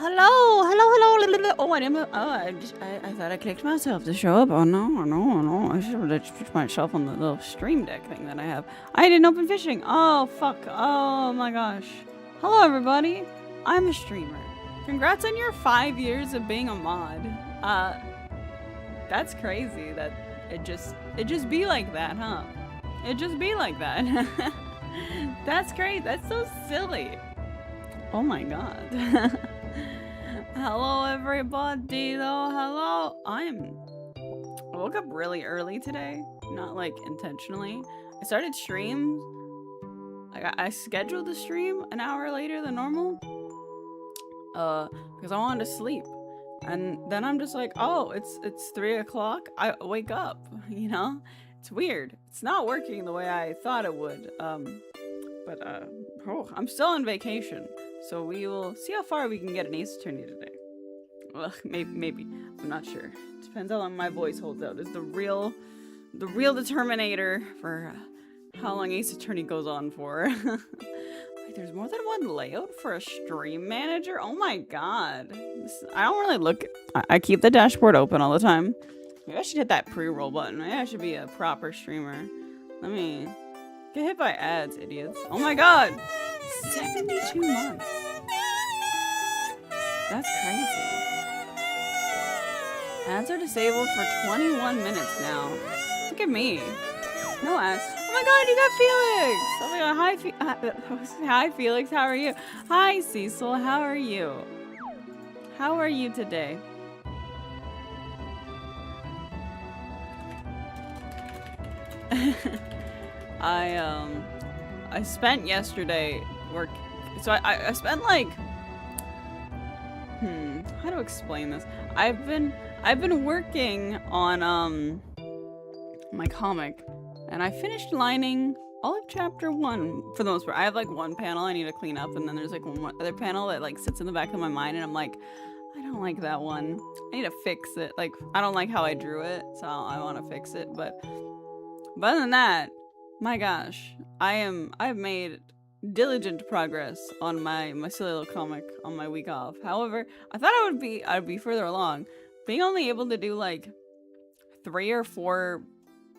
hello. Oh, I didn't. Oh, I thought I clicked myself to show up. Oh no. I should have put myself on the little stream deck thing that I have. I didn't open fishing. Oh fuck. Oh my gosh. Hello everybody. I'm a streamer. Congrats on your 5 years of being a mod. That's crazy. That it just be like that, huh? It just be like that. That's great. That's so silly. Oh my god. Hello everybody though. Hello. I woke up really early today. Not like intentionally. I started streams. I scheduled the stream an hour later than normal. Because I wanted to sleep. And then I'm just like, oh, it's 3 o'clock. I wake up, you know? It's weird. It's not working the way I thought it would. I'm still on vacation. So we will see how far we can get an Ace Attorney today. Well, maybe. I'm not sure. Depends how long my voice holds out. Is the real determinator for how long Ace Attorney goes on for. Wait, there's more than one layout for a stream manager? Oh my god. I don't really look. I keep the dashboard open all the time. Maybe I should hit that pre-roll button. Maybe I should be a proper streamer. Let me get hit by ads, idiots. Oh my god. 72 months. That's crazy. Ads are disabled for 21 minutes now. Look at me. No ads. Oh my god, you got Felix! Oh my god, hi Felix, how are you? Hi Cecil, how are you? How are you today? I spent yesterday so I spent like how to explain this? I've been working on my comic, and I finished lining all of chapter 1 for the most part. I have like one panel I need to clean up, and then there's like one other panel that like sits in the back of my mind, and I'm like, I don't like that one. I need to fix it. Like, I don't like how I drew it, so I want to fix it. But other than that, my gosh, I've made diligent progress on my silly little comic on my week off. However, I thought I'd be further along. Being only able to do like 3 or 4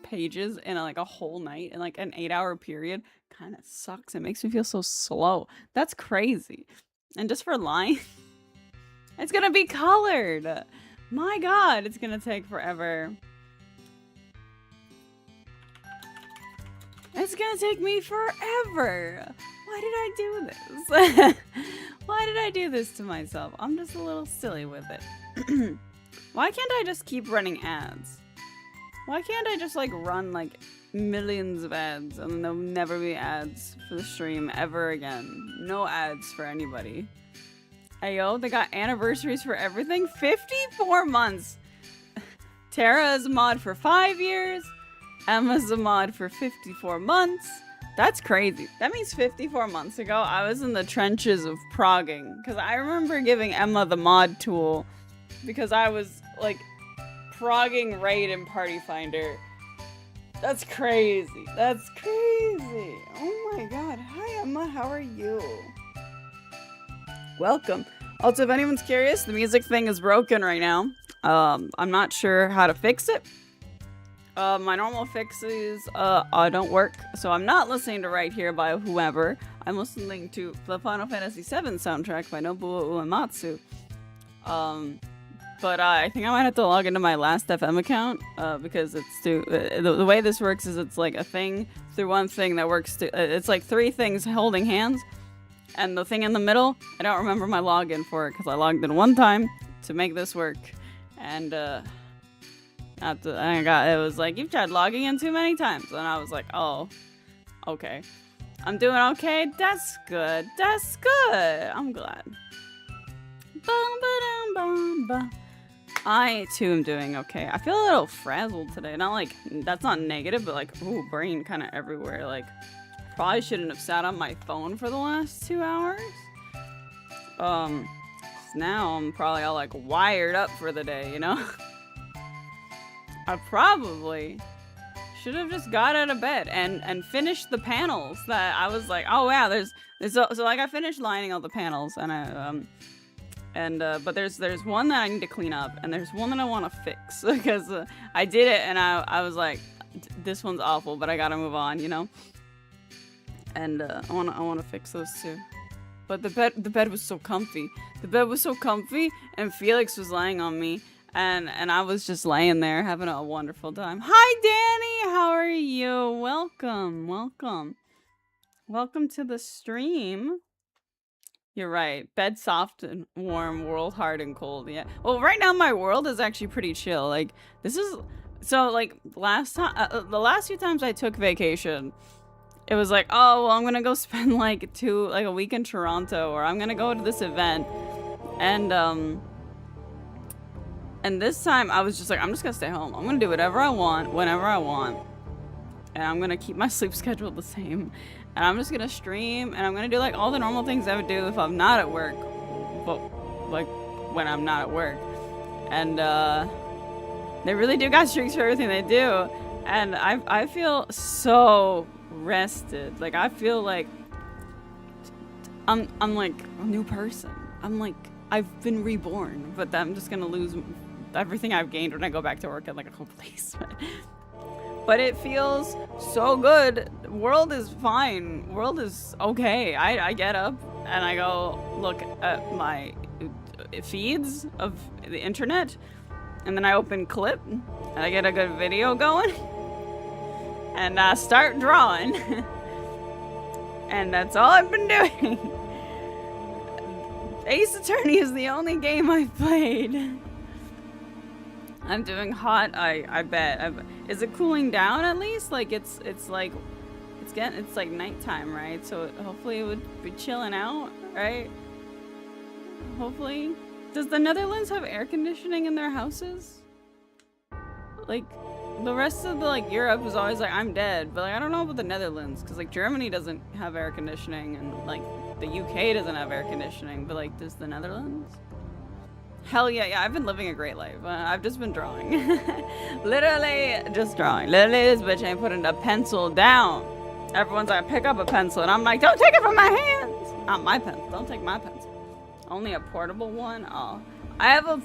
pages in like a whole night in like an 8-hour period kind of sucks. It makes me feel so slow. That's crazy. And just for line, it's gonna be colored. My god, it's gonna take forever. It's gonna take me forever. Why did I do this? Why did I do this to myself? I'm just a little silly with it. Why can't I just keep running ads? Why can't I just like run like millions of ads and there'll never be ads for the stream ever again? No ads for anybody. Ayo, they got anniversaries for everything? 54 months. Tara is a mod for 5 years. Emma's a mod for 54 months. That's crazy. That means 54 months ago, I was in the trenches of progging. Because I remember giving Emma the mod tool because I was, like, progging Raid in Party Finder. That's crazy. That's crazy. Oh my god. Hi, Emma. How are you? Welcome. Also, if anyone's curious, the music thing is broken right now. I'm not sure how to fix it. My normal fixes don't work, so I'm not listening to Right Here by whoever. I'm listening to the Final Fantasy VII soundtrack by Nobuo Uematsu. But I think I might have to log into my Last.fm account because it's the way this works is it's like a thing through one thing that works. It's like 3 things holding hands, and the thing in the middle, I don't remember my login for it because I logged in one time to make this work, and it was like, you've tried logging in too many times. And I was like, oh, okay. I'm doing okay. That's good. That's good. I'm glad. I, too, am doing okay. I feel a little frazzled today. Not like, that's not negative, but like, ooh, brain kind of everywhere. Like, probably shouldn't have sat on my phone for the last 2 hours. Now I'm probably all like wired up for the day, you know? I probably should have just got out of bed and finished the panels that I was like, oh wow, there's so like I finished lining all the panels, and And but there's one that I need to clean up, and there's one that I want to fix because I did it, and I was like, this one's awful, but I gotta move on, you know. And I wanna fix those too. But the bed was so comfy. The bed was so comfy, and Felix was lying on me, and I was just laying there having a wonderful time. Hi, Danny. How are you? Welcome, welcome to the stream. You're right. Bed soft and warm, world hard and cold. Yeah. Well, right now my world is actually pretty chill. Like this is so like last time, the last few times I took vacation, it was like, oh, well, I'm gonna go spend like a week in Toronto, or I'm gonna go to this event, and this time I was just like, I'm just gonna stay home. I'm gonna do whatever I want, whenever I want, and I'm gonna keep my sleep schedule the same. And I'm just gonna stream, and I'm gonna do like all the normal things I would do if I'm not at work, but like when I'm not at work. And they really do got streaks for everything they do, and I feel so rested. Like I feel like I'm like a new person. I'm like I've been reborn, but I'm just gonna lose everything I've gained when I go back to work in like a couple days. But it feels so good. World is fine. World is okay. I get up and I go look at my feeds of the internet, and then I open Clip and I get a good video going, and I start drawing. And that's all I've been doing. Ace Attorney is the only game I've played. I'm doing hot. I bet. Is it cooling down at least? Like it's like nighttime, right? So hopefully it would be chilling out, right? Hopefully. Does the Netherlands have air conditioning in their houses? Like the rest of the like Europe is always like I'm dead, but like I don't know about the Netherlands because like Germany doesn't have air conditioning, and like the UK doesn't have air conditioning, but like does the Netherlands? Hell yeah, I've been living a great life. I've just been drawing. Literally just drawing. Literally this bitch ain't putting a pencil down. Everyone's like, pick up a pencil, and I'm like, don't take it from my hands. Not my pencil. Don't take my pencil. Only a portable one? Oh. I have a...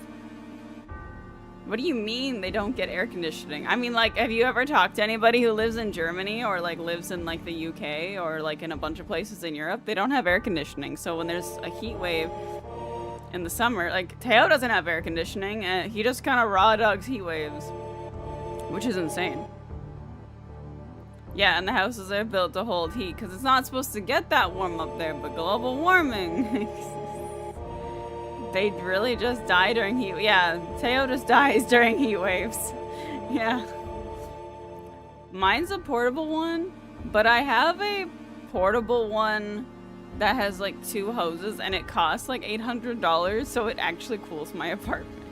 What do you mean they don't get air conditioning? I mean, like, have you ever talked to anybody who lives in Germany or like lives in like the UK or like in a bunch of places in Europe? They don't have air conditioning. So when there's a heat wave in the summer, like Teo doesn't have air conditioning, and he just kind of raw dogs heat waves, which is insane. Yeah, and the houses are built to hold heat because it's not supposed to get that warm up there, but global warming. They really just die during heat. Yeah, Teo just dies during heat waves. Yeah. Mine's a portable one, but I have a portable one that has like 2 hoses, and it costs like $800, so it actually cools my apartment.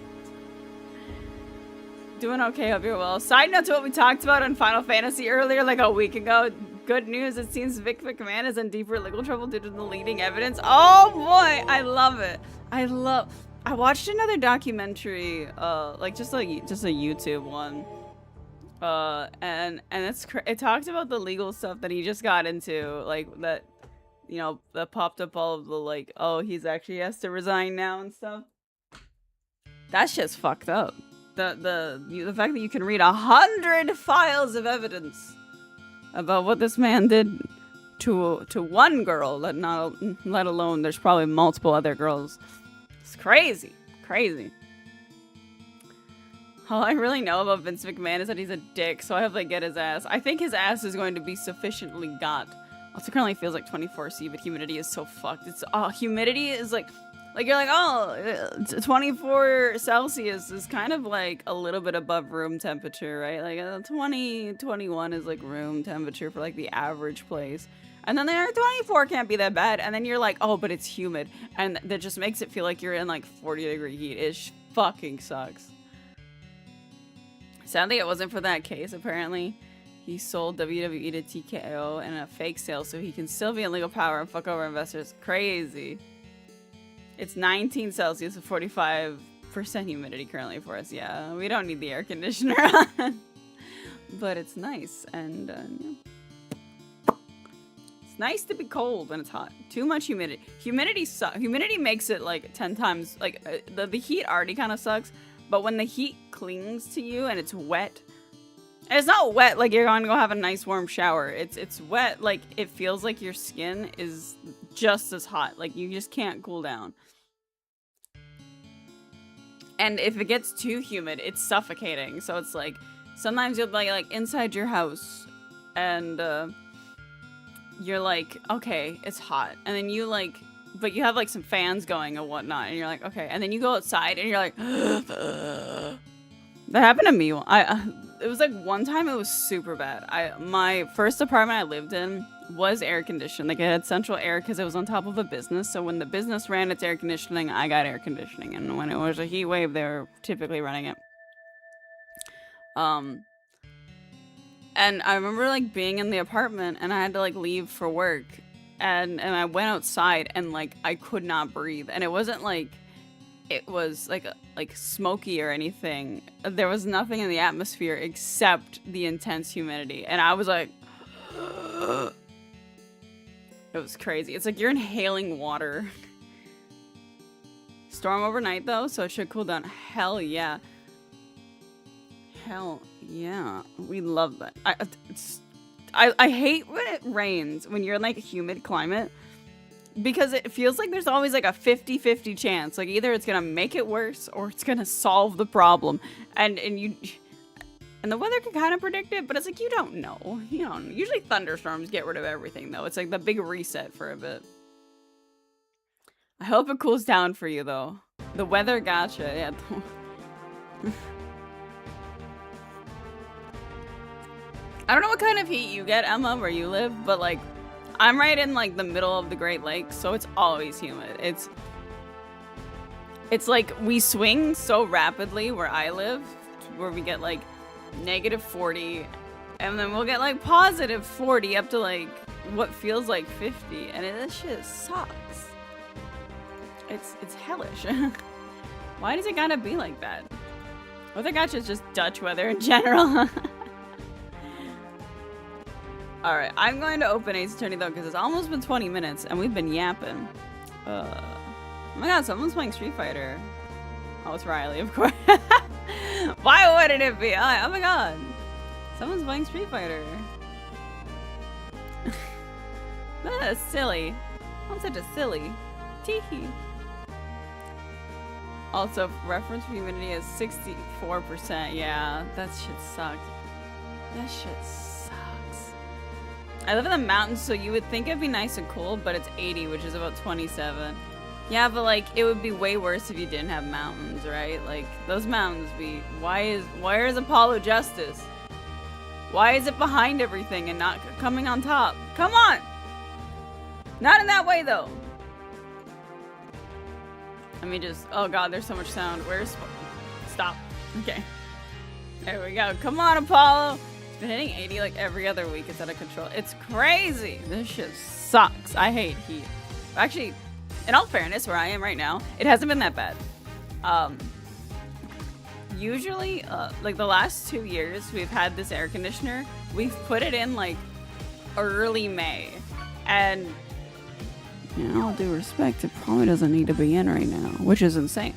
Doing okay, hope you're well. Side note to what we talked about on Final Fantasy earlier, like a week ago. Good news, it seems Vic McMahon is in deeper legal trouble due to the leading evidence. Oh boy, I love it. I watched another documentary, like just a YouTube one. And it talked about the legal stuff that he just got into, like that, you know, that popped up all of the like, oh, he has to resign now and stuff. That shit's fucked up. The fact that you can read 100 files of evidence about what this man did to one girl, let alone there's probably multiple other girls. It's crazy. All I really know about Vince McMahon is that he's a dick, so I hope they get his ass. I think his ass is going to be sufficiently got. Also currently feels like 24C, but humidity is so fucked. It's humidity is like you're like, oh, 24 Celsius is kind of like a little bit above room temperature, right? Like 21 is like room temperature for like the average place. And then 24 can't be that bad. And then you're like, oh, but it's humid. And that just makes it feel like you're in like 40-degree heat. It fucking sucks. Sadly, it wasn't for that case, apparently. He sold WWE to TKO in a fake sale so he can still be in legal power and fuck over investors. Crazy. It's 19 Celsius and 45% humidity currently for us. Yeah, we don't need the air conditioner on. But it's nice, and yeah. It's nice to be cold when it's hot. Too much humidity. Humidity sucks. Humidity makes it like 10 times, like the heat already kind of sucks, but when the heat clings to you and it's wet, and it's not wet like you're going to go have a nice warm shower. It's wet like it feels like your skin is just as hot. Like you just can't cool down. And if it gets too humid, it's suffocating. So it's like sometimes you'll be like inside your house and you're like, okay, it's hot. And then you like, but you have like some fans going and whatnot. And you're like, okay. And then you go outside and you're like, that happened to me. It was like one time it was super bad. My first apartment I lived in was air conditioned. Like it had central air because it was on top of a business. So when the business ran its air conditioning, I got air conditioning. And when it was a heat wave, they were typically running it. And I remember like being in the apartment and I had to like leave for work. And I went outside and like I could not breathe. And it wasn't like it was like smoky or anything. There was nothing in the atmosphere except the intense humidity. And I was like, it was crazy. It's like you're inhaling water. Storm overnight though, so it should cool down. Hell yeah. Hell yeah. We love that. I hate when it rains, when you're in like a humid climate, because it feels like there's always like a 50-50 chance. Like either it's gonna make it worse or it's gonna solve the problem. And the weather can kind of predict it, but it's like you don't know. You don't. Usually thunderstorms get rid of everything though. It's like the big reset for a bit. I hope it cools down for you though. The weather gotcha. Yeah. I don't know what kind of heat you get, Emma, where you live, but like I'm right in like the middle of the Great Lakes, so it's always humid. It's like we swing so rapidly where I live, where we get like -40, and then we'll get like +40 up to like what feels like 50, and this shit sucks. It's hellish. Why does it gotta be like that? Weather gotcha is just Dutch weather in general. Alright, I'm going to open Ace Attorney though, because it's almost been 20 minutes and we've been yapping. Oh my god, someone's playing Street Fighter. Oh, it's Riley, of course. Why wouldn't it be? Oh my god. Someone's playing Street Fighter. That's silly. I'm such a silly. Teehee. Also, reference for humidity is 64%. Yeah, that shit sucks. That shit sucks. I live in the mountains, so you would think it'd be nice and cool, but it's 80, which is about 27. Yeah, but like, it would be way worse if you didn't have mountains, right? Like, those mountains be... Where is Apollo Justice? Why is it behind everything and not coming on top? Come on! Not in that way, though. Let me just... Oh god, there's so much sound. Where's... Stop. Okay. There we go. Come on, Apollo! It's been hitting 80 like every other week. It's out of control. It's crazy. This shit sucks. I hate heat. Actually, in all fairness, where I am right now, it hasn't been that bad. Usually, like the last 2 years we've had this air conditioner, we've put it in like early May. And in all due respect, it probably doesn't need to be in right now, which is insane.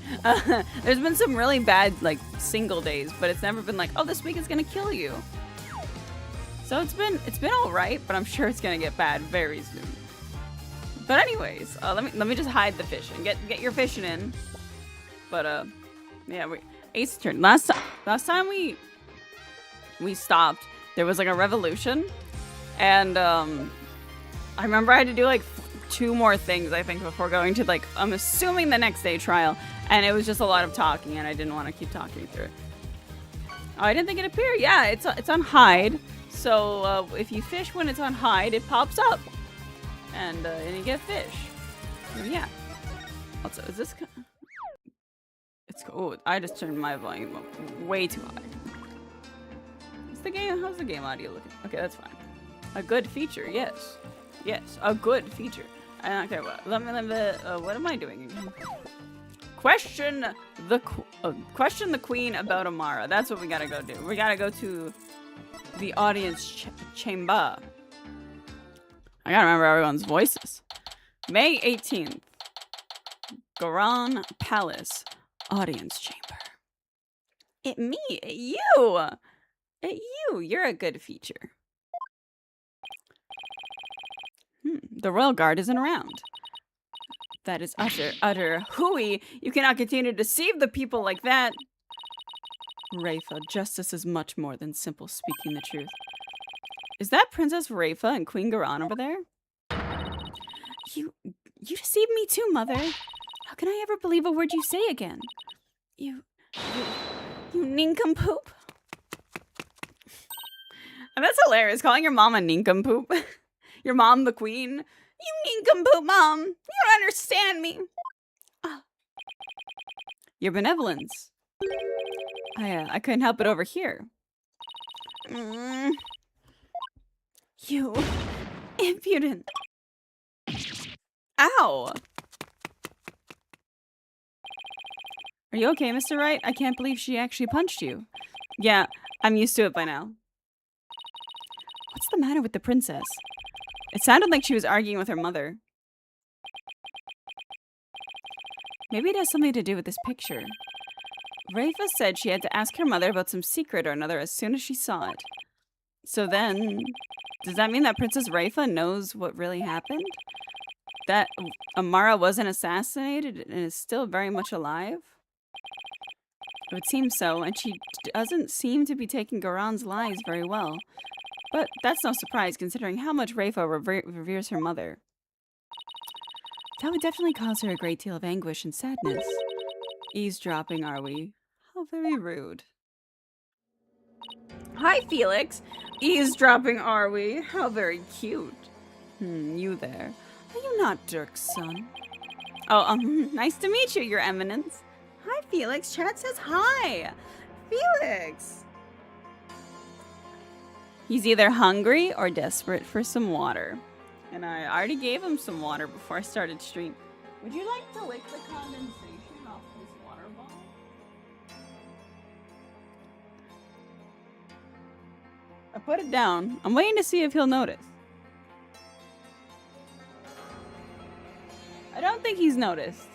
There's been some really bad like single days, but it's never been like, oh, this week is gonna kill you. So it's been all right, but I'm sure it's gonna get bad very soon. But anyways, let me just hide the fish and get your fishing in. But yeah, Ace turn. Last time we stopped, there was like a revolution, and I remember I had to do like 2 more things I think before going to like I'm assuming the next day trial, and it was just a lot of talking, and I didn't want to keep talking through it. Oh, I didn't think it appeared. Yeah, it's on hide. So if you fish when it's on hide, it pops up, and you get fish. So, yeah. Also, is this? It's cool. I just turned my volume up way too high. How's the game audio looking? Okay, that's fine. A good feature, yes, a good feature. Okay, well, what am I doing again? Question the queen about Amara. That's what we gotta go do. We gotta go to the audience chamber. I gotta remember everyone's voices. May 18th. Goron Palace. Audience chamber. You! You're a good feature. The Royal Guard isn't around. That is utter hooey. You cannot continue to deceive the people like that. Rafa, justice is much more than simple speaking the truth. Is that Princess Rafa and Queen Garan over there? You deceived me too, Mother. How can I ever believe a word you say again? You nincompoop. And that's hilarious, calling your mom a nincompoop. Your mom the queen. You nincompoop, Mom. You don't understand me. Your benevolence. I couldn't help it over here. You impudent. Ow. Are you okay, Mr. Wright? I can't believe she actually punched you. Yeah, I'm used to it by now. What's the matter with the princess? It sounded like she was arguing with her mother. Maybe it has something to do with this picture. Rafa said she had to ask her mother about some secret or another as soon as she saw it. So then, does that mean that Princess Rafa knows what really happened? That Amara wasn't assassinated and is still very much alive? It would seem so, and she doesn't seem to be taking Garon's lies very well. But that's no surprise, considering how much Rafa reveres her mother. That would definitely cause her a great deal of anguish and sadness. Eavesdropping, are we? How very rude. Hi, Felix. Eavesdropping, are we? How very cute. You there. Are you not Dirk's son? Oh, nice to meet you, Your Eminence. Hi, Felix. Chat says hi. Felix. He's either hungry or desperate for some water. And I already gave him some water before I started stream. Would you like to lick the condensation off this water bottle? I put it down. I'm waiting to see if he'll notice. I don't think he's noticed.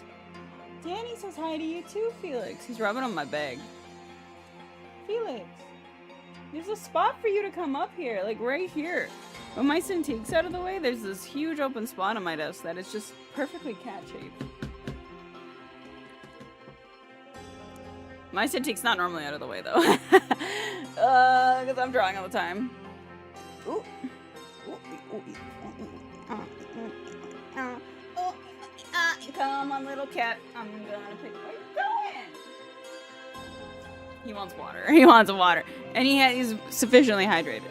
Danny says hi to you too, Felix. He's rubbing on my bag. Felix, there's a spot for you to come up here, like right here. When my Cintique's out of the way, there's this huge open spot on my desk that is just perfectly cat-shaped. My Cintique's not normally out of the way, though. Because I'm drawing all the time. Ooh. Come on, little cat. I'm gonna pick... Where you going? He wants water. He wants water. And he's sufficiently hydrated.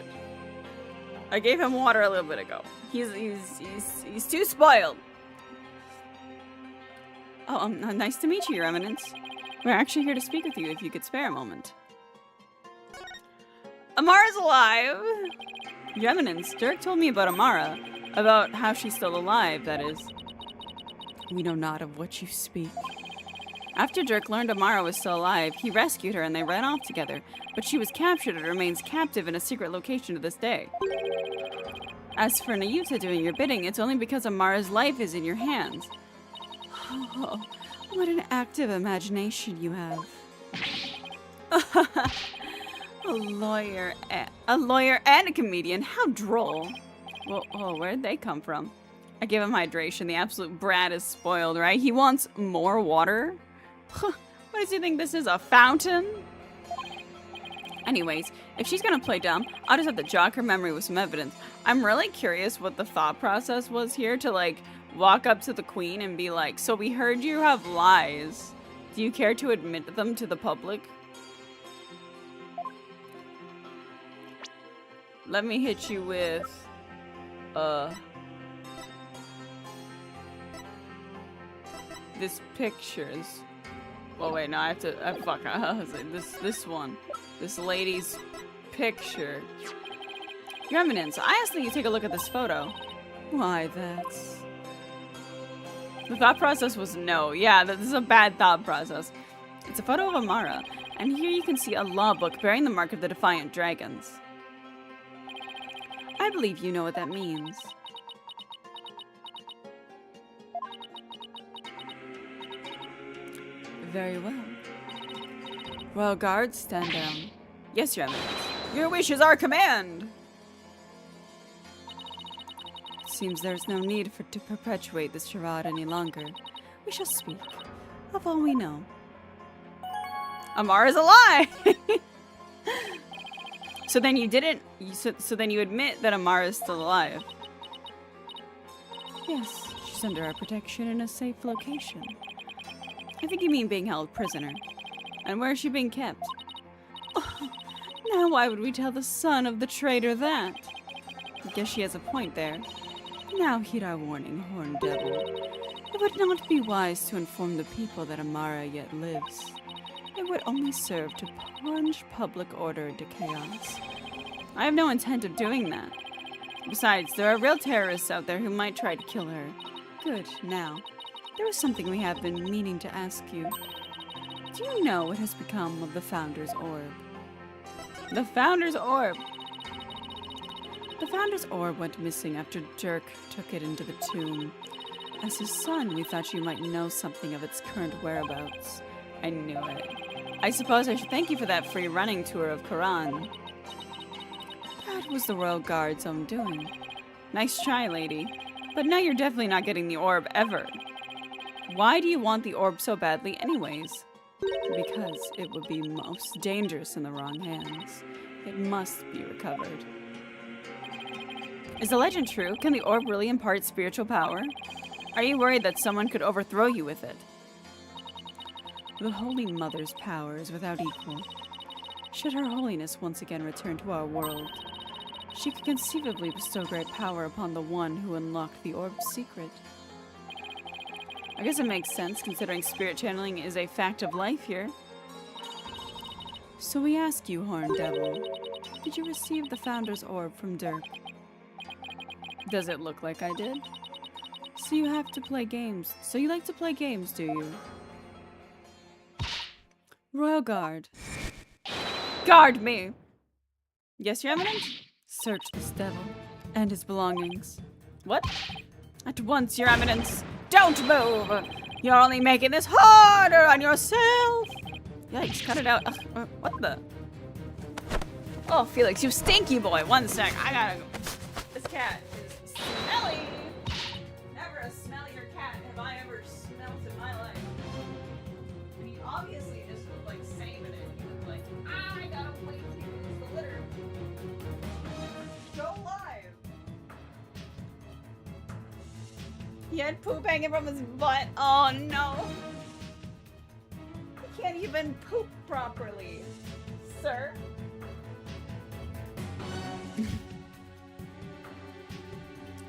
I gave him water a little bit ago. He's too spoiled. Oh, nice to meet you, Your Eminence. We're actually here to speak with you if you could spare a moment. Amara's alive! Your Eminence, Dirk told me about Amara. About how she's still alive, that is. We know not of what you speak. After Dirk learned Amara was still alive, he rescued her and they ran off together. But she was captured and remains captive in a secret location to this day. As for Nayuta doing your bidding, it's only because Amara's life is in your hands. Oh, what an active imagination you have. A lawyer and a comedian. How droll. Well, where'd they come from? I give him hydration. The absolute brat is spoiled, right? He wants more water? What does he think this is, a fountain? Anyways, if she's gonna play dumb, I'll just have to jog her memory with some evidence. I'm really curious what the thought process was here to, like, walk up to the queen and be like, so we heard you have lies. Do you care to admit them to the public? Let me hit you with, this pictures. Well, wait, no, I have to, fuck, I was like, this one. This lady's picture. Your Eminence, I asked that you take a look at this photo. Why, that's... The thought process was no. Yeah, this is a bad thought process. It's a photo of Amara, and here you can see a law book bearing the mark of the Defiant Dragons. I believe you know what that means. Very well. Royal Guards, stand down. Yes, Your Eminence. Your wish is our command! Seems there's no need to perpetuate this charade any longer. We shall speak of all we know. Amara's alive! So then you didn't... So then you admit that Amara is still alive. Yes, she's under our protection in a safe location. I think you mean being held prisoner. And where is she being kept? Oh, now why would we tell the son of the traitor that? I guess she has a point there. Now heed our warning, Horned Devil. It would not be wise to inform the people that Amara yet lives. It would only serve to plunge public order into chaos. I have no intent of doing that. Besides, there are real terrorists out there who might try to kill her. Good, now. There was something we have been meaning to ask you. Do you know what has become of the Founder's Orb? The Founder's Orb! The Founder's Orb went missing after Dirk took it into the tomb. As his son, we thought you might know something of its current whereabouts. I knew it. I suppose I should thank you for that free running tour of Quran. That was the Royal Guard's own doing. Nice try, lady. But now you're definitely not getting the orb ever. Why do you want the orb so badly anyways? Because it would be most dangerous in the wrong hands. It must be recovered. Is the legend true? Can the orb really impart spiritual power? Are you worried that someone could overthrow you with it? The Holy Mother's power is without equal. Should Her Holiness once again return to our world, she could conceivably bestow great power upon the one who unlocked the orb's secret. I guess it makes sense, considering spirit channeling is a fact of life here. So we ask you, Horned Devil, did you receive the Founder's Orb from Dirk? Does it look like I did? So you have to play games. So you like to play games, do you? Royal Guard. Guard me! Yes, Your Eminence? Search this devil and his belongings. What? At once, Your Eminence! Don't move! You're only making this harder on yourself! Yikes, cut it out. Ugh, what the? Oh, Felix, you stinky boy. One sec, I gotta go. This cat is smelly! Never a smellier cat have I ever smelt in my life. And he obviously just was like saving it. He was like, I gotta wait to use the litter. Go live! He had poop hanging from his butt. Oh no! He can't even poop properly, sir.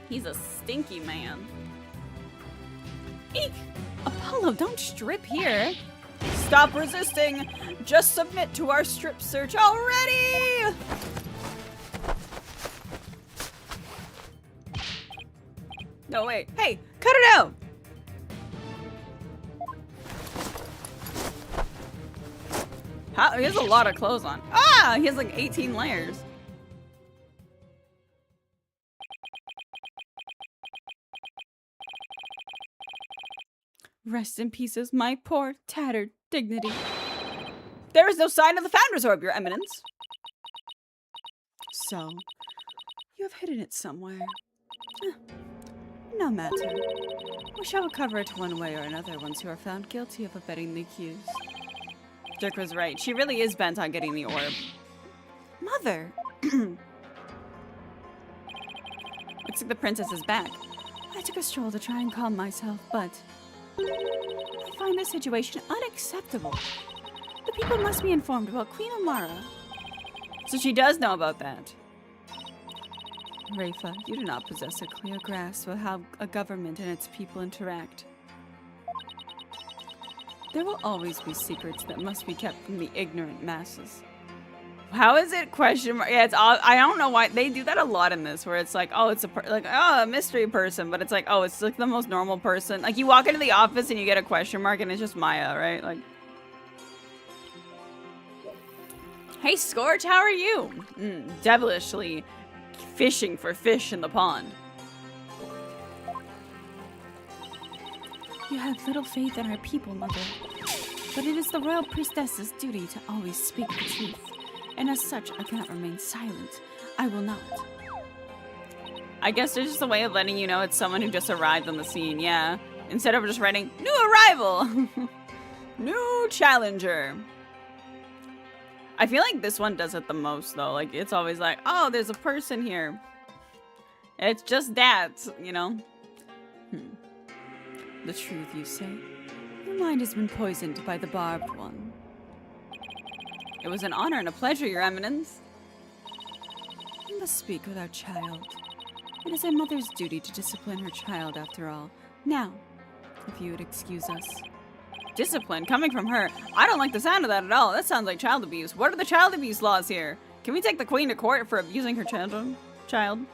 He's a stinky man. Eek! Apollo, don't strip here. Stop resisting. Just submit to our strip search already! No, wait. Hey, cut it out! How? He has a lot of clothes on. Ah! He has like 18 layers. Rest in pieces, my poor, tattered dignity. There is no sign of the Founder's Orb, Your Eminence. So, you have hidden it somewhere. No matter. We shall recover it one way or another once you are found guilty of abetting the accused. Dirk was right. She really is bent on getting the orb. Mother! Looks like the princess is back. I took a stroll to try and calm myself, but I find this situation unacceptable. The people must be informed about Queen Amara. So she does know about that. Rafa, you do not possess a clear grasp of how a government and its people interact. There will always be secrets that must be kept from the ignorant masses. How is it question mark? Yeah, it's all, I don't know why they do that a lot in this, where it's like, oh, it's a mystery person, but it's like, oh, it's like the most normal person. Like you walk into the office and you get a question mark, and it's just Maya, right? Like, hey, Scorch, how are you? Devilishly fishing for fish in the pond. You have little faith in our people, Mother. but it is the royal priestess's duty to always speak the truth. And as such, I cannot remain silent. I will not. I guess there's just a way of letting you know it's someone who just arrived on the scene, yeah. Instead of just writing, new arrival! New challenger. I feel like this one does it the most, though. Like, it's always like, oh, there's a person here. It's just that, you know? The truth, you say? Your mind has been poisoned by the barbed one. It was an honor and a pleasure, Your Eminence. You must speak with our child. It is a mother's duty to discipline her child, after all. Now, if you would excuse us. Discipline coming from her. I don't like the sound of that at all. That sounds like child abuse. What are the child abuse laws here? Can we take the queen to court for abusing her child?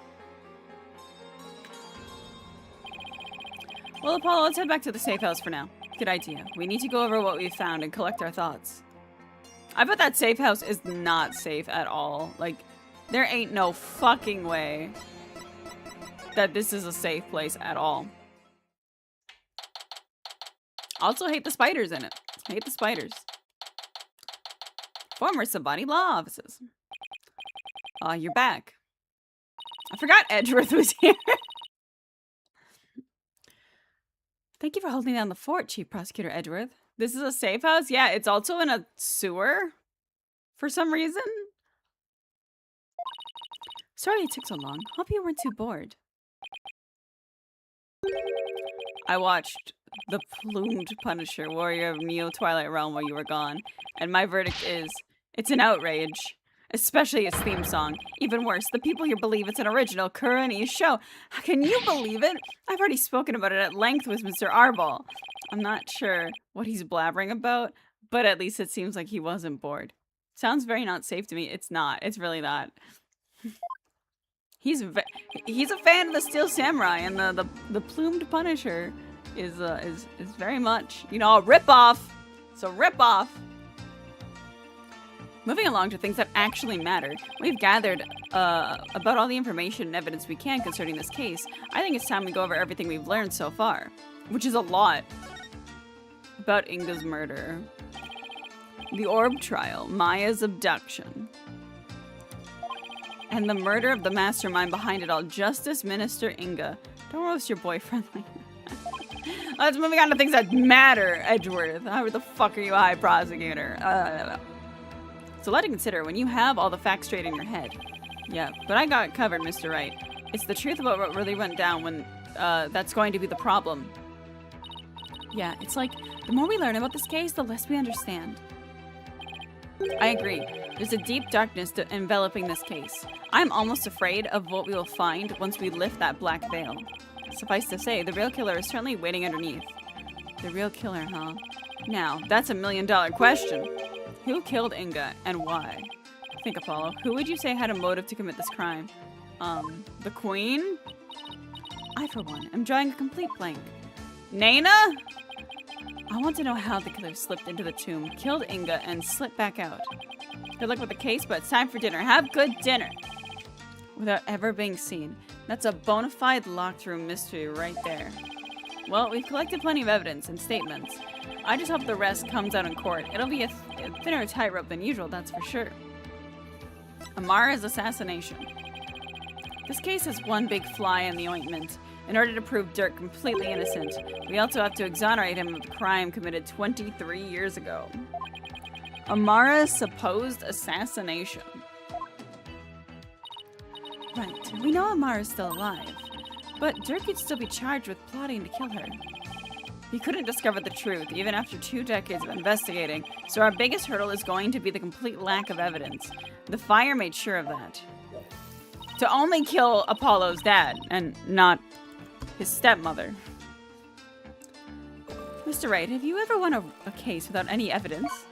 Well, Apollo, let's head back to the safe house for now. Good idea. We need to go over what we found and collect our thoughts. I bet that safe house is not safe at all. Like, there ain't no fucking way that this is a safe place at all. Also hate the spiders in it. Hate the spiders. Former Sabani law offices. You're back. I forgot Edgeworth was here. Thank you for holding down the fort, Chief Prosecutor Edgeworth. This is a safe house? Yeah, it's also in a sewer for some reason. Sorry it took so long. Hope you weren't too bored. I watched The Plumed Punisher, Warrior of Neo Twilight Realm while you were gone, and my verdict is, it's an outrage. Especially its theme song. Even worse, the people here believe it's an original Kurani show. How can you believe it? I've already spoken about it at length with Mr. Arbol. I'm not sure what he's blabbering about, but at least it seems like he wasn't bored. Sounds very not safe to me. It's not. It's really not. He's a fan of the Steel Samurai, and the Plumed Punisher is very much, you know, a ripoff. It's a ripoff. Moving along to things that actually matter, we've gathered about all the information and evidence we can concerning this case. I think it's time we go over everything we've learned so far, which is a lot. About Inga's murder, the Orb trial, Maya's abduction, and the murder of the mastermind behind it all, Justice Minister Inga. Don't roast your boyfriend like that. Let's moving on to things that matter, Edgeworth. How the fuck are you a high prosecutor? It's a lot to consider when you have all the facts straight in your head. Yeah, but I got it covered, Mr. Wright. It's the truth about what really went down when that's going to be the problem. Yeah, it's like, the more we learn about this case, the less we understand. I agree. There's a deep darkness enveloping this case. I'm almost afraid of what we will find once we lift that black veil. Suffice to say, the real killer is certainly waiting underneath. The real killer, huh? Now, that's $1 million question. Who killed Inga, and why? Think, Apollo. Who would you say had a motive to commit this crime? The Queen? I, for one, am drawing a complete blank. Naina? I want to know how the killer slipped into the tomb, killed Inga, and slipped back out. Good luck with the case, but it's time for dinner. Have good dinner! Without ever being seen. That's a bona fide locked-room mystery right there. Well, we've collected plenty of evidence and statements. I just hope the rest comes out in court. It'll be a thinner tightrope than usual, that's for sure. Amara's assassination. This case has one big fly in the ointment. In order to prove Dirk completely innocent, we also have to exonerate him of the crime committed 23 years ago. Amara's supposed assassination. Right, we know Amara's still alive, but Dirk could still be charged with plotting to kill her. He couldn't discover the truth, even after 2 decades of investigating, so our biggest hurdle is going to be the complete lack of evidence. The Fire made sure of that. To only kill Apollo's dad, and not his stepmother. Mr. Wright, have you ever won a case without any evidence?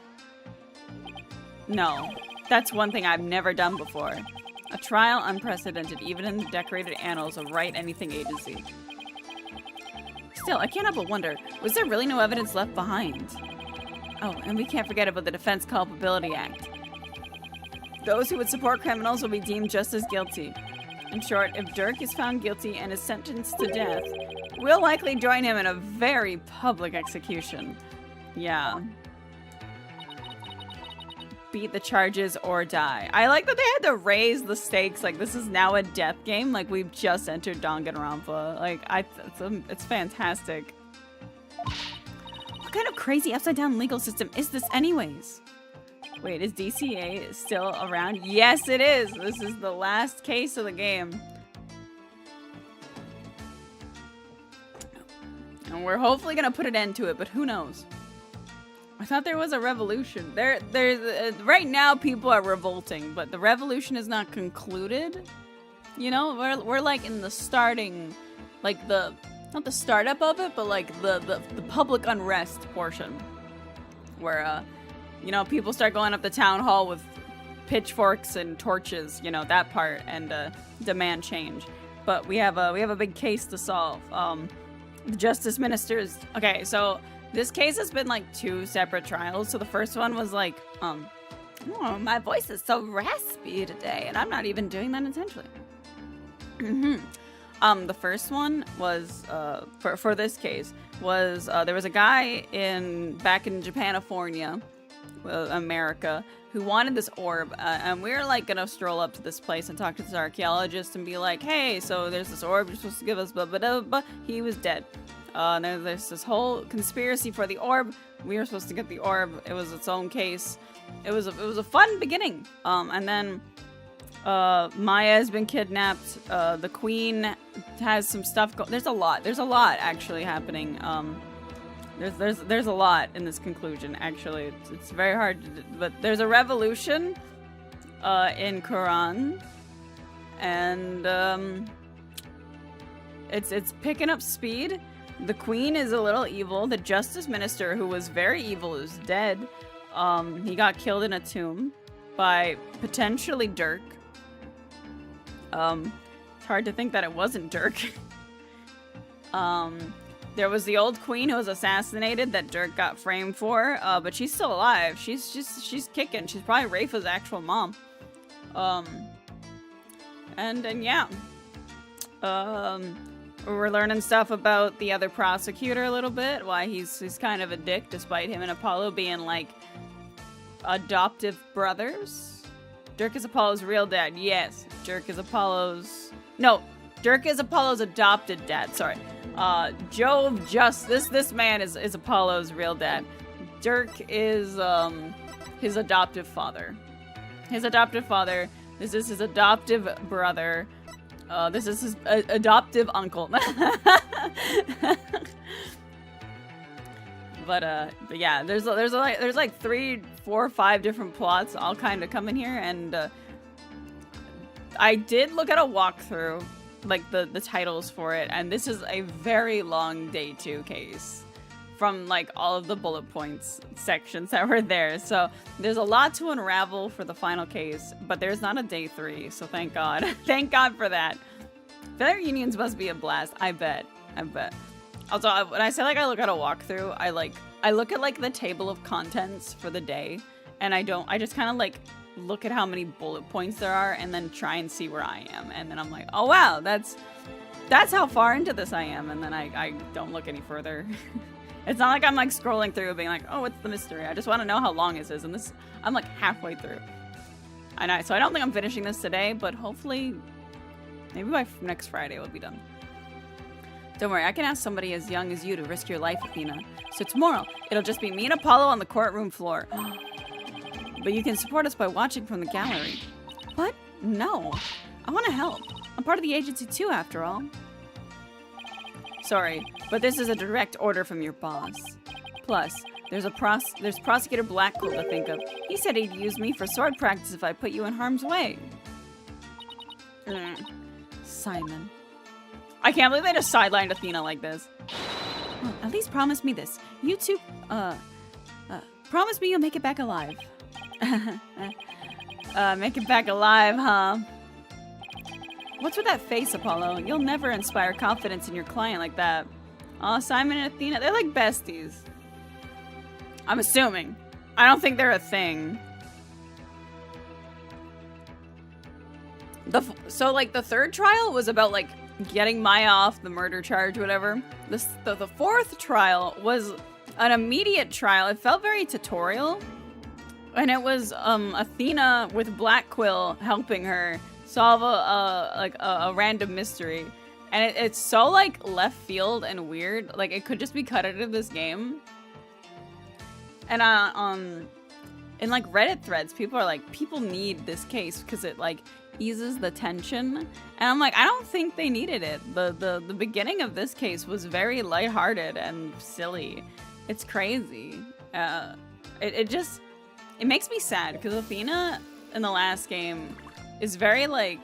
No. That's one thing I've never done before. A trial unprecedented, even in the decorated annals of Wright Anything Agency. Still, I can't help but wonder, was there really no evidence left behind? Oh, and we can't forget about the Defense Culpability Act. Those who would support criminals will be deemed just as guilty. In short, if Dirk is found guilty and is sentenced to death, we'll likely join him in a very public execution. Yeah. beat the charges or die. I like that they had to raise the stakes. Like, this is now a death game. Like, we've just entered Danganronpa. Like, it's fantastic. What kind of crazy upside-down legal system is this anyways? Wait, is DCA still around? Yes, it is. This is the last case of the game. And we're hopefully gonna put an end to it, but who knows? I thought there was a revolution. Right now people are revolting, but the revolution is not concluded. You know, we're like in the starting, like not the startup of it, but like the public unrest portion, where you know, people start going up the town hall with pitchforks and torches. You know, that part, and demand change. But we have a big case to solve. The Justice Minister's... Okay, so this case has been like 2 separate trials. So the first one was like, oh, my voice is so raspy today, and I'm not even doing that intentionally. The first one was, for this case, was, there was a guy back in Japanifornia, America, who wanted this orb, and we were like gonna stroll up to this place and talk to this archaeologist and be like, hey, so there's this orb you're supposed to give us, but he was dead. And there's this whole conspiracy for the orb. We were supposed to get the orb. It was its own case. It was a fun beginning. And then Maya has been kidnapped. The queen has some stuff there's a lot actually happening. There's a lot in this conclusion, actually. It's very hard to do, but there's a revolution in Quran, and it's picking up speed. The queen is a little evil. The justice minister, who was very evil, is dead. He got killed in a tomb by potentially Dirk. It's hard to think that it wasn't Dirk. There was the old queen who was assassinated that Dirk got framed for, but she's still alive. She's kicking. She's probably Rafa's actual mom. And yeah. We're learning stuff about the other prosecutor a little bit, why he's kind of a dick, despite him and Apollo being like adoptive brothers. Dirk is Apollo's real dad. Yes, Dirk is Apollo's adopted dad. Sorry. Jove this man is Apollo's real dad. Dirk is his adoptive father. This is his adoptive brother. This is his adoptive uncle. But yeah, there's like 3, 4, 5 different plots all kind of coming here, and I did look at a walkthrough, like the titles for it, and this is a very long day 2 case from like all of the bullet points sections that were there. So there's a lot to unravel for the final case, but there's not a day 3, so thank God. Thank God for that. Failure unions must be a blast. I bet. Also, when I say like I look at a walkthrough, I look at like the table of contents for the day, and I just kind of like look at how many bullet points there are and then try and see where I am, and then I'm like, oh wow, that's how far into this I am, and then I don't look any further. It's not like I'm like scrolling through being like, oh, what's the mystery? I just want to know how long this is, and this I'm like halfway through. So I don't think I'm finishing this today, but hopefully maybe by next Friday we'll be done. Don't worry, I can ask somebody as young as you to risk your life, Athena. So tomorrow, it'll just be me and Apollo on the courtroom floor. But you can support us by watching from the gallery. What? No. I want to help. I'm part of the agency too, after all. Sorry, but this is a direct order from your boss. Plus, there's Prosecutor Blackpool to think of. He said he'd use me for sword practice if I put you in harm's way. Simon. I can't believe they just sidelined Athena like this. Well, at least promise me this. You two, promise me you'll make it back alive. Make it back alive, huh? What's with that face, Apollo? You'll never inspire confidence in your client like that. Aw, Simon and Athena, they're like besties. I'm assuming. I don't think they're a thing. So, like, the third trial was about, like, getting Maya off the murder charge, whatever. The fourth trial was an immediate trial. It felt very tutorial. And it was Athena with Black Quill helping her solve a random mystery. And it's so like left field and weird. Like it could just be cut out of this game. And in like Reddit threads, people are like, people need this case because it like eases the tension. And I'm like, I don't think they needed it. The beginning of this case was very lighthearted and silly. It's crazy. It makes me sad because Athena in the last game is very like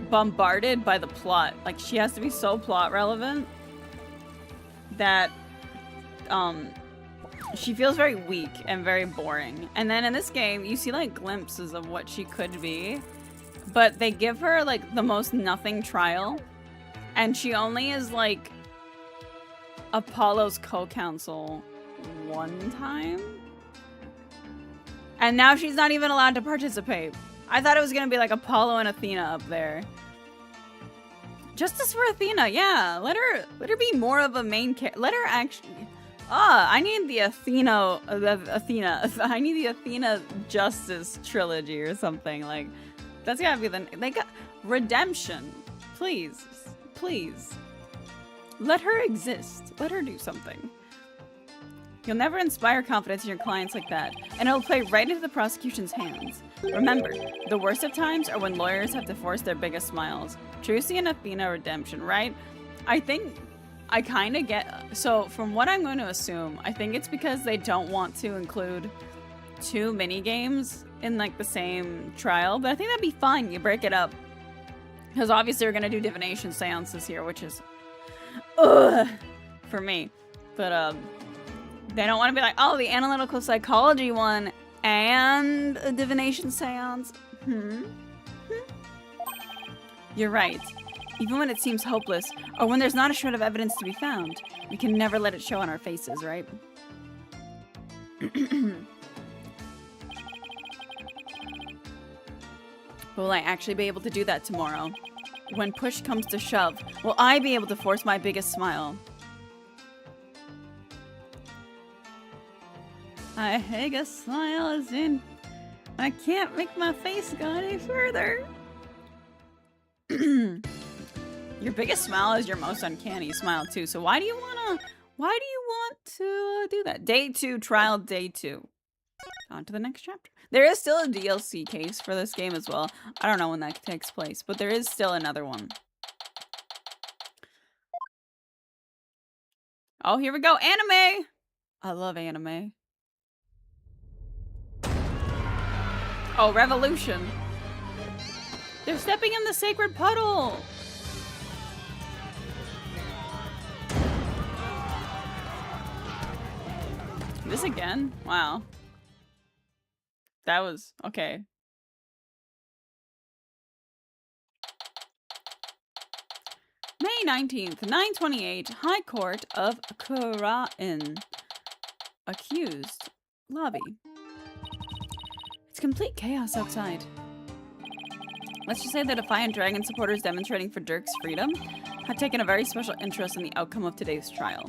bombarded by the plot. Like she has to be so plot relevant that she feels very weak and very boring. And then in this game, you see like glimpses of what she could be, but they give her like the most nothing trial, and she only is like Apollo's co-counsel one time. And now she's not even allowed to participate. I thought it was gonna be like Apollo and Athena up there. Justice for Athena, yeah. Let her be more of a main character. Let her actually. I need the Athena. I need the Athena Justice trilogy or something. Like, that's gotta be they got redemption. Please, please. Let her exist. Let her do something. You'll never inspire confidence in your clients like that, and it'll play right into the prosecution's hands. Remember, the worst of times are when lawyers have to force their biggest smiles. Trucy and Athena redemption, right? I think I kind of get... So, from what I'm going to assume, I think it's because they don't want to include 2 mini-games in, like, the same trial, but I think that'd be fun. You break it up. Because obviously we're going to do divination seances here, which is... Ugh! For me. But, they don't want to be like, oh, the analytical psychology one and a divination seance. You're right. Even when it seems hopeless, or when there's not a shred of evidence to be found, we can never let it show on our faces, right? Will I actually be able to do that tomorrow? When push comes to shove, will I be able to force my biggest smile? My biggest smile is in. I can't make my face go any further. Your biggest smile is your most uncanny smile too. So why do you want to do that? Day 2, trial day 2. On to the next chapter. There is still a DLC case for this game as well. I don't know when that takes place, but there is still another one. Oh, here we go. Anime! I love anime. Oh, revolution. They're stepping in the sacred puddle. This again? Wow. That was... okay. May 19th, 9:28, High Court of Khura'in. Accused. Lobby. It's complete chaos outside. Let's just say the Defiant Dragon supporters demonstrating for Dirk's freedom have taken a very special interest in the outcome of today's trial.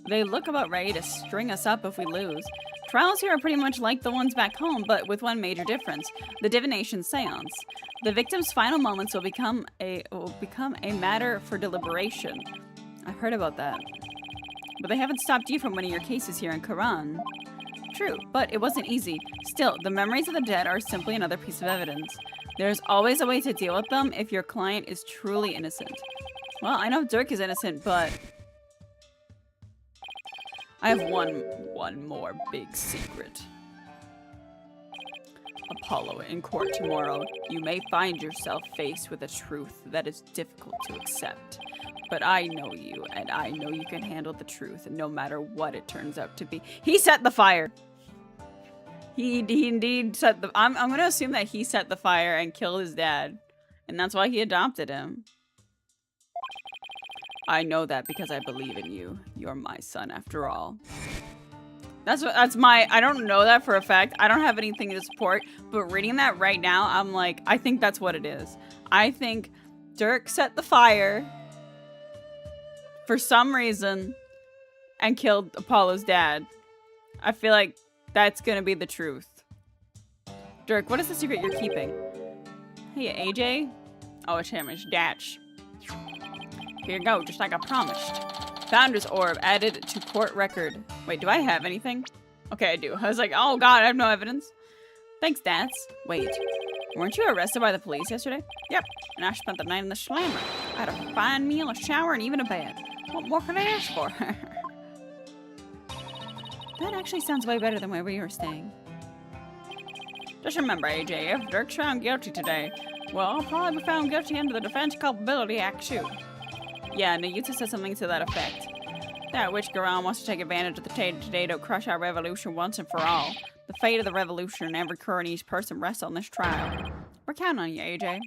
They look about ready to string us up if we lose. Trials here are pretty much like the ones back home, but with one major difference: the divination seance. The victim's final moments will become a matter for deliberation. I've heard about that. But they haven't stopped you from winning your cases here in Khura'in. True, but it wasn't easy. Still, the memories of the dead are simply another piece of evidence. There's always a way to deal with them if your client is truly innocent. Well, I know Dirk is innocent, but... I have one more big secret. Apollo, in court tomorrow, you may find yourself faced with a truth that is difficult to accept. But I know you, and I know you can handle the truth, no matter what it turns out to be. He set the fire! He indeed set the... I'm gonna assume that he set the fire and killed his dad. And that's why he adopted him. I know that because I believe in you. You're my son after all. That's my... I don't know that for a fact. I don't have anything to support. But reading that right now, I'm like, I think that's what it is. I think Dirk set the fire for some reason and killed Apollo's dad. I feel like That's gonna be the truth. Dirk, what is the secret you're keeping? Hey, AJ? Oh, it's him. It's Datch. Here you go, just like I promised. Founder's Orb added to court record. Wait, do I have anything? Okay, I do. I was like, oh god, I have no evidence. Thanks, Dats. Wait, weren't you arrested by the police yesterday? Yep, and I spent the night in the slammer. I had a fine meal, a shower, and even a bed. What more could I ask for? That actually sounds way better than where we were staying. Just remember, AJ, if Dirk's found guilty today, well, I'll probably be found guilty under the Defense Culpability Act too. Yeah, Nayuta said something to that effect. That witch Garan wants to take advantage of the today to crush our revolution once and for all. The fate of the revolution and every Kuranese person rests on this trial. We're counting on you, AJ.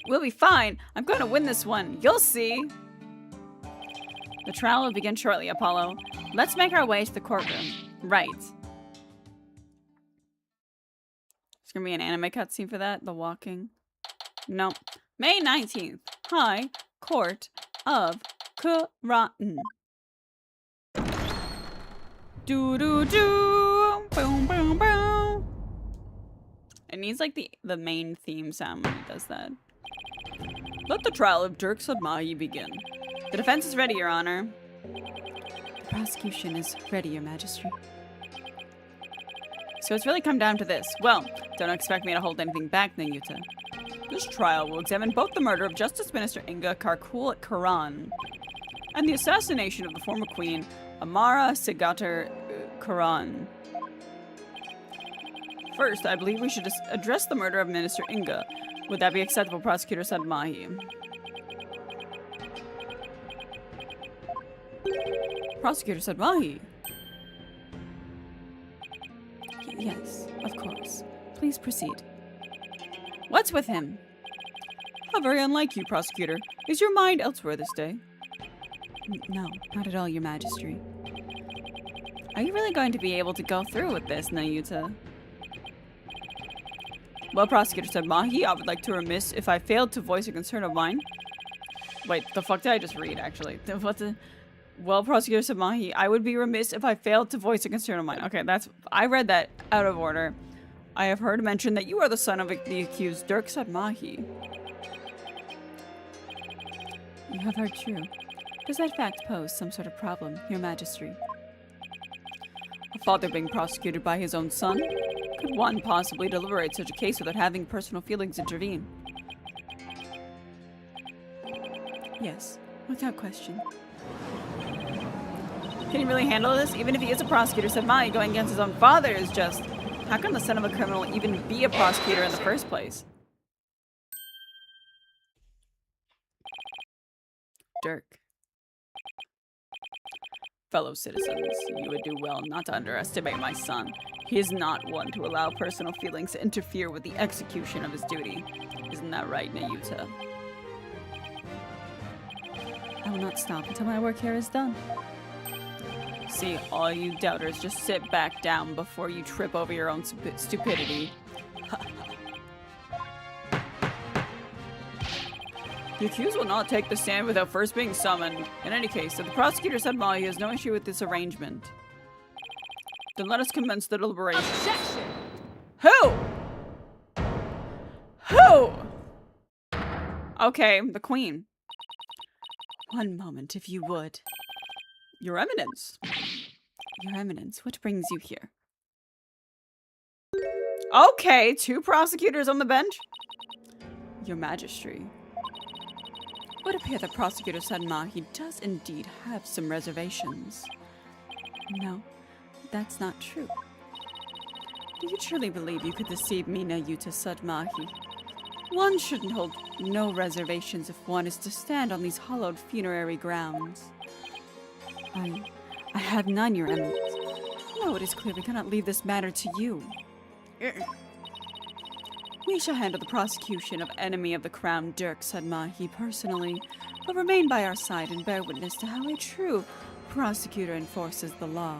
We'll be fine. I'm going to win this one. You'll see. The trial will begin shortly, Apollo. Let's make our way to the courtroom. Right. There's going to be an anime cutscene for that. The walking. No. May 19th. High Court of Kuran. Do do do. Boom boom boom. It needs like the main theme sound when it does that. Let the trial of Dirk Sadmahi begin. The defense is ready, Your Honor. The prosecution is ready, Your Majesty. So it's really come down to this. Well, don't expect me to hold anything back, Nayuta. This trial will examine both the murder of Justice Minister Inga Karkul Karan and the assassination of the former queen, Amara Sigatar Karan. First, I believe we should address the murder of Minister Inga. Would that be acceptable, Prosecutor Sadmahi? Prosecutor Sadmahi? Yes, of course. Please proceed. What's with him? How very unlike you, Prosecutor. Is your mind elsewhere this day? No, not at all, Your Majesty. Are you really going to be able to go through with this, Nayuta? Well, Prosecutor Sadmahi, I would like to remiss if I failed to voice a concern of mine. Wait, the fuck did I just read, actually? What the... Well, Prosecutor Sadmahi, I would be remiss if I failed to voice a concern of mine. Okay, that's... I read that out of order. I have heard mention that you are the son of the accused Dirk Sadmahi. You have heard true. Does that fact pose some sort of problem, Your Majesty? A father being prosecuted by his own son? Could one possibly deliberate such a case without having personal feelings intervene? Yes, without question. Can he really handle this? Even if he is a prosecutor, Sadmahi going against his own father is just... How can the son of a criminal even be a prosecutor in the first place? Dirk. Fellow citizens, you would do well not to underestimate my son. He is not one to allow personal feelings to interfere with the execution of his duty. Isn't that right, Nayuta? I will not stop until my work here is done. See, all you doubters, just sit back down before you trip over your own stupidity. The accused will not take the stand without first being summoned. In any case, if the prosecutor Sadmahi has no issue with this arrangement, then let us commence the deliberation. Objection! Who? Who? Okay, the queen. One moment, if you would. Your Eminence. Your Eminence, what brings you here? Okay, 2 prosecutors on the bench. Your Majesty. It would appear that Prosecutor Sadmahi does indeed have some reservations. No, that's not true. Do you truly believe you could deceive me, Nayuta Sadmahi? One shouldn't hold no reservations if one is to stand on these hallowed funerary grounds. I have none, Your Eminence. No, it is clear we cannot leave this matter to you. We shall handle the prosecution of enemy of the crown Dirk Sadmahi personally, but remain by our side and bear witness to how a true prosecutor enforces the law.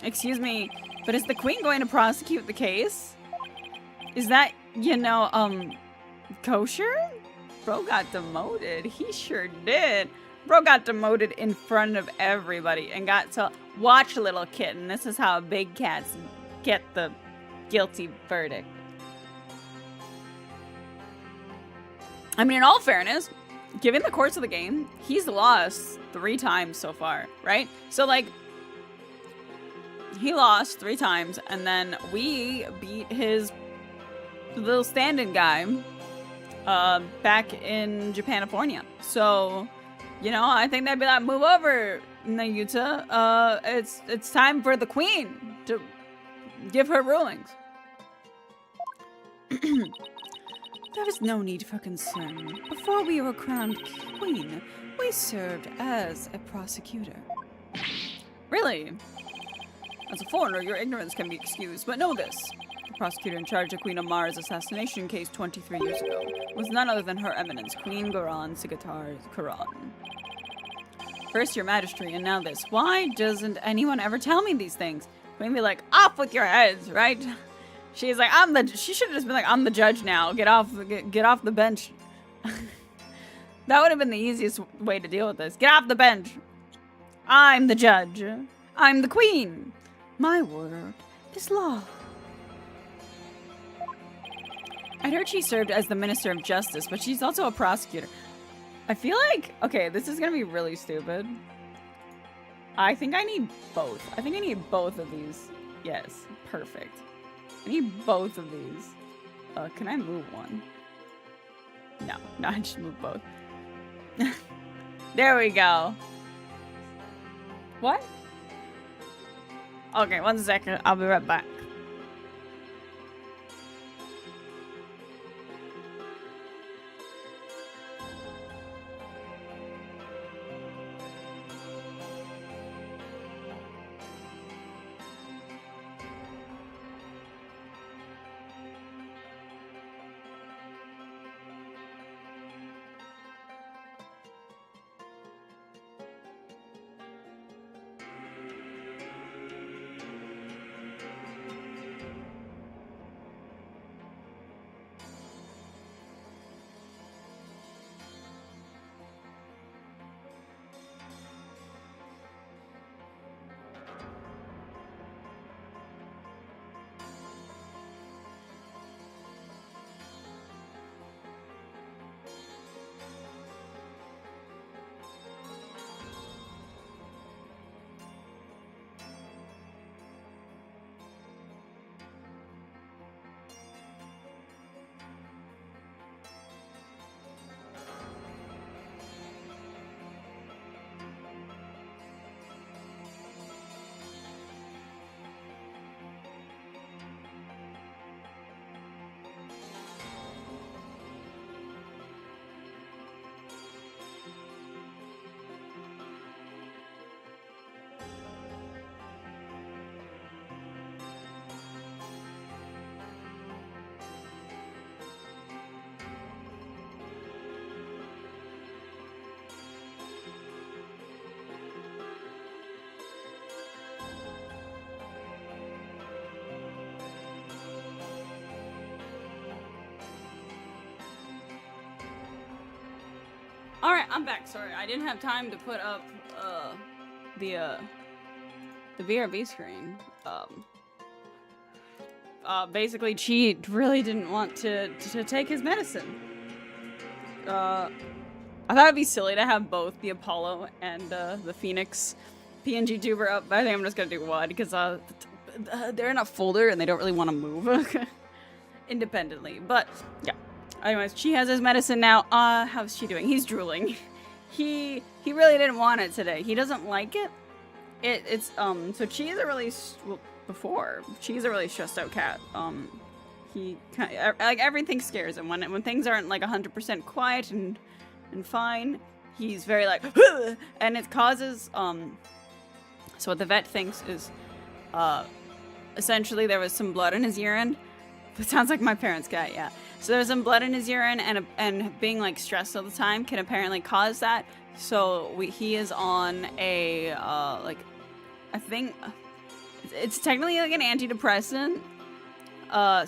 Excuse me, but is the queen going to prosecute the case? Is that, you know, kosher? Bro got demoted. He sure did. Bro got demoted in front of everybody and got to... Watch, little kitten. This is how big cats get the guilty verdict. I mean, in all fairness, given the course of the game, he's lost 3 times so far, right? So, like, he lost 3 times, and then we beat his little stand-in guy back in Japanifornia. So, you know, I think they'd be like, move over, Nayuta. It's time for the queen to give her rulings. There is no need for concern. Before we were crowned queen, we served as a prosecutor. Really? As a foreigner, your ignorance can be excused, but know this. The prosecutor in charge of Queen Amara's assassination case 23 years ago was none other than Her Eminence, Queen Garan Sigatar Karan. First your majesty, and now this. Why doesn't anyone ever tell me these things? Queen be like, off with your heads, right? She's like, she should have just been like, I'm the judge now. Get off the bench. That would have been the easiest way to deal with this. Get off the bench. I'm the judge. I'm the queen. My word is law. I heard she served as the Minister of Justice, but she's also a prosecutor. I feel like, okay, this is gonna be really stupid. I think I need both. I think I need both of these. Yes, perfect. I need both of these. Can I move one? No, I just move both. There we go. What? Okay, 1 second. I'll be right back. Alright, I'm back. Sorry, I didn't have time to put up the VRV screen. Basically, Chi really didn't want to take his medicine. I thought it'd be silly to have both the Apollo and the Phoenix PNG tuber up, but I think I'm just gonna do one because they're in a folder and they don't really want to move independently. But yeah. Anyways, she has his medicine now. How's she doing? He's drooling. He really didn't want it today. He doesn't like it. So Chi is a really Chi's a really stressed out cat. He like everything scares him when things aren't like 100% quiet and fine. He's very like and it causes so what the vet thinks is essentially there was some blood in his urine. That sounds like my parents' cat, yeah. So there's some blood in his urine, and being like stressed all the time can apparently cause that. So he is on a like, I think it's technically like an antidepressant.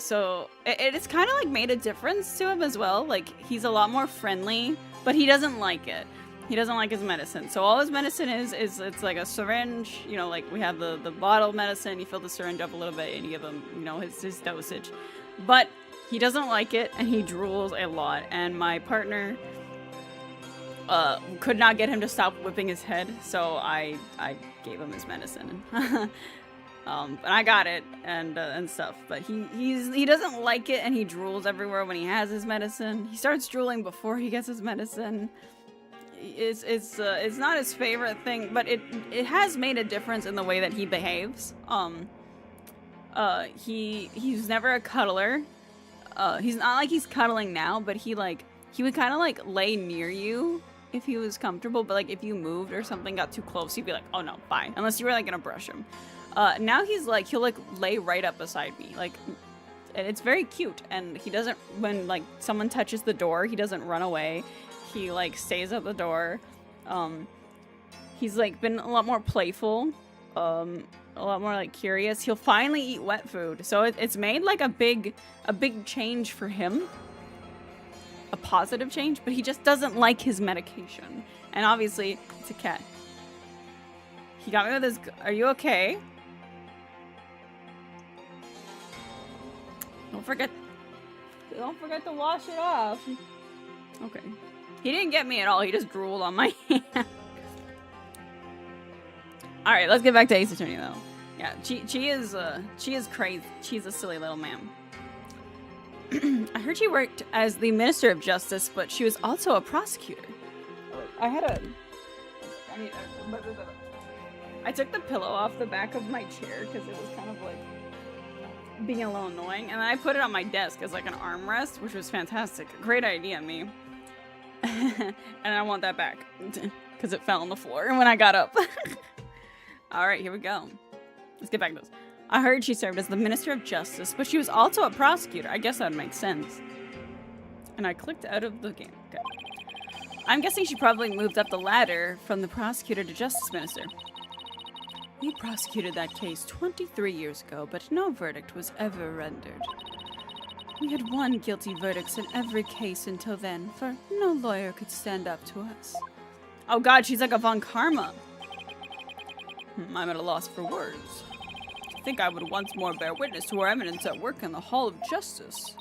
So it's kind of like made a difference to him as well. Like he's a lot more friendly, but he doesn't like it. He doesn't like his medicine. So all his medicine is it's like a syringe. You know, like we have the bottle of medicine. You fill the syringe up a little bit and you give him, you know, his dosage. But he doesn't like it and he drools a lot. And my partner could not get him to stop whipping his head, so I gave him his medicine. And I got it and stuff. But he doesn't like it and he drools everywhere when he has his medicine. He starts drooling before he gets his medicine. It's not his favorite thing, but it has made a difference in the way that he behaves. He's never a cuddler. He's not like he's cuddling now, but he would kind of like lay near you if he was comfortable, but like if you moved or something got too close, he'd be like, oh no, bye, unless you were like gonna brush him. Now he's like, he'll like lay right up beside me, like, and it's very cute. And he doesn't, when like someone touches the door, he doesn't run away. He like stays at the door. He's like been a lot more playful, a lot more like curious. He'll finally eat wet food, so it's made like a big change for him, a positive change. But he just doesn't like his medication, and obviously it's a cat. He got me with his. Are you okay? Don't forget to wash it off. Okay. He didn't get me at all. He just drooled on my hand. All right, let's get back to Ace Attorney though. Yeah, she is crazy. She's a silly little ma'am. I heard she worked as the Minister of Justice, but she was also a prosecutor. I took the pillow off the back of my chair because it was kind of like being a little annoying, and then I put it on my desk as like an armrest, which was fantastic. Great idea, me. And I want that back because it fell on the floor when I got up. All right, here we go. Let's get back to this. I heard she served as the Minister of Justice, but she was also a prosecutor. I guess that would make sense. And I clicked out of the game. Okay. I'm guessing she probably moved up the ladder from the prosecutor to Justice Minister. We prosecuted that case 23 years ago, but no verdict was ever rendered. We had won guilty verdicts in every case until then, for no lawyer could stand up to us. Oh god, she's like a Von Karma. I'm at a loss for words. I think I would once more bear witness to her eminence at work in the Hall of Justice.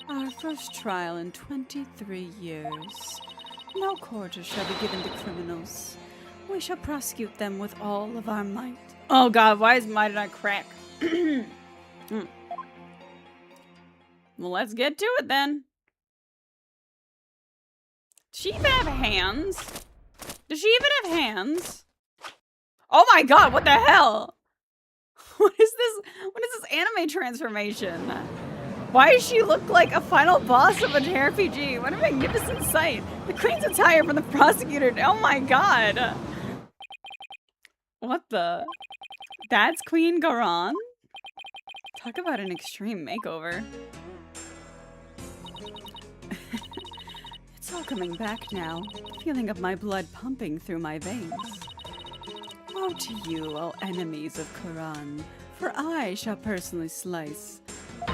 Our first trial in 23 years. No quarter shall be given to criminals. We shall prosecute them with all of our might. Oh god, why is might not crack? Well, let's get to it then. Does she even have hands? Does she even have hands? Oh my god, what the hell? What is this? What is this anime transformation? Why does she look like a final boss of an RPG? What a magnificent sight. The queen's attire from the prosecutor. Oh my god. What the? That's Queen Garan? Talk about an extreme makeover. It's all coming back now. Feeling of my blood pumping through my veins. Woe to you, O enemies of Quran, for I shall personally slice,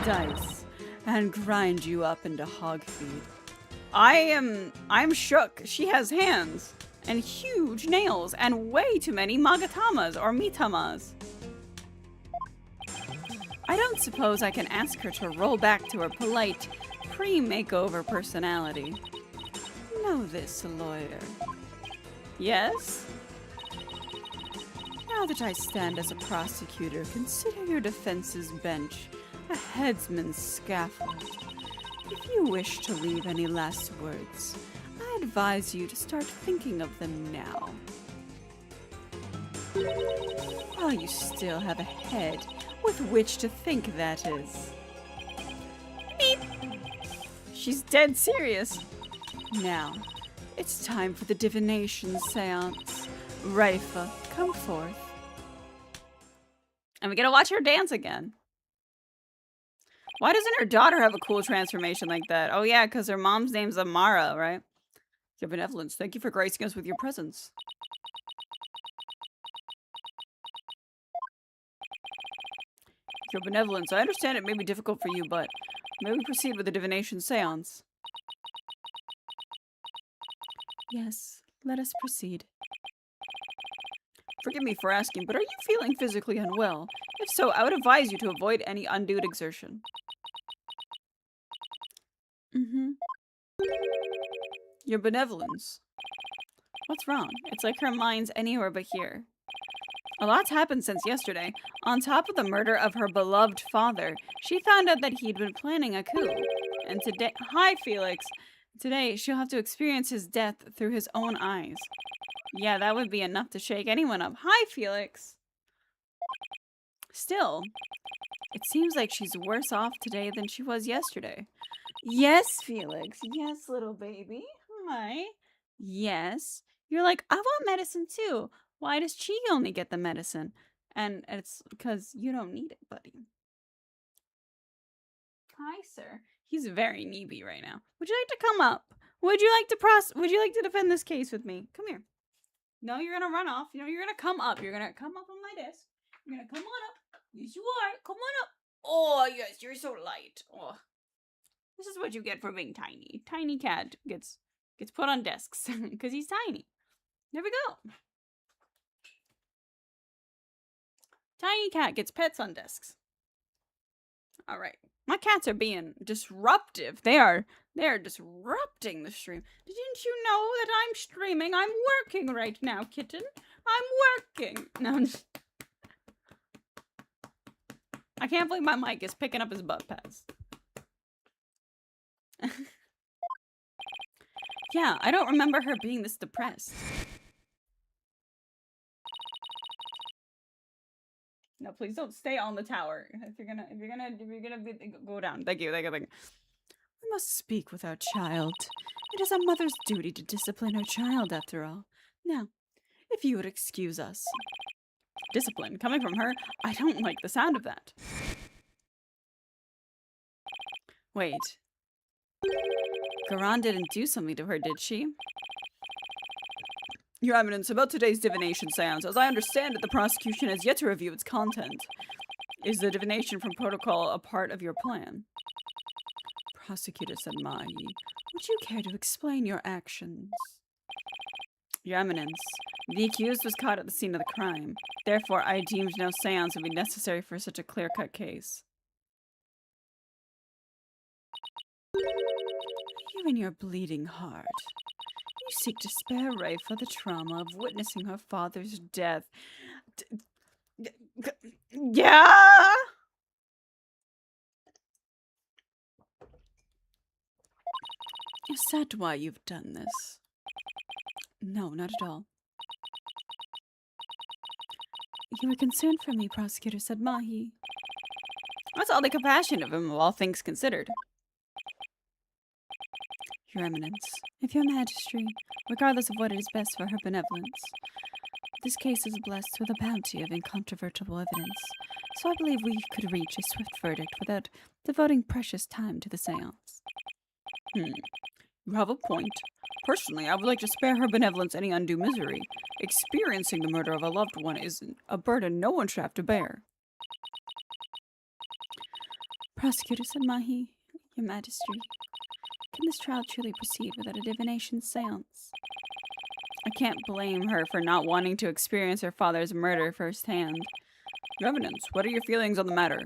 dice, and grind you up into hog feed. I'm shook. She has hands and huge nails and way too many magatamas or mitamas. I don't suppose I can ask her to roll back to her polite, pre-makeover personality. Know this, lawyer. Yes? Now that I stand as a prosecutor, consider your defense's bench a headsman's scaffold. If you wish to leave any last words, I advise you to start thinking of them now. While you still have a head with which to think, that is. Beep. She's dead serious. Now, it's time for the divination seance. Raifa, come forth. And we get to watch her dance again. Why doesn't her daughter have a cool transformation like that? Oh yeah, because her mom's name's Amara, right? Your benevolence, thank you for gracing us with your presence. Your benevolence, I understand it may be difficult for you, but may we proceed with the divination seance? Yes, let us proceed. Forgive me for asking, but are you feeling physically unwell? If so, I would advise you to avoid any undue exertion. Mm-hmm. Your benevolence. What's wrong? It's like her mind's anywhere but here. A lot's happened since yesterday. On top of the murder of her beloved father, she found out that he'd been planning a coup. And today— Hi, Felix! Today, she'll have to experience his death through his own eyes. Yeah, that would be enough to shake anyone up. Hi, Felix! Still, it seems like she's worse off today than she was yesterday. Yes, Felix. Yes, little baby. Hi. Yes. You're like, I want medicine too. Why does Chi only get the medicine? And it's because you don't need it, buddy. Hi, sir. He's very needy right now. Would you like to come up? Would you like to defend this case with me? Come here. No, you're gonna run off. You're gonna come up. You're gonna come up on my desk. You're gonna come on up. Yes, you are. Come on up. Oh, yes, you're so light. Oh. This is what you get for being tiny. Tiny cat gets put on desks because he's tiny. There we go. Tiny cat gets pets on desks. All right. My cats are being disruptive. They are disrupting the stream. Didn't you know that I'm streaming? I'm working right now, kitten. I'm working. No, I can't believe my mic is picking up his butt pads. Yeah, I don't remember her being this depressed. No, please don't stay on the tower. If you're gonna go down. Thank you. We must speak with our child. It is a mother's duty to discipline her child, after all. Now, if you would excuse us. Discipline coming from her? I don't like the sound of that. Wait. Garan didn't do something to her, did she? Your Eminence, about today's divination seance, as I understand it, the prosecution has yet to review its content. Is the divination from protocol a part of your plan? Prosecutor said Mahi, would you care to explain your actions? Your Eminence, the accused was caught at the scene of the crime. Therefore, I deemed no seance would be necessary for such a clear-cut case. You and your bleeding heart. You seek to spare Raifa the trauma of witnessing her father's death. Yeah! Is that why you've done this? No, not at all. You were concerned for me, Prosecutor said Mahi. That's all the compassion of him, all things considered. Your Eminence, if your Majesty, regardless of what is best for her benevolence, this case is blessed with a bounty of incontrovertible evidence, so I believe we could reach a swift verdict without devoting precious time to the seance. You have a point. Personally, I would like to spare her benevolence any undue misery. Experiencing the murder of a loved one is a burden no one should have to bear. Prosecutor said Mahi, Your Majesty, can this trial truly proceed without a divination seance? I can't blame her for not wanting to experience her father's murder firsthand. Your Eminence, what are your feelings on the matter?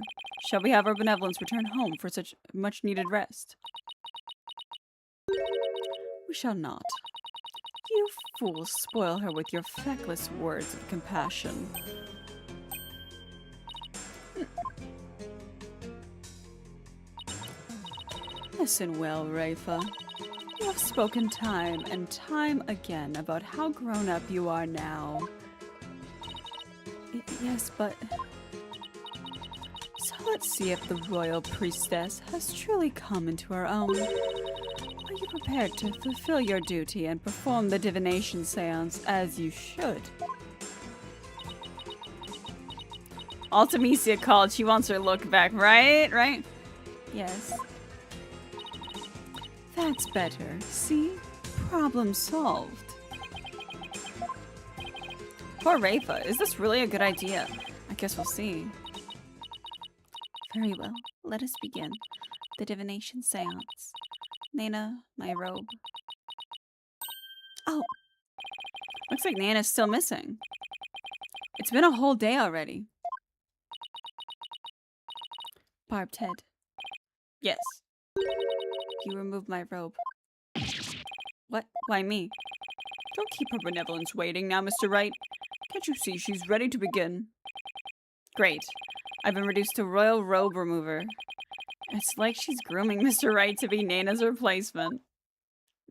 Shall we have her benevolence return home for such much-needed rest? We shall not. You fools spoil her with your feckless words of compassion. Listen well, Raifa. You have spoken time and time again about how grown-up you are now. Yes, but... So let's see if the royal priestess has truly come into her own. Are you prepared to fulfill your duty and perform the divination seance as you should? Ultimisia called. She wants her look back, right? Right? Yes. That's better. See? Problem solved. Poor Raifa. Is this really a good idea? I guess we'll see. Very well. Let us begin. The divination seance. Nena, my robe. Looks like Nana's still missing. It's been a whole day already. Barbed head. Yes. You removed my robe. What? Why me? Don't keep her benevolence waiting now, Mr. Wright. Can't you see she's ready to begin? Great. I've been reduced to royal robe remover. It's like she's grooming Mr. Wright to be Nana's replacement.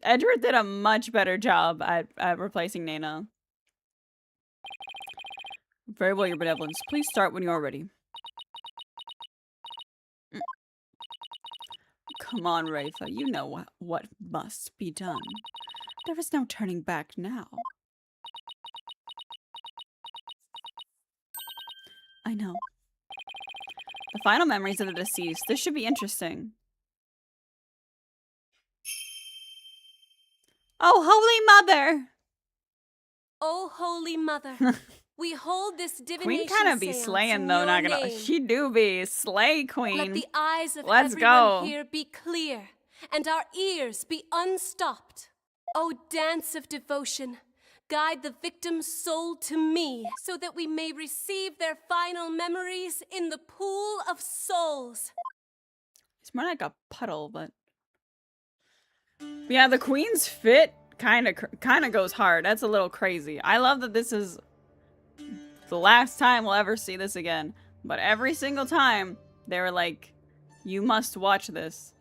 Edward did a much better job at replacing Nana. Very well, your benevolence. Please start when you're ready. Come on, Rafa. You know what must be done. There is no turning back now. I know. The final memories of the deceased. This should be interesting. Oh, Holy Mother! Oh, Holy Mother, we hold this divination Queen kind of be seance slaying in though, your not gonna. name. She do be slay queen. Let the eyes of Let's everyone go. here be clear, and our ears be unstopped. O dance of devotion, guide the victim's soul to me, so that we may receive their final memories in the pool of souls. It's more like a puddle, but yeah, the queen's fit kind of goes hard. That's a little crazy. I love that this is the last time we'll ever see this again. But every single time, they were like, you must watch this.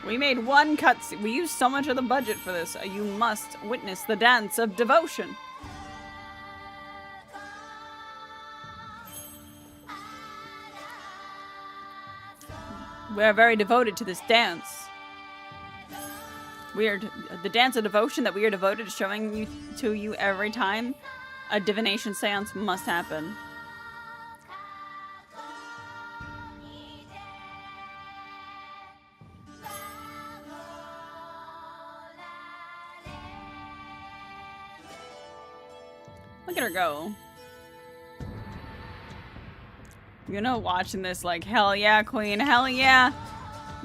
We made one cutscene. We used so much of the budget for this. You must witness the dance of devotion. We are very devoted to this dance. We are the dance of devotion that we are devoted to showing to you every time a divination seance must happen. Look at her go. You know, watching this like, hell yeah, queen, hell yeah.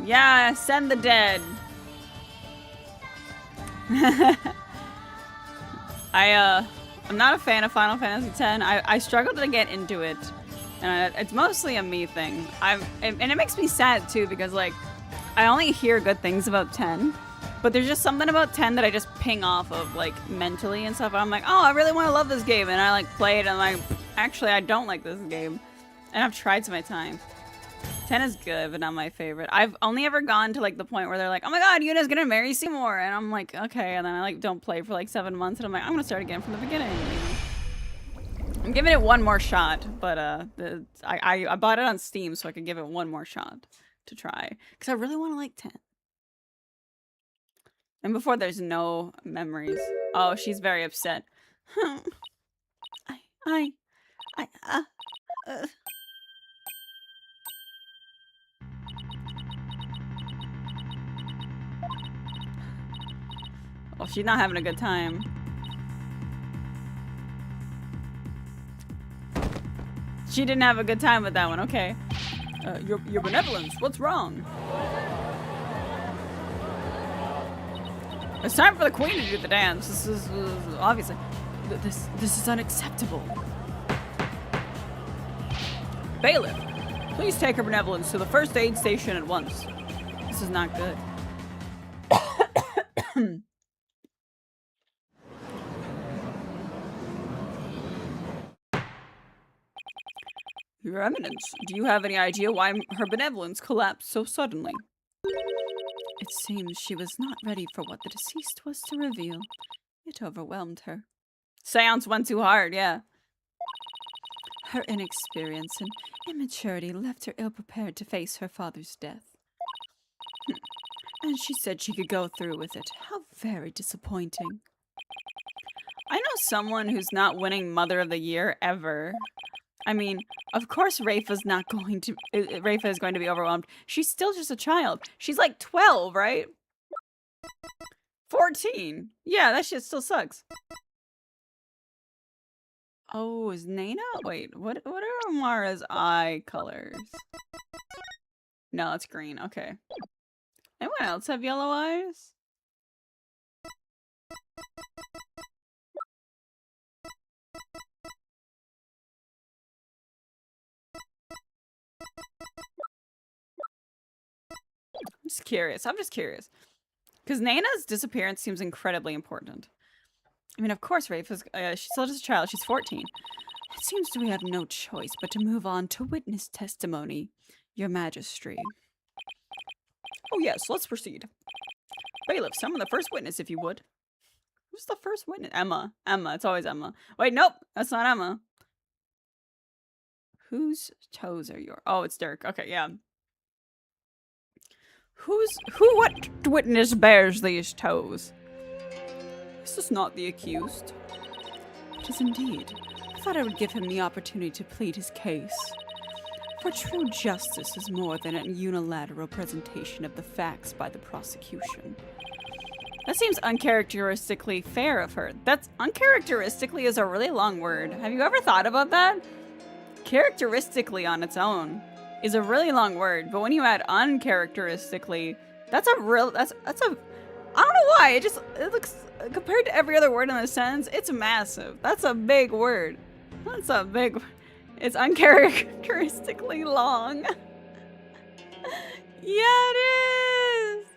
Yeah, send the dead. I'm not a fan of Final Fantasy X. I struggled to get into it. And it's mostly a me thing. And it makes me sad too, because like, I only hear good things about 10. But there's just something about 10 that I just ping off of, like, mentally and stuff. I'm like, oh, I really want to love this game. And I, like, play it and I'm like, actually, I don't like this game. And I've tried so many times. 10 is good, but not my favorite. I've only ever gone to, like, the point where they're like, oh my god, Yuna's gonna marry Seymour. And I'm like, okay. And then I, like, don't play for, like, 7 months. And I'm like, I'm gonna start again from the beginning. I'm giving it one more shot. But, I bought it on Steam so I could give it one more shot to try. Because I really want to like 10. And before there's no memories. Oh, she's very upset. Oh, she's not having a good time. She didn't have a good time with that one, okay. Your benevolence, what's wrong? It's time for the queen to do the dance. This is obviously this is unacceptable. Bailiff, please take her benevolence to the first aid station at once. This is not good. Your Eminence, do you have any idea why her benevolence collapsed so suddenly? It seems she was not ready for what the deceased was to reveal. It overwhelmed her. Seance went too hard, yeah. Her inexperience and immaturity left her ill-prepared to face her father's death. And she said she could go through with it. How very disappointing. I know someone who's not winning Mother of the Year ever. I mean, of course Rafa is going to be overwhelmed. She's still just a child. She's like 12, right? 14. Yeah, that shit still sucks. Oh, is Nana? Wait, what are Amara's eye colors? No, it's green. Okay. Anyone else have yellow eyes? I'm just curious. I'm just curious. Because Nana's disappearance seems incredibly important. I mean, of course, Rafe is, she's still just a child. She's 14. It seems we have no choice but to move on to witness testimony, Your Majesty. Oh yes, let's proceed. Bailiff, summon the first witness if you would. Who's the first witness? Emma. Emma. It's always Emma. Wait, nope. That's not Emma. Whose toes are yours? Oh, it's Dirk. Okay, yeah. What witness bears these toes? This is not the accused. It is indeed. I thought I would give him the opportunity to plead his case. For true justice is more than a unilateral presentation of the facts by the prosecution. That seems uncharacteristically fair of her. That's uncharacteristically is a really long word. Have you ever thought about that? Characteristically on its own is a really long word, but when you add uncharacteristically, that's a real, that's a, I don't know why, it looks, compared to every other word in the sentence, it's massive. That's a big word. That's a big, it's uncharacteristically long. Yeah, it is.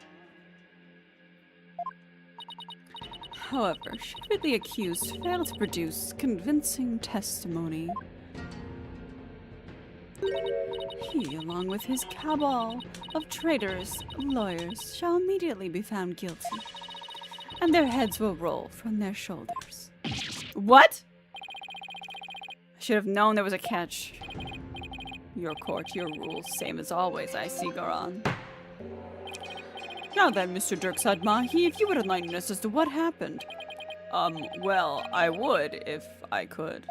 However, should the accused fail to produce convincing testimony, he, along with his cabal of traitors, lawyers, shall immediately be found guilty, and their heads will roll from their shoulders. What? I should have known there was a catch. Your court, your rules, same as always, I see, Goran. Now then, Mr. Dirk Sadmahi, if you would enlighten us as to what happened. Well, I would if I could.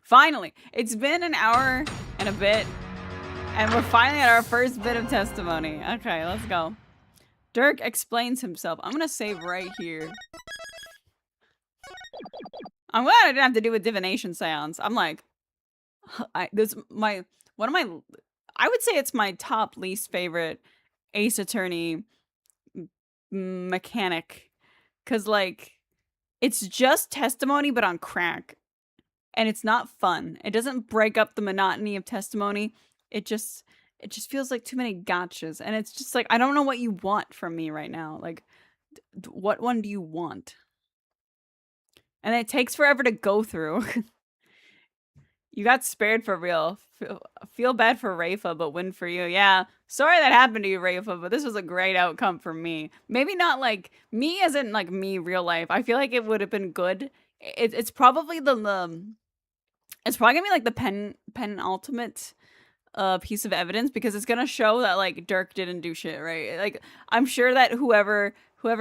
Finally, it's been an hour and a bit, and we're finally at our first bit of testimony. Okay, let's go. Dirk explains himself. I'm gonna save right here. I'm glad I didn't have to do a divination seance. I'm like, I would say it's my top least favorite Ace Attorney mechanic, because like it's just testimony but on crack. And it's not fun. It doesn't break up the monotony of testimony. It just feels like too many gotchas. And it's just like, I don't know what you want from me right now. Like, what one do you want? And it takes forever to go through. You got spared for real. Feel bad for Rafa, but win for you. Yeah, sorry that happened to you, Rafa, but this was a great outcome for me. Maybe not like me as in like me real life. I feel like it would have been good. It's probably it's probably gonna be like the penultimate piece of evidence, because it's gonna show that like Dirk didn't do shit, right? Like I'm sure that whoever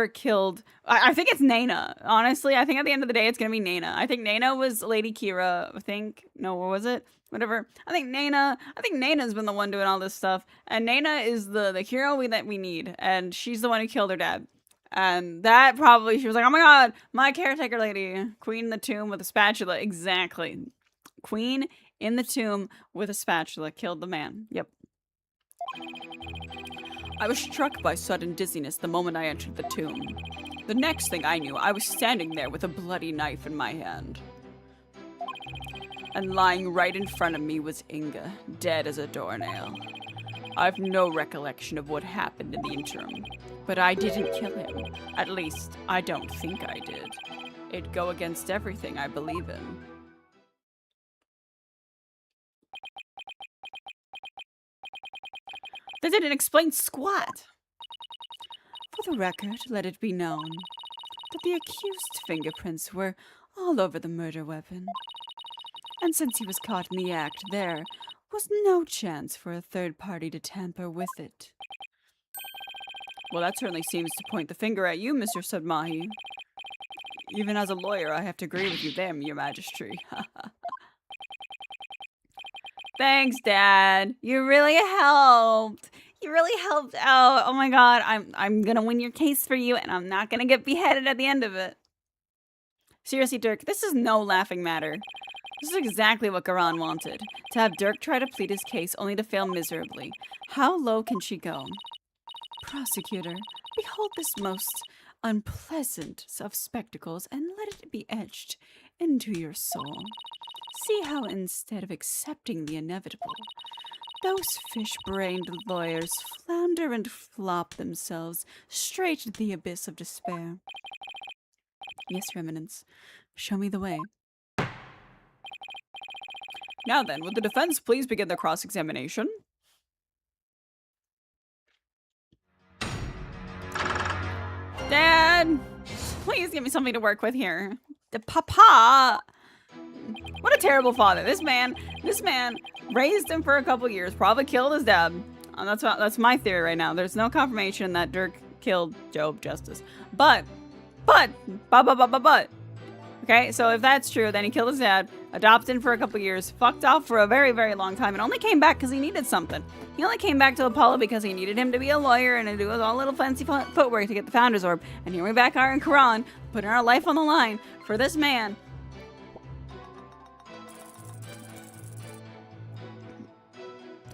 killed, I think it's Nana. Honestly, I think at the end of the day it's gonna be Nana. I think Nana was Lady Kira. I think no, what was it? Whatever. I think Nana's been the one doing all this stuff, and Nana is the hero that we need, and she's the one who killed her dad. And that probably, she was like, oh my god, my caretaker lady, queen in the tomb with a spatula. Exactly. Queen in the tomb with a spatula killed the man. Yep. I was struck by sudden dizziness the moment I entered the tomb. The next thing I knew, I was standing there with a bloody knife in my hand. And lying right in front of me was Inga, dead as a doornail. I've no recollection of what happened in the interim, but I didn't kill him. At least, I don't think I did. It'd go against everything I believe in. That didn't explain squat. For the record, let it be known that the accused's fingerprints were all over the murder weapon. And since he was caught in the act, there was no chance for a third party to tamper with it. Well, that certainly seems to point the finger at you, Mr. Sadmahi. Even as a lawyer, I have to agree with you there, Your Majesty. Thanks, Dad. You really helped. You really helped out. Oh my god, I'm gonna win your case for you, and I'm not gonna get beheaded at the end of it. Seriously, Dirk, this is no laughing matter. This is exactly what Garan wanted. To have Dirk try to plead his case only to fail miserably. How low can she go? Prosecutor, behold this most unpleasant of spectacles and let it be etched into your soul. See how instead of accepting the inevitable, those fish-brained lawyers flounder and flop themselves straight to the abyss of despair. Yes, Your Eminence. Show me the way. Now then, would the defense please begin the cross-examination? Dad! Please give me something to work with here. Papa! What a terrible father. This man raised him for a couple years, probably killed his dad. That's my theory right now. There's no confirmation that Dirk killed Job Justice. But. Okay, so if that's true, then he killed his dad, adopted him for a couple years, fucked off for a very, very long time, and only came back because he needed something. He only came back to Apollo because he needed him to be a lawyer and to do all little fancy footwork to get the Founder's Orb. And here we back are in Karan, putting our life on the line for this man.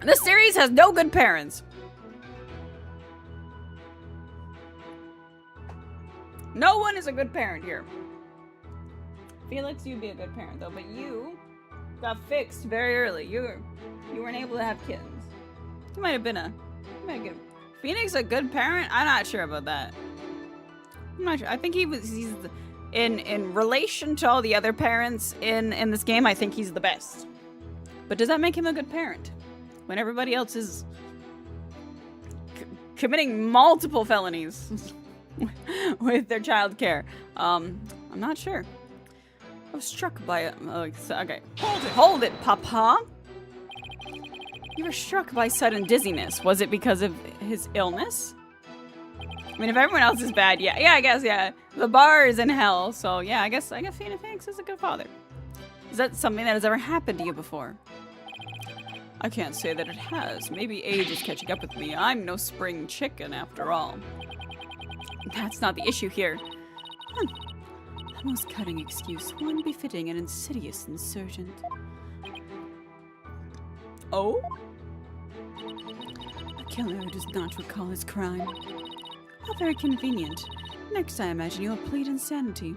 This series has no good parents. No one is a good parent here. Felix, you'd be a good parent though, but you got fixed very early. You weren't able to have kittens. You might have been Phoenix a good parent? I'm not sure about that. I'm not sure. I think he's in relation to all the other parents in this game, I think he's the best. But does that make him a good parent? When everybody else is committing multiple felonies with their child care. I'm not sure. I was struck by it. Okay. Hold it, Papa. You were struck by sudden dizziness. Was it because of his illness? I mean, if everyone else is bad, yeah, I guess, yeah. The bar is in hell, so yeah, I guess Phoenix is a good father. Is that something that has ever happened to you before? I can't say that it has. Maybe age is catching up with me. I'm no spring chicken, after all. That's not the issue here. A most cutting excuse, one befitting an insidious insurgent. Oh? A killer who does not recall his crime. How very convenient. Next, I imagine you will plead insanity.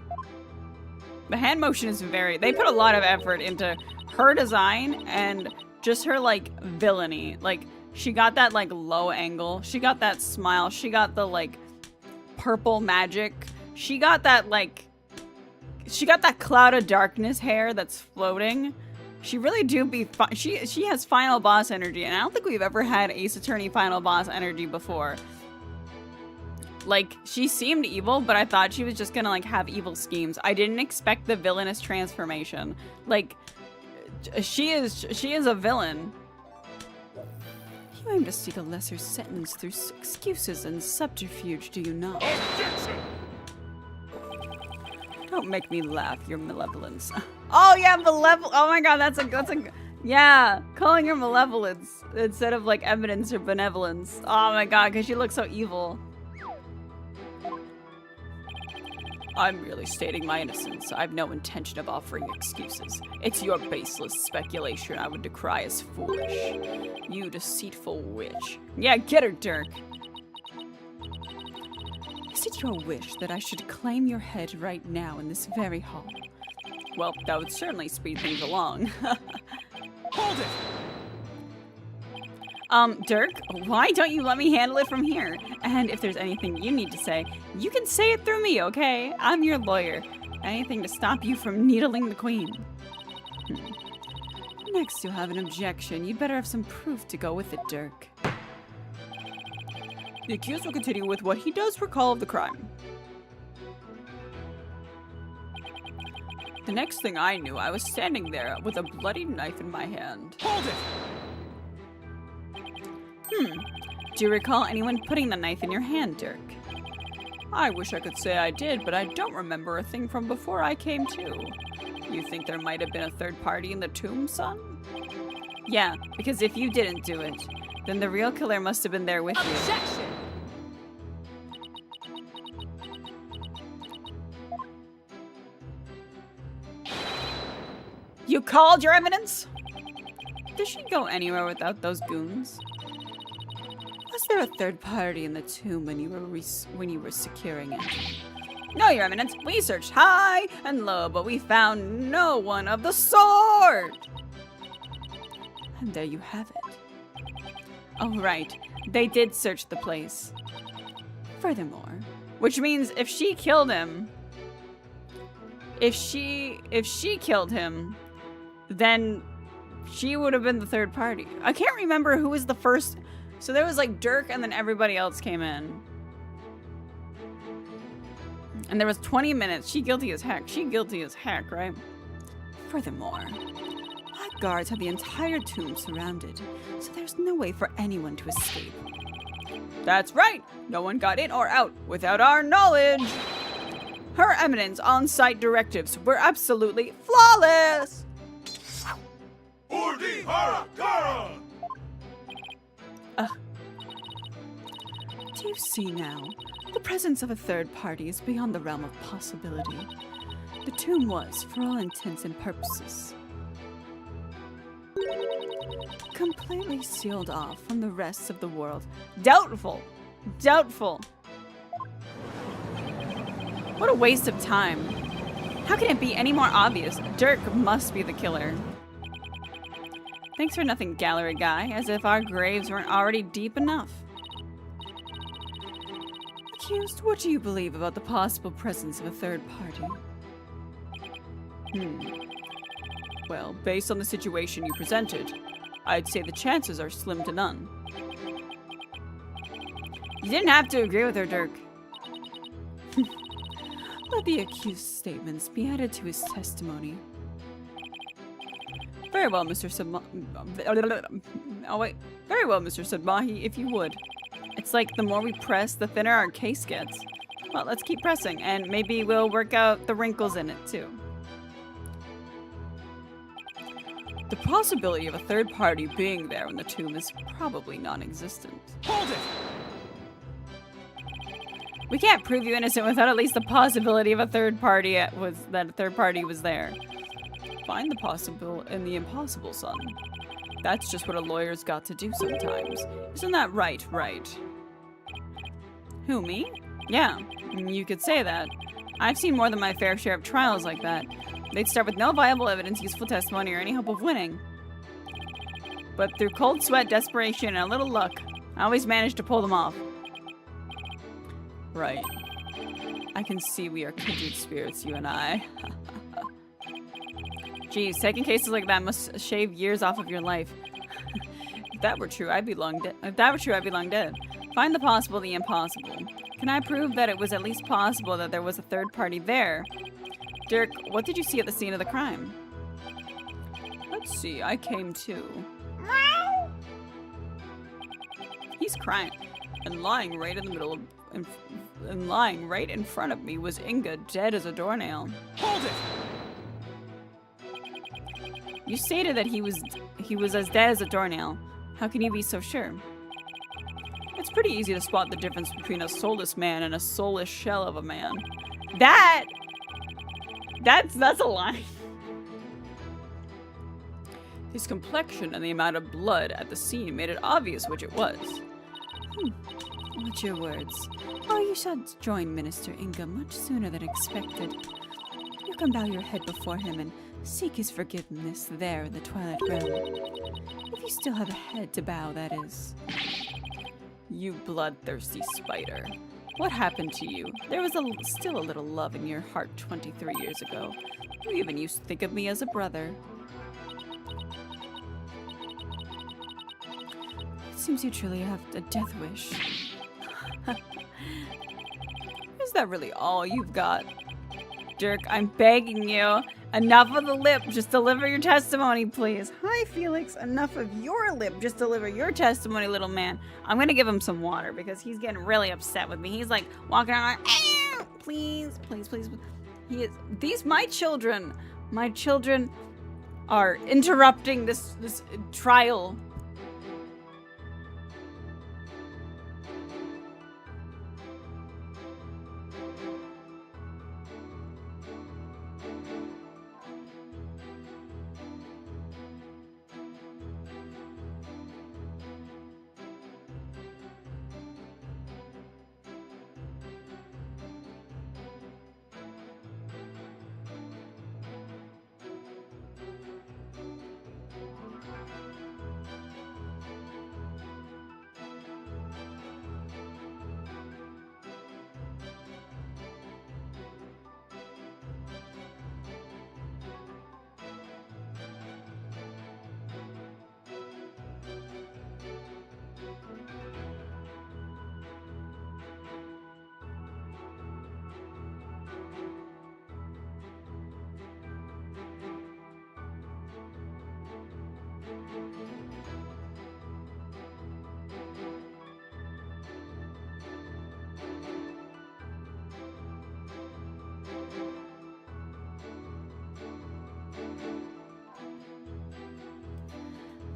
The hand motion is they put a lot of effort into her design and just her, like, villainy. Like, she got that, like, low angle. She got that smile. She got the, like, purple magic. She got that, like... She got that cloud of darkness hair that's floating. She really do be... She has final boss energy, and I don't think we've ever had Ace Attorney final boss energy before. Like, she seemed evil, but I thought she was just gonna, like, have evil schemes. I didn't expect the villainous transformation. Like... She is a villain. You aim to seek a lesser sentence through excuses and subterfuge, do you not? Don't make me laugh, your malevolence. Oh yeah, malevolence. Oh my god, that's a yeah, calling her malevolence instead of like evidence or benevolence. Oh my god, because she looks so evil. I'm merely stating my innocence. I have no intention of offering excuses. It's your baseless speculation I would decry as foolish. You deceitful witch. Yeah, get her, Dirk. Is it your wish that I should claim your head right now in this very hall? Well, that would certainly speed things along. Hold it! Dirk, why don't you let me handle it from here? And if there's anything you need to say, you can say it through me, okay? I'm your lawyer. Anything to stop you from needling the queen. Next, you'll have an objection. You'd better have some proof to go with it, Dirk. The accused will continue with what he does recall of the crime. The next thing I knew, I was standing there with a bloody knife in my hand. Hold it! Do you recall anyone putting the knife in your hand, Dirk? I wish I could say I did, but I don't remember a thing from before I came to. You think there might have been a third party in the tomb, son? Yeah, because if you didn't do it, then the real killer must have been there with you. Objection! You called, Your Eminence? Did she go anywhere without those goons? Was there a third party in the tomb when you were securing it? No, Your Eminence. We searched high and low, but we found no one of the sort. And there you have it. Oh, right. They did search the place. Furthermore, which means if she killed him, if she killed him, then she would have been the third party. I can't remember who was the first. So there was like Dirk and then everybody else came in. And there was 20 minutes. She guilty as heck. She guilty as heck, right? Furthermore, our guards have the entire tomb surrounded, so there's no way for anyone to escape. That's right. No one got in or out without our knowledge. Her Eminence on-site directives were absolutely flawless. Urdi Hara Kara! Do you see now? The presence of a third party is beyond the realm of possibility. The tomb was, for all intents and purposes, completely sealed off from the rest of the world. Doubtful! Doubtful! What a waste of time. How can it be any more obvious? Dirk must be the killer. Thanks for nothing, gallery guy, as if our graves weren't already deep enough. Accused, what do you believe about the possible presence of a third party? Well, based on the situation you presented, I'd say the chances are slim to none. You didn't have to agree with her, Dirk. Let the accused's statements be added to his testimony. Very well, Mr. Very well, Mr. Sadmahi, if you would. It's like the more we press, the thinner our case gets. Well, let's keep pressing, and maybe we'll work out the wrinkles in it, too. The possibility of a third party being there in the tomb is probably non-existent. Hold it! We can't prove you innocent without at least the possibility of a third party was there. Find the possible and the impossible, son. That's just what a lawyer's got to do sometimes. Isn't that right? Who, me? Yeah, you could say that. I've seen more than my fair share of trials like that. They'd start with no viable evidence, useful testimony, or any hope of winning. But through cold sweat, desperation, and a little luck, I always managed to pull them off. Right. I can see we are kindred spirits, you and I. Geez, taking cases like that must shave years off of your life. If that were true, I'd be long dead. Find the possible, the impossible. Can I prove that it was at least possible that there was a third party there? Dirk, what did you see at the scene of the crime? Let's see, I came too. He's crying. And lying right in the middle of... And lying right in front of me was Inga, dead as a doornail. Hold it! You stated that he was as dead as a doornail. How can you be so sure? It's pretty easy to spot the difference between a soulless man and a soulless shell of a man. That's a lie. His complexion and the amount of blood at the scene made it obvious which it was. What's your words? Oh, you shall join Minister Inga much sooner than expected. You can bow your head before him and seek his forgiveness there in the Twilight Realm. If you still have a head to bow, that is. You bloodthirsty spider. What happened to you? There was still a little love in your heart 23 years ago. You even used to think of me as a brother. It seems you truly have a death wish. Is that really all you've got? Dirk, I'm begging you. Enough of the lip. Just deliver your testimony, please. Hi, Felix. Enough of your lip. Just deliver your testimony, little man. I'm gonna give him some water because he's getting really upset with me. He's like walking around like, please. My children are interrupting this trial.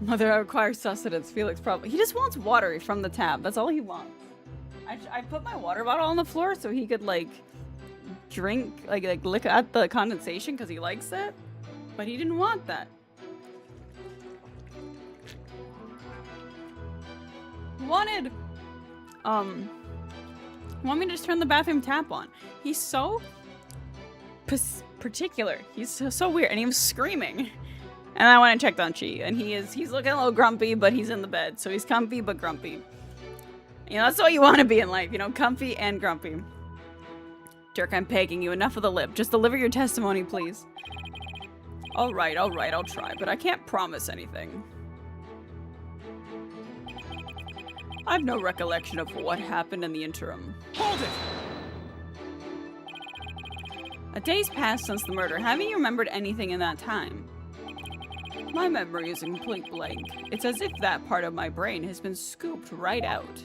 Mother, I require sustenance. Felix probably... He just wants water from the tap. That's all he wants. I put my water bottle on the floor so he could, like, drink, like lick at the condensation because he likes it. But he didn't want that. Wanted... Want me to just turn the bathroom tap on. He's so... particular. He's so weird. And he was screaming. And I went and checked on Chi, and he's looking a little grumpy, but he's in the bed, so he's comfy but grumpy. You know, that's what you want to be in life, you know, comfy and grumpy. Dirk, I'm begging you, enough of the lip. Just deliver your testimony, please. Alright, I'll try, but I can't promise anything. I've no recollection of what happened in the interim. Hold it! A day's passed since the murder. Haven't you remembered anything in that time? My memory is a complete blank. It's as if that part of my brain has been scooped right out.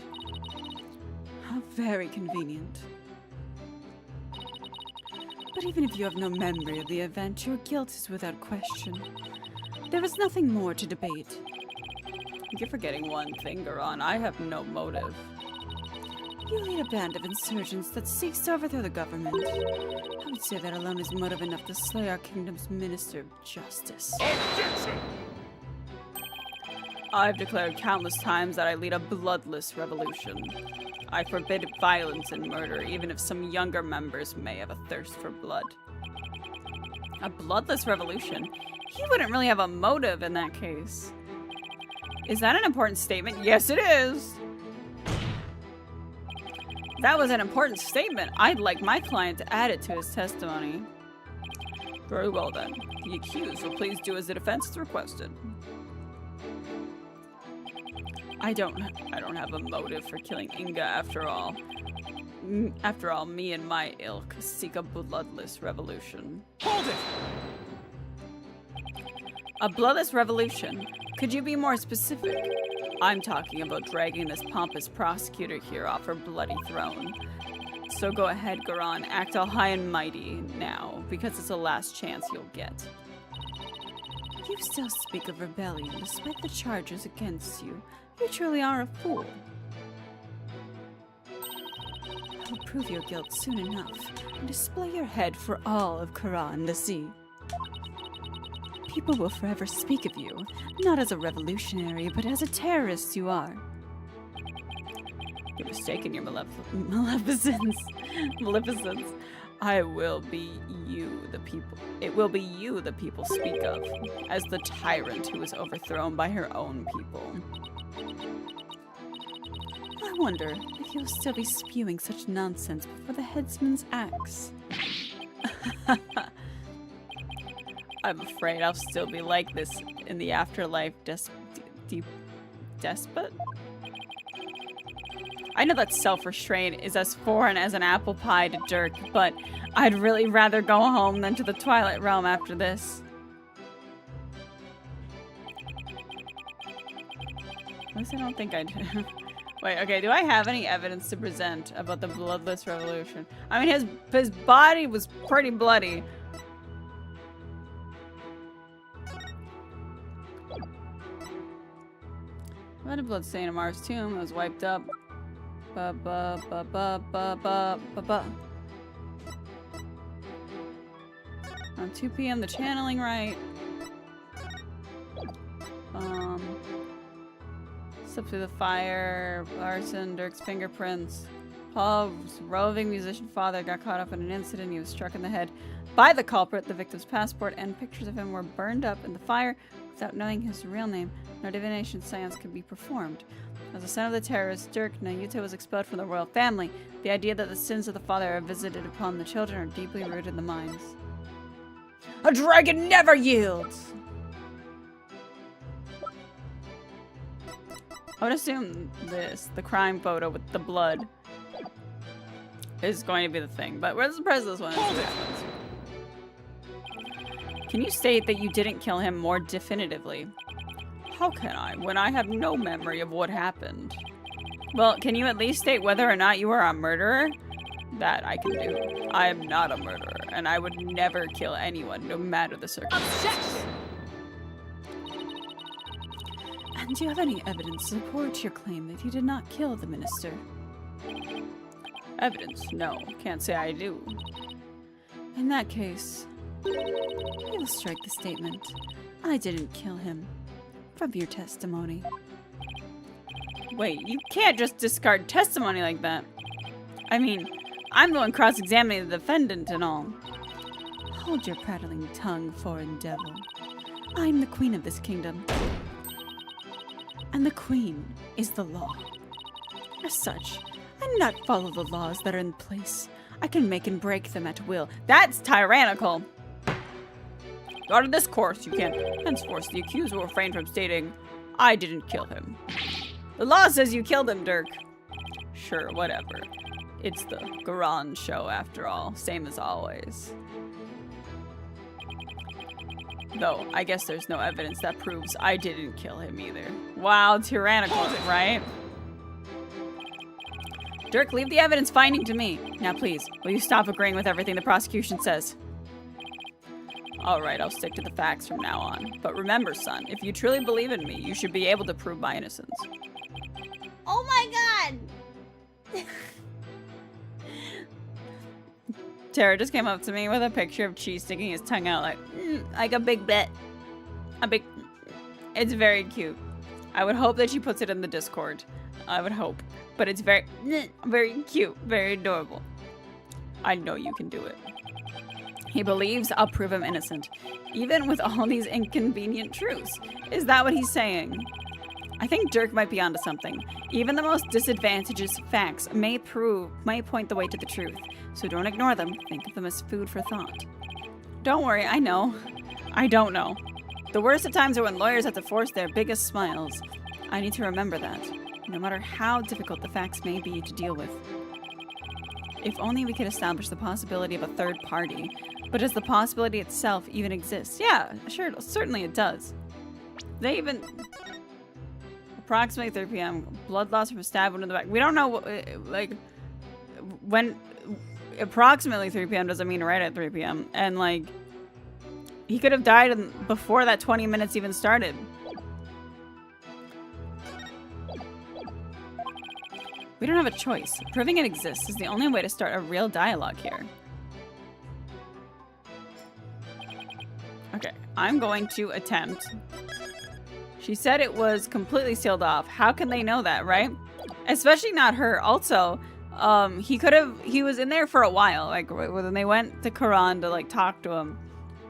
How very convenient. But even if you have no memory of the event, your guilt is without question. There is nothing more to debate. You're forgetting one thing, Garon. I have no motive. You lead a band of insurgents that seeks to overthrow the government. I would say that alone is motive enough to slay our kingdom's minister of justice. Objection! I've declared countless times that I lead a bloodless revolution. I forbid violence and murder, even if some younger members may have a thirst for blood. A bloodless revolution? He wouldn't really have a motive in that case. Is that an important statement? Yes, it is! That was an important statement. I'd like my client to add it to his testimony. Very well then. The accused will please do as the defense is requested. I don't have a motive for killing Inga after all. After all, me and my ilk seek a bloodless revolution. Hold it! A bloodless revolution? Could you be more specific? I'm talking about dragging this pompous prosecutor here off her bloody throne. So go ahead, Garon, act all high and mighty now, because it's the last chance you'll get. You still speak of rebellion despite the charges against you. You truly are a fool. I'll prove your guilt soon enough and display your head for all of Karan to see. People will forever speak of you, not as a revolutionary, but as a terrorist you are. You're mistaken, your maleficence. I will be you, the people. It will be you the people speak of, as the tyrant who was overthrown by her own people. I wonder if you'll still be spewing such nonsense before the headsman's axe. I'm afraid I'll still be like this in the afterlife, despot? I know that self-restraint is as foreign as an apple pie to Dirk, but I'd really rather go home than to the Twilight Realm after this. At least I don't think I do. Wait, okay, do I have any evidence to present about the bloodless revolution? I mean, his body was pretty bloody. I had a blood stain on Mars' tomb. It was wiped up. On 2 p.m. the channeling right. Slip through the fire. Larson, Dirk's fingerprints. Paul's roving musician father got caught up in an incident. He was struck in the head by the culprit. The victim's passport and pictures of him were burned up in the fire without knowing his real name. No divination science could be performed. As a son of the terrorist Dirk, Nayuta was expelled from the royal family. The idea that the sins of the father are visited upon the children are deeply rooted in the minds. A dragon never yields! I would assume the crime photo with the blood, is going to be the thing. But let's press this one. Can you state that you didn't kill him more definitively? How can I, when I have no memory of what happened? Well, can you at least state whether or not you are a murderer? That I can do. I am not a murderer, and I would never kill anyone, no matter the circumstances. Do you have any evidence to support your claim that you did not kill the minister? Evidence? No, can't say I do. In that case, we will strike the statement, I didn't kill him, from your testimony. Wait, you can't just discard testimony like that. I mean, I'm the one cross-examining the defendant and all. Hold your prattling tongue, foreign devil. I'm the queen of this kingdom. And the queen is the law. As such, I do not follow the laws that are in place. I can make and break them at will. That's tyrannical. Out of this course, you can henceforth the accused will refrain from stating, I didn't kill him. The law says you killed him, Dirk. Sure, whatever. It's the Garan show after all, same as always. Though, I guess there's no evidence that proves I didn't kill him either. Wow, tyrannical, right? Dirk, leave the evidence finding to me. Now please, will you stop agreeing with everything the prosecution says? Alright, I'll stick to the facts from now on. But remember, son, if you truly believe in me, you should be able to prove my innocence. Oh my god! Tara just came up to me with a picture of Cheese sticking his tongue out like a big bit. It's very cute. I would hope that she puts it in the Discord. I would hope. But it's very, very cute, very adorable. I know you can do it. He believes I'll prove him innocent, even with all these inconvenient truths. Is that what he's saying? I think Dirk might be onto something. Even the most disadvantageous facts may point the way to the truth. So don't ignore them. Think of them as food for thought. Don't worry, I know. I don't know. The worst of times are when lawyers have to force their biggest smiles. I need to remember that, no matter how difficult the facts may be to deal with. If only we could establish the possibility of a third party. But does the possibility itself even exist? Yeah, sure, certainly it does. They even... Approximately 3 p.m. Blood loss from a stab wound in the back. We don't know, like, when... Approximately 3 p.m. doesn't mean right at 3 p.m. And, like, he could have died before that 20 minutes even started. We don't have a choice. Proving it exists is the only way to start a real dialogue here. Okay, I'm going to attempt. She said it was completely sealed off. How can they know that, right? Especially not her. Also, he was in there for a while. Like, when they went to Karan to, like, talk to him,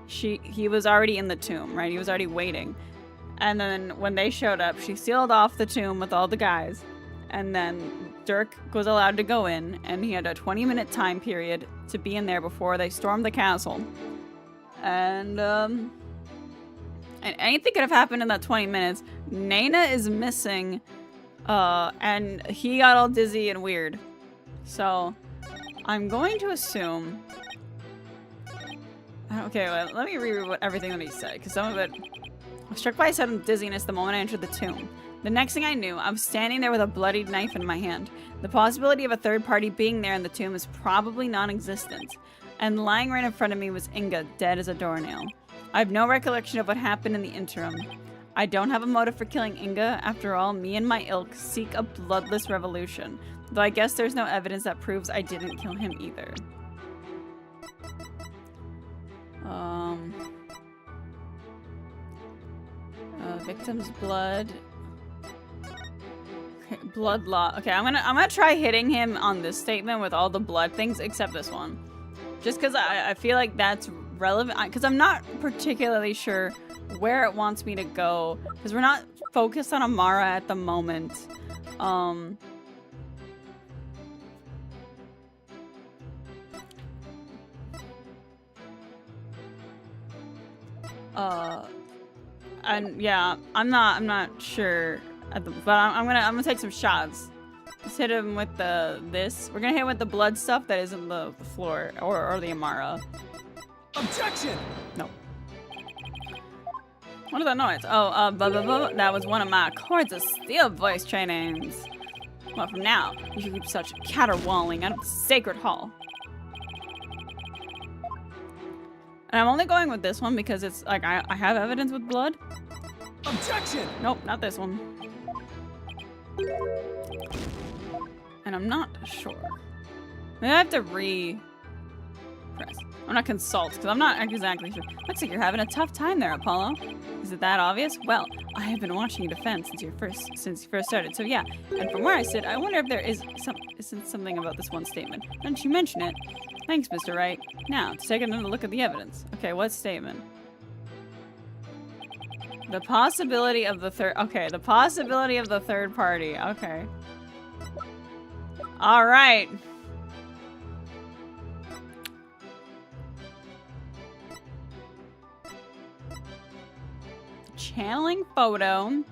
he was already in the tomb, right? He was already waiting. And then when they showed up, she sealed off the tomb with all the guys. And then Dirk was allowed to go in, and he had a 20-minute time period to be in there before they stormed the castle. And anything could have happened in that 20 minutes. Naina is missing, and he got all dizzy and weird. So, I'm going to assume... Okay, well, let me reread everything that he said, because some of it... I was struck by a sudden dizziness the moment I entered the tomb. The next thing I knew, I was standing there with a bloodied knife in my hand. The possibility of a third party being there in the tomb is probably non-existent. And lying right in front of me was Inga, dead as a doornail. I have no recollection of what happened in the interim. I don't have a motive for killing Inga. After all, me and my ilk seek a bloodless revolution. Though I guess there's no evidence that proves I didn't kill him either. Victim's blood. Okay, blood law. Okay, I'm gonna try hitting him on this statement with all the blood things except this one. Just because I feel like that's relevant. Because I'm not particularly sure where it wants me to go. Because we're not focused on Amara at the moment. And yeah, I'm not sure but I'm gonna take some shots. Let's hit him with this. We're gonna hit him with the blood stuff that isn't the floor or the Amara. Objection! No. What is that noise? Oh, blah, blah, blah. That was one of my Chords of Steel voice trainings. Well, from now, you should keep such caterwauling out of the sacred hall. And I'm only going with this one because it's like I have evidence with blood. Objection! Nope, not this one. And I'm not sure. Maybe I have to press. I'm not consult, because I'm not exactly sure. Looks like you're having a tough time there, Apollo. Is it that obvious? Well, I have been watching you defend since you first started, so yeah. And from where I sit, I wonder if there isn't something about this one statement. Why didn't you mention it? Thanks, Mr. Wright. Now, to take another look at the evidence. Okay, what statement? The possibility of the third... Okay, the possibility of the third party. Okay. All right. Channeling photo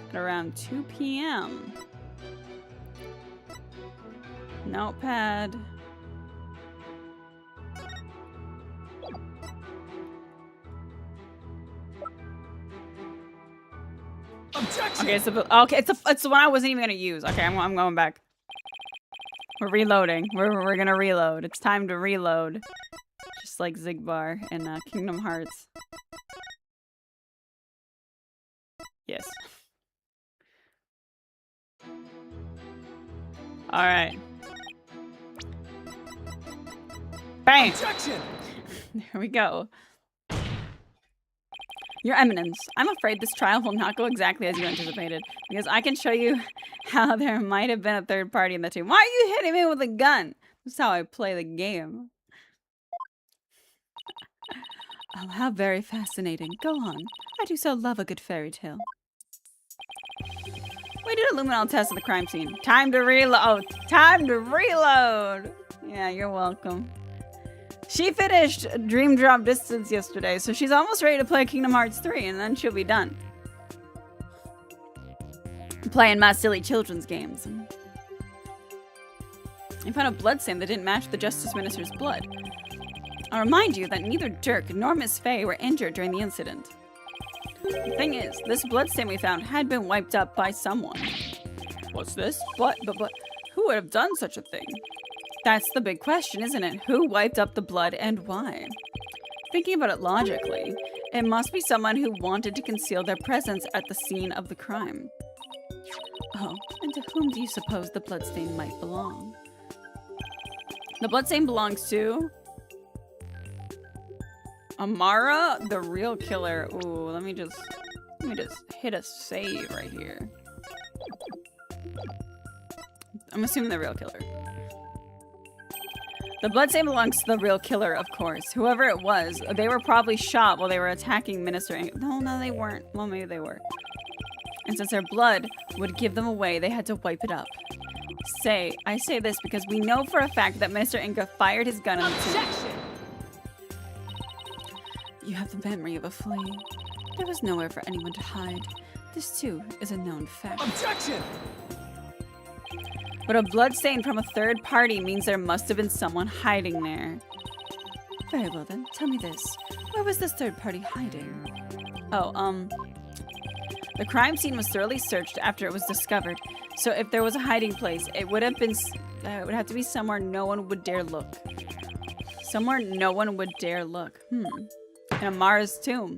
at around 2 p.m. Notepad. Objection! Okay, it's the one I wasn't even gonna use. Okay, I'm going back. We're reloading. We're gonna reload. It's time to reload. Just like Xigbar in Kingdom Hearts. Yes. All right. Bang! Objection! There we go. Your Eminence, I'm afraid this trial will not go exactly as you anticipated, because I can show you how there might have been a third party in the team. Why are you hitting me with a gun? This is how I play the game. Oh, how very fascinating. Go on. I do so love a good fairy tale. We did a luminol test of the crime scene. Time to reload. Oh, time to reload. Yeah, you're welcome. She finished Dream Drop Distance yesterday, so she's almost ready to play Kingdom Hearts 3, and then she'll be done. Playing my silly children's games. I found a bloodstain that didn't match the Justice Minister's blood. I'll remind you that neither Dirk nor Miss Faye were injured during the incident. The thing is, this bloodstain we found had been wiped up by someone. What's this? But who would have done such a thing? That's the big question, isn't it? Who wiped up the blood and why? Thinking about it logically, it must be someone who wanted to conceal their presence at the scene of the crime. Oh, and to whom do you suppose the bloodstain might belong? The bloodstain belongs to... Amara, the real killer. Ooh, let me just hit a save right here. I'm assuming the real killer. The bloodstain belongs to the real killer, of course. Whoever it was, they were probably shot while they were attacking Minister No, they weren't. Well, maybe they were. And since their blood would give them away, they had to wipe it up. I say this because we know for a fact that Minister Inga fired his gun on the team. You have the memory of a flea. There was nowhere for anyone to hide. This, too, is a known fact. Objection! But a bloodstain from a third party means there must have been someone hiding there. Very well then, tell me this. Where was this third party hiding? Oh, the crime scene was thoroughly searched after it was discovered. So if there was a hiding place, it would have to be somewhere no one would dare look. Somewhere no one would dare look. In Amara's tomb.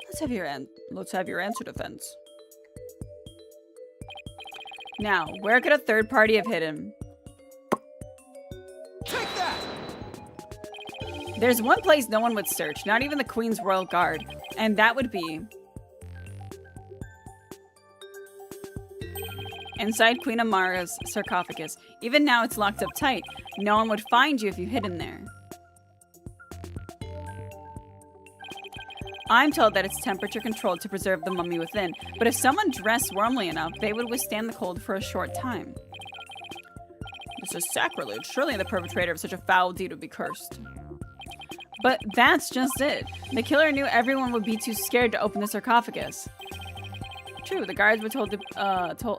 Let's have your answer, defense. Now, where could a third party have hidden? Take that! There's one place no one would search, not even the Queen's Royal Guard, and that would be inside Queen Amara's sarcophagus. Even now it's locked up tight. No one would find you if you hid in there. I'm told that it's temperature controlled to preserve the mummy within, but if someone dressed warmly enough, they would withstand the cold for a short time. This is sacrilege. Surely the perpetrator of such a foul deed would be cursed. But that's just it. The killer knew everyone would be too scared to open the sarcophagus. True, the guards were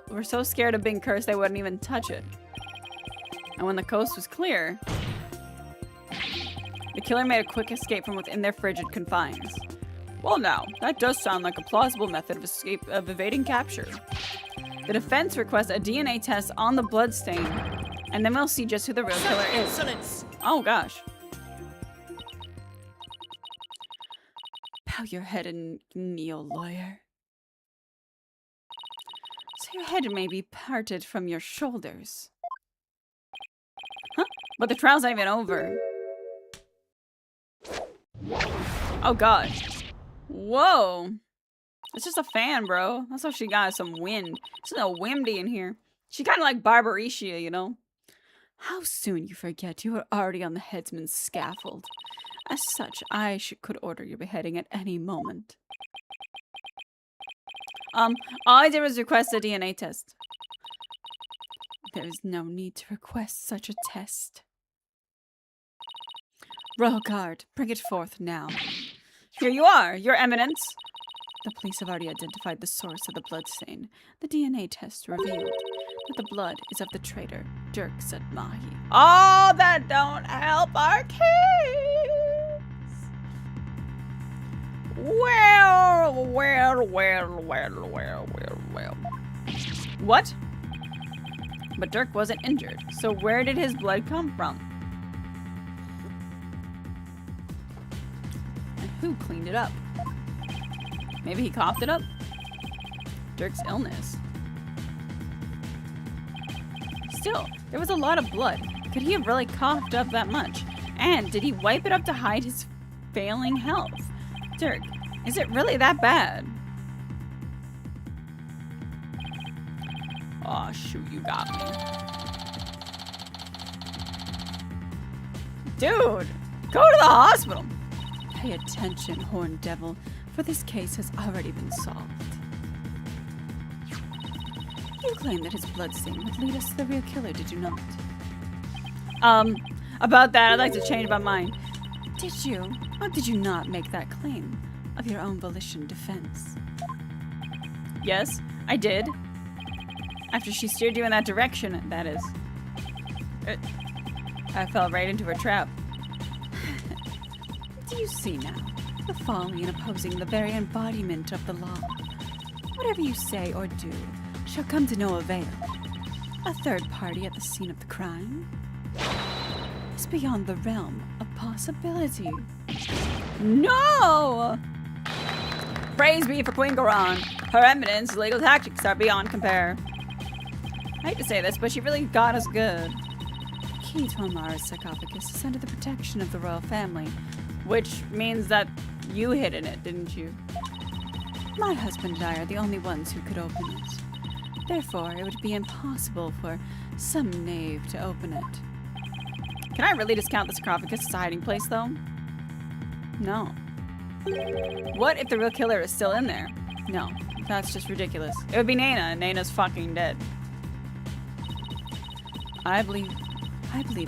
were so scared of being cursed they wouldn't even touch it. And when the coast was clear, the killer made a quick escape from within their frigid confines. Well now, that does sound like a plausible method of evading capture. The defense requests a DNA test on the bloodstain, and then we'll see just who the real killer is. Oh gosh. Bow your head and kneel, lawyer. So your head may be parted from your shoulders. Huh? But the trial's not even over. Oh god. Whoa. It's just a fan, bro. That's how she got some wind. It's no windy in here. She kind of like Barbarisha, you know? How soon you forget you are already on the headsman's scaffold. As such, could order your beheading at any moment. All I did was request a DNA test. There is no need to request such a test. Royal Guard, bring it forth now. Here you are, Your Eminence. The police have already identified the source of the bloodstain. The DNA test revealed that the blood is of the traitor, Dirk Sedmahi. Oh, that don't help our case. Well. What? But Dirk wasn't injured, so where did his blood come from? And who cleaned it up? Maybe he coughed it up? Dirk's illness. Still, there was a lot of blood. Could he have really coughed up that much? And did he wipe it up to hide his failing health? Dirk, is it really that bad? Oh shoot, you got me. Dude, go to the hospital. Pay attention, Horned Devil, for this case has already been solved. You claim that his bloodstain would lead us to the real killer, did you not? About that, I'd like to change my mind. Did you, or did you not make that claim of your own volition defense? Yes, I did. After she steered you in that direction, that is. I fell right into her trap. Do you see now the folly in opposing the very embodiment of the law? Whatever you say or do shall come to no avail. A third party at the scene of the crime is beyond the realm of possibility. No! Praise be for Queen Garan. Her Eminence's legal tactics are beyond compare. I hate to say this, but she really got us good. Key to Amara's sarcophagus is under the protection of the royal family, which means that you hid in it, didn't you? My husband and I are the only ones who could open it. Therefore, it would be impossible for some knave to open it. Can I really discount the sarcophagus as a hiding place, though? No. What if the real killer is still in there? No, that's just ridiculous. It would be Nana, and Nana's fucking dead. I believe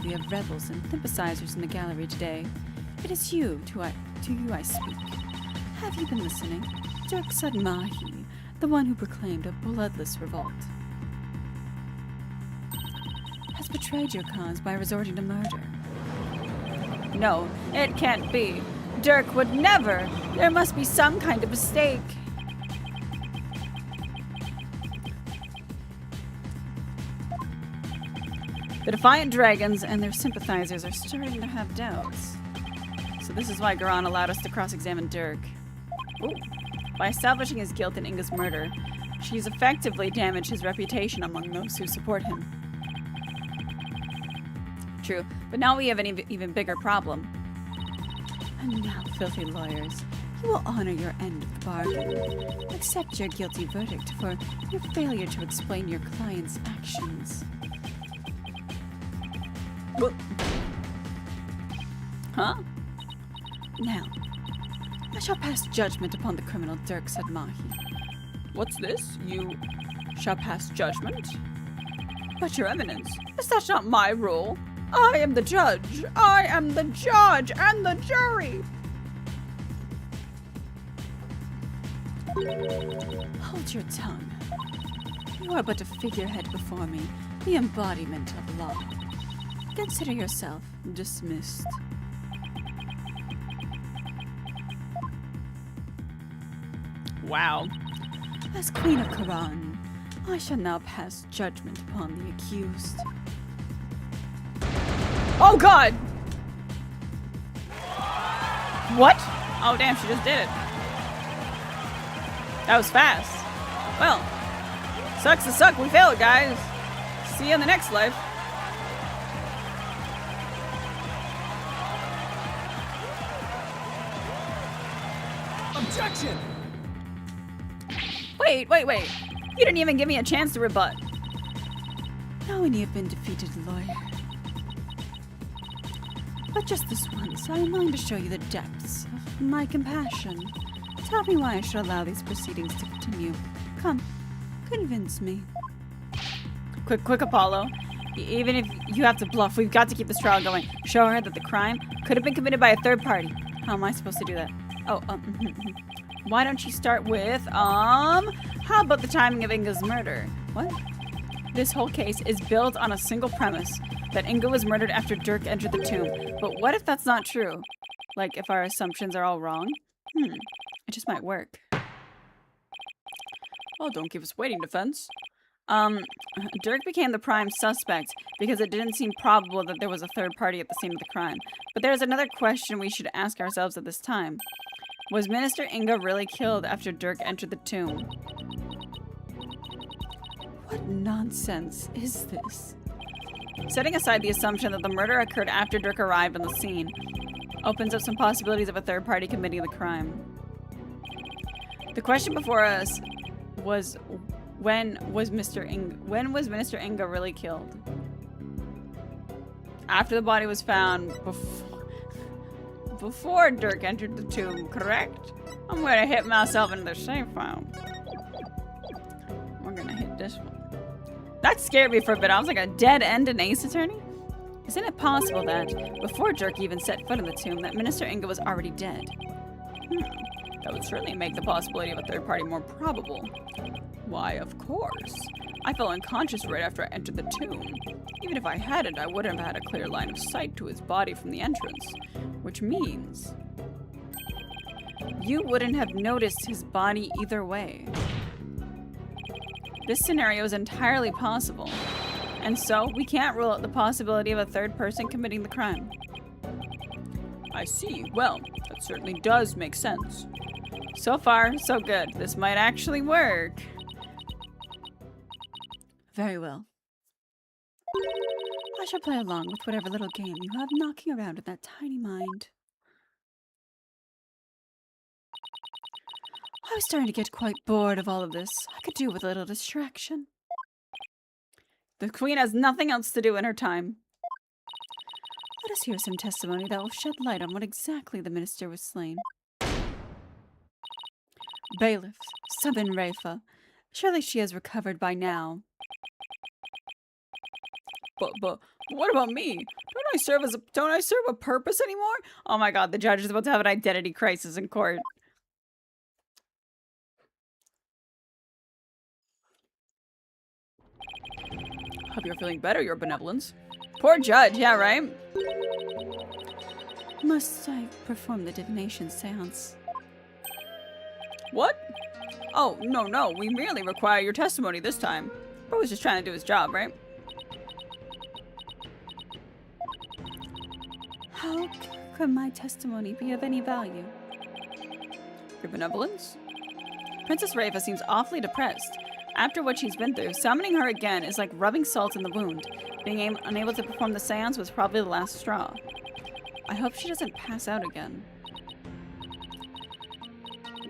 we have rebels and sympathizers in the gallery today. It is you to you I speak. Have you been listening? Dirk Sedmahi, the one who proclaimed a bloodless revolt, has betrayed your cause by resorting to murder. No, it can't be. Dirk would never. There must be some kind of mistake. The Defiant Dragons and their sympathizers are starting to have doubts. So this is why Garan allowed us to cross-examine Dirk. Ooh. By establishing his guilt in Inga's murder, she's effectively damaged his reputation among those who support him. True, but now we have an even bigger problem. And now, filthy lawyers, you will honor your end of the bargain. Accept your guilty verdict for your failure to explain your client's actions. Huh? Now, I shall pass judgment upon the criminal Dirk Sedmahi. What's this? You shall pass judgment? But your eminence, is that not my rule? I am the judge. I am the judge and the jury. Hold your tongue. You are but a figurehead before me, the embodiment of law. Consider yourself dismissed. Wow. As Queen of Garan, I shall now pass judgment upon the accused. Oh God! What? Oh damn, she just did it. That was fast. Well, sucks to suck. We failed, guys. See you in the next life. Objection! Wait. You didn't even give me a chance to rebut. Now when you've been defeated, lawyer. But just this once, I am willing to show you the depths of my compassion. Tell me why I should allow these proceedings to continue. Come, convince me. Quick, Apollo. Even if you have to bluff, we've got to keep this trial going. Show her that the crime could have been committed by a third party. How am I supposed to do that? Why don't you start with, how about the timing of Inga's murder? What? This whole case is built on a single premise, that Inga was murdered after Dirk entered the tomb. But what if that's not true? Like, if our assumptions are all wrong? It just might work. Oh, don't give us waiting, defense. Dirk became the prime suspect because it didn't seem probable that there was a third party at the scene of the crime. But there's another question we should ask ourselves at this time. Was Minister Inga really killed after Dirk entered the tomb? What nonsense is this? Setting aside the assumption that the murder occurred after Dirk arrived on the scene opens up some possibilities of a third party committing the crime. The question before us was, when was Minister Inga really killed? After the body was found before Dirk entered the tomb, correct? I'm gonna hit myself into the save file. We're gonna hit this one. That scared me for a bit. I was like, a dead end in Ace Attorney? Isn't it possible that, before Dirk even set foot in the tomb, that Minister Inga was already dead? That would certainly make the possibility of a third party more probable. Why, of course. I fell unconscious right after I entered the tomb. Even if I hadn't, I wouldn't have had a clear line of sight to his body from the entrance. Which means you wouldn't have noticed his body either way. This scenario is entirely possible, and so we can't rule out the possibility of a third person committing the crime. I see. Well, that certainly does make sense. So far, so good. This might actually work. Very well. I shall play along with whatever little game you have knocking around in that tiny mind. I was starting to get quite bored of all of this. I could do with a little distraction. The Queen has nothing else to do in her time. Let us hear some testimony that will shed light on what exactly the minister was slain. Bailiff, summon Rafa. Surely she has recovered by now. But what about me? Don't I serve a purpose anymore? Oh my god, the judge is about to have an identity crisis in court. Hope you're feeling better, Your Benevolence. Poor judge, yeah, right? Must I perform the divination seance? What? Oh, no, we merely require your testimony this time. Bro was just trying to do his job, right? How could my testimony be of any value? Your Benevolence? Princess Rafa seems awfully depressed. After what she's been through, summoning her again is like rubbing salt in the wound. Being unable to perform the seance was probably the last straw. I hope she doesn't pass out again.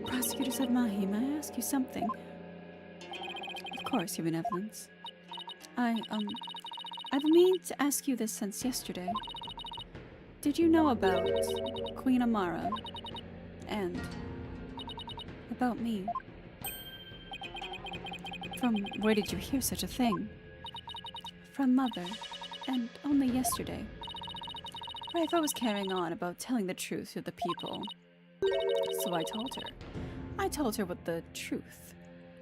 Prosecutor Sedmahi, may I ask you something? Of course, Your Benevolence. I've been meaning to ask you this since yesterday. Did you know about Queen Amara? And about me? From where did you hear such a thing? From Mother, and only yesterday. Rafa was carrying on about telling the truth to the people. So I told her. I told her what the truth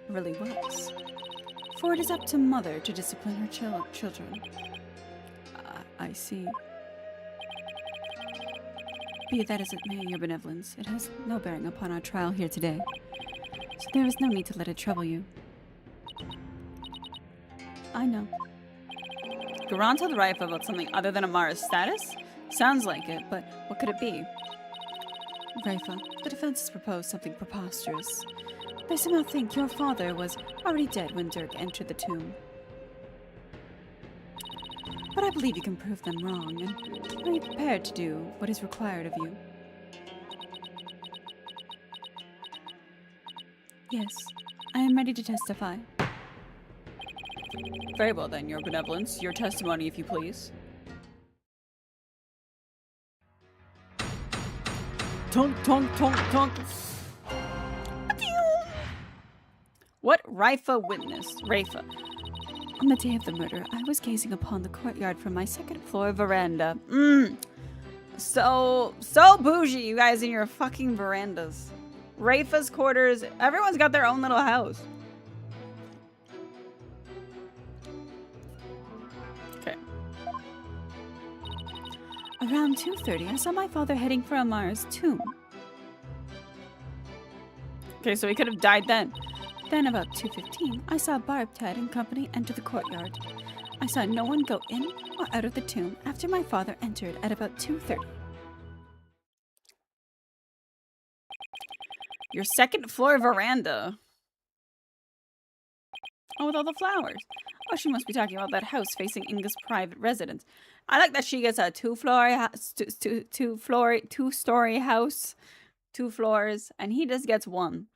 really was. For it is up to Mother to discipline her children. I see. Be that as it may, Your Benevolence, it has no bearing upon our trial here today. So there is no need to let it trouble you. I know. Garan told Rafa about something other than Amara's status? Sounds like it, but what could it be? Rafa, the defense has proposed something preposterous. They somehow think your father was already dead when Dirk entered the tomb. But I believe you can prove them wrong, and are you prepared to do what is required of you? Yes, I am ready to testify. Very well then, Your Benevolence. Your testimony, if you please. Tunk, tunk, tunk, tunk. What Raifa witnessed. Raifa. On the day of the murder, I was gazing upon the courtyard from my second floor veranda. So bougie, you guys in your fucking verandas. Raifa's quarters. Everyone's got their own little house. Okay. Around 2:30, I saw my father heading for Amar's tomb. Okay, so he could have died then. Then about 2:15, I saw Barbtad and company enter the courtyard. I saw no one go in or out of the tomb after my father entered at about 2:30. Your second floor veranda. Oh, with all the flowers. Oh, she must be talking about that house facing Inga's private residence. I like that she gets a two-story house, 2 floors, and he just gets one.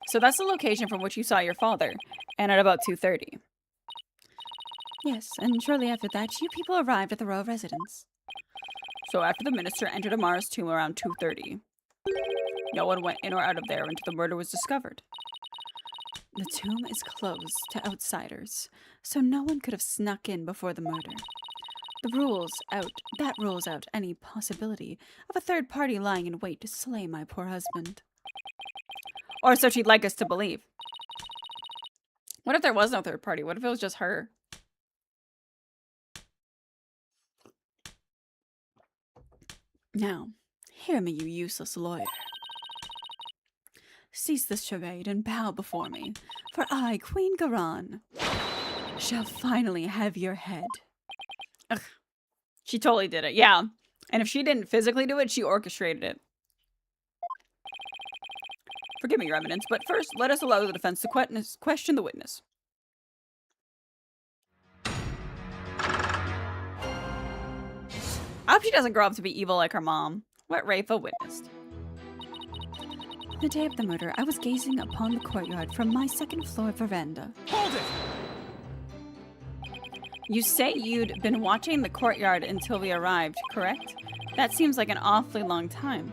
So that's the location from which you saw your father, and at about 2:30. Yes, and shortly after that, you people arrived at the royal residence. So after the minister entered Amar's tomb around 2:30, no one went in or out of there until the murder was discovered. The tomb is closed to outsiders, so no one could have snuck in before the murder. That rules out any possibility of a third party lying in wait to slay my poor husband. Or so she'd like us to believe. What if there was no third party? What if it was just her? Now, hear me, you useless lawyer. Cease this charade and bow before me, for I, Queen Garan, shall finally have your head. Ugh. She totally did it, yeah. And if she didn't physically do it, she orchestrated it. Forgive me, Your Eminence, but first, let us allow the defense to question the witness. I hope she doesn't grow up to be evil like her mom. What Raifa witnessed. On the day of the murder, I was gazing upon the courtyard from my second floor veranda. Hold it! You say you'd been watching the courtyard until we arrived, correct? That seems like an awfully long time.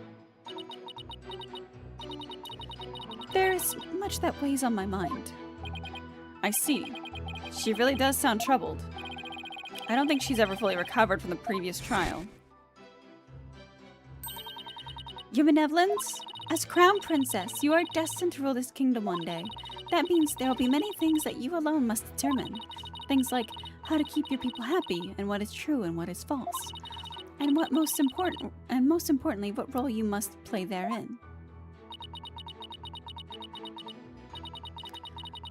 There's much that weighs on my mind. I see. She really does sound troubled. I don't think she's ever fully recovered from the previous trial. Your Benevolence, as Crown Princess, you are destined to rule this kingdom one day. That means there will be many things that you alone must determine. Things like how to keep your people happy, and what is true and what is false. And most importantly, what role you must play therein.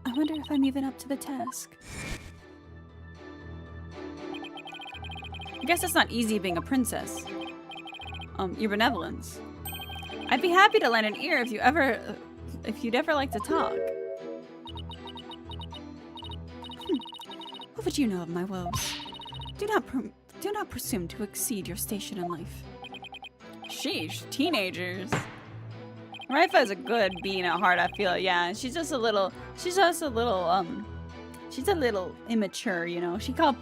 I wonder if I'm even up to the task. I guess it's not easy being a princess. Your Benevolence. I'd be happy to lend an ear if you'd ever like to talk. What would you know of my woes? Do not presume to exceed your station in life. Sheesh, teenagers. Raifa is a good being at heart, I feel. Yeah, she's a little immature, you know. She called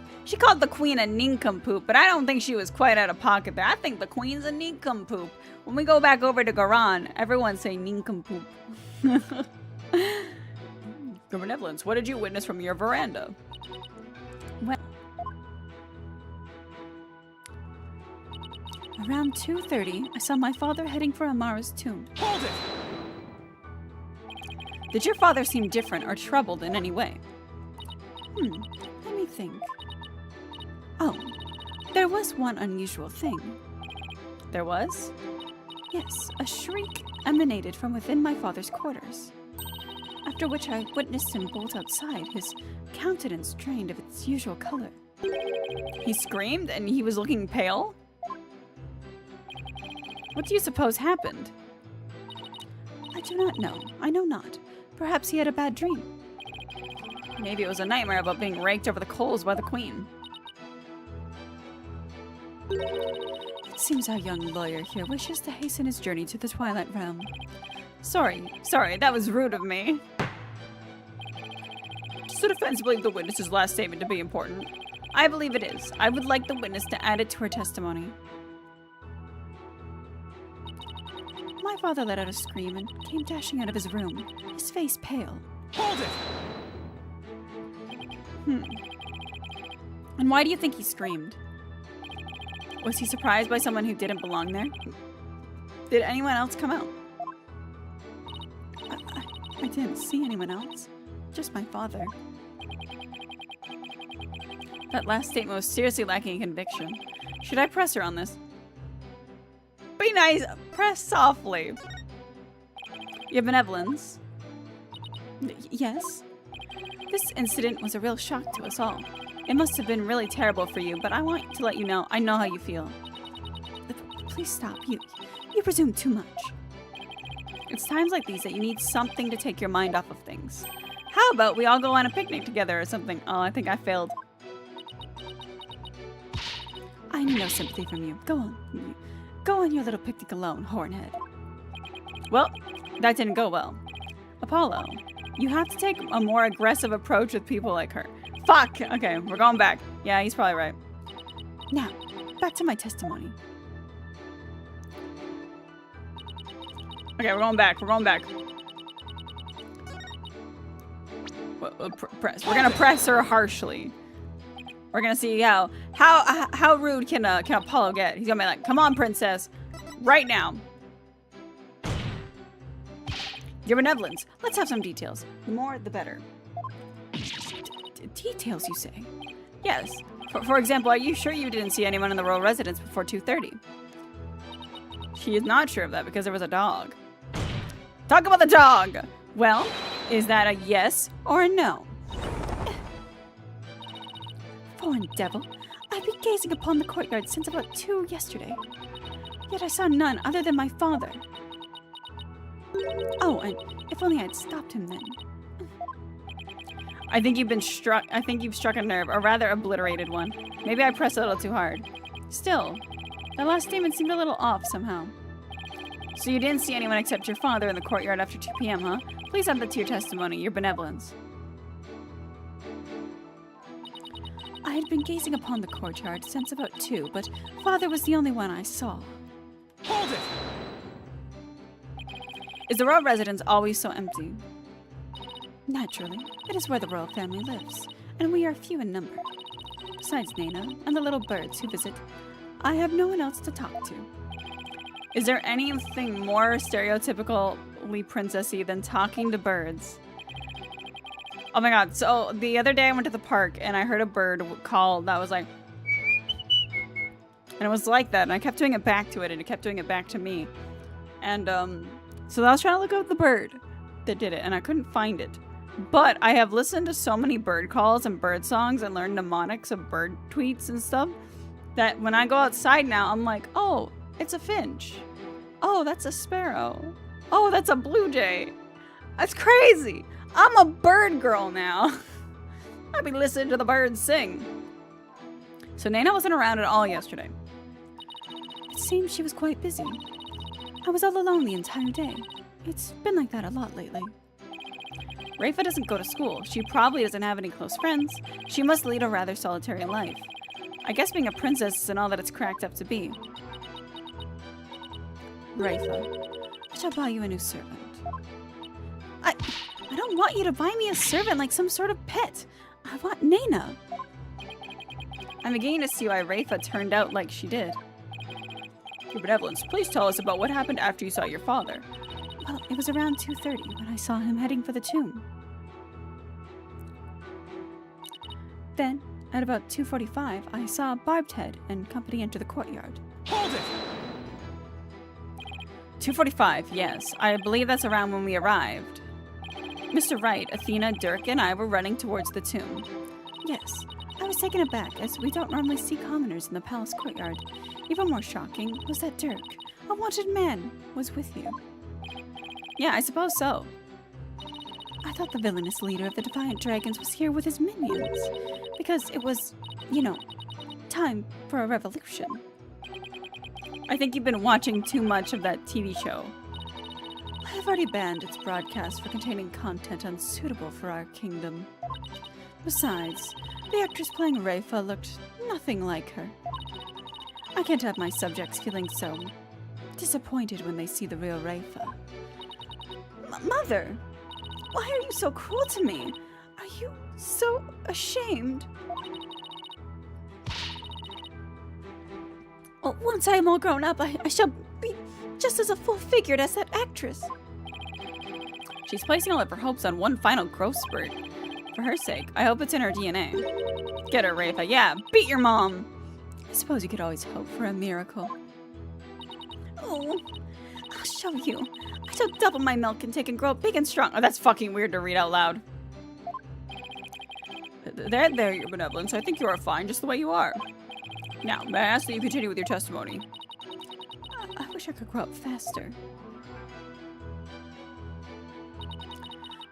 the queen a nincompoop, but I don't think she was quite out of pocket there. I think the queen's a nincompoop. When we go back over to Garan, everyone say nincompoop. Your Benevolence, what did you witness from your veranda? Well, around 2:30, I saw my father heading for Amara's tomb. Hold it! Did your father seem different or troubled in any way? Let me think. Oh, there was one unusual thing. There was? Yes, a shriek emanated from within my father's quarters. After which I witnessed him bolt outside, his countenance drained of its usual color. He screamed and he was looking pale? What do you suppose happened? I do not know. I know not. Perhaps he had a bad dream. Maybe it was a nightmare about being raked over the coals by the queen. It seems our young lawyer here wishes to hasten his journey to the Twilight Realm. Sorry, that was rude of me. Does the defense believe the witness's last statement to be important? I believe it is. I would like the witness to add it to her testimony. My father let out a scream and came dashing out of his room, his face pale. Hold it! And why do you think he screamed? Was he surprised by someone who didn't belong there? Did anyone else come out? I didn't see anyone else. Just my father. That last statement was seriously lacking in conviction. Should I press her on this? Be nice. Press softly. You have benevolence. Yes. This incident was a real shock to us all. It must have been really terrible for you, but I want to let you know I know how you feel. Please stop. You presume too much. It's times like these that you need something to take your mind off of things. How about we all go on a picnic together or something? Oh, I think I failed. I need no sympathy from you. Go on. Go on your little picnic alone, Hornhead. Well, that didn't go well. Apollo, you have to take a more aggressive approach with people like her. Fuck! Okay, we're going back. Yeah, he's probably right. Now, back to my testimony. Okay, we're going back. We're gonna press her harshly. We're gonna see how rude can Apollo get. He's gonna be like, "Come on, princess, right now." Your benevolence. Let's have some details. The more, the better. Details, you say? Yes. For example, are you sure you didn't see anyone in the royal residence before 2:30? She is not sure of that because there was a dog. Talk about the dog! Well, is that a yes or a no? Foreign devil, I've been gazing upon the courtyard since about 2 yesterday. Yet I saw none other than my father. Oh, and if only I'd stopped him then. I think you've struck a nerve, or rather obliterated one. Maybe I pressed a little too hard. Still, that last statement seemed a little off somehow. So you didn't see anyone except your father in the courtyard after 2 p.m., huh? Please add that to your testimony, your benevolence. I had been gazing upon the courtyard since about 2, but father was the only one I saw. Hold it! Is the royal residence always so empty? Naturally. It is where the royal family lives, and we are few in number. Besides Nana and the little birds who visit, I have no one else to talk to. Is there anything more stereotypically princessy than talking to birds? Oh my god, so the other day I went to the park and I heard a bird call that was like... And it was like that, and I kept doing it back to it, and it kept doing it back to me. And, so I was trying to look up the bird that did it, and I couldn't find it. But I have listened to so many bird calls and bird songs and learned mnemonics of bird tweets and stuff that when I go outside now, I'm like, oh, it's a finch. Oh, that's a sparrow. Oh, that's a blue jay. That's crazy. I'm a bird girl now. I've been listening to the birds sing. So Nana wasn't around at all yesterday. It seems she was quite busy. I was all alone the entire day. It's been like that a lot lately. Rafa doesn't go to school. She probably doesn't have any close friends. She must lead a rather solitary life. I guess being a princess isn't all that it's cracked up to be. Rafa, I shall buy you a new servant. I don't want you to buy me a servant like some sort of pet. I want Nana. I'm beginning to see why Rafa turned out like she did. Your benevolence, please tell us about what happened after you saw your father. Well, it was around 2:30 when I saw him heading for the tomb. Then, at about 2:45, I saw Barbed Head and company enter the courtyard. Hold it! 2:45, yes. I believe that's around when we arrived. Mr. Wright, Athena, Dirk, and I were running towards the tomb. Yes, I was taken aback as we don't normally see commoners in the palace courtyard. Even more shocking was that Dirk, A wanted man was with you. Yeah, I suppose so. I thought the villainous leader of the Defiant Dragons was here with his minions. Because it was, you know, time for a revolution. I think you've been watching too much of that TV show. I have already banned its broadcast for containing content unsuitable for our kingdom. Besides, the actress playing Rayfa looked nothing like her. I can't have my subjects feeling so disappointed when they see the real Rayfa. Mother, why are you so cruel to me? Are you so ashamed? Oh, once I am all grown up, I shall be just as a full-figured as that actress. She's placing all of her hopes on one final growth spurt. For her sake, I hope it's in her DNA. Get her, Rayfa. Yeah, beat your mom. I suppose you could always hope for a miracle. Oh, I'll show you. I shall double my milk intake and grow big and strong. Oh, that's fucking weird to read out loud. There, your benevolence. I think you are fine just the way you are. Now, may I ask that you continue with your testimony? I wish I could grow up faster.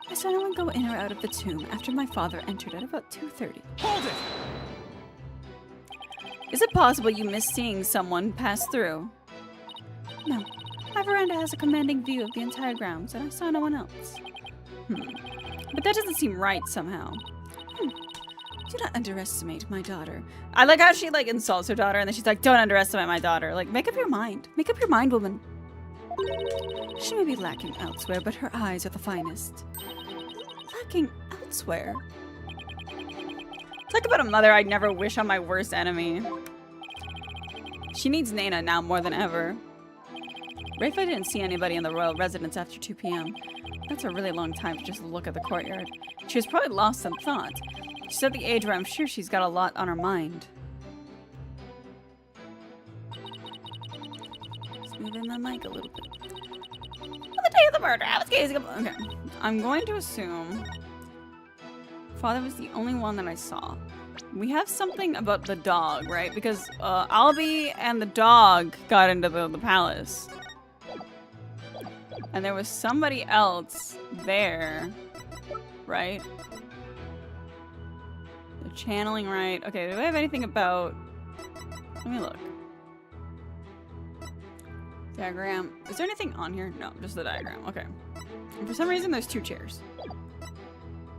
I saw no one go in or out of the tomb after my father entered at about 2:30. Hold it! Is it possible you missed seeing someone pass through? No. My veranda has a commanding view of the entire grounds, and I saw no one else. But that doesn't seem right somehow. Do not underestimate my daughter. I like how she, like, insults her daughter, and then she's like, don't underestimate my daughter. Like, make up your mind. Make up your mind, woman. She may be lacking elsewhere, but her eyes are the finest. Lacking elsewhere? Talk about a mother I'd never wish on my worst enemy. She needs Nana now more than ever. Rayfa didn't see anybody in the royal residence after 2 p.m. That's a really long time to just look at the courtyard. She was probably lost in thought. She's at the age where I'm sure she's got a lot on her mind. Just moving my mic a little bit. On the day of the murder, I was gazing up. Okay. I'm going to assume Father was the only one that I saw. We have something about the dog, right? Because Albie and the dog got into the palace. And there was somebody else there, right? They're channeling right. Okay, do we have anything about... Let me look. Diagram. Is there anything on here? No, just the diagram. Okay. And for some reason, there's 2 chairs.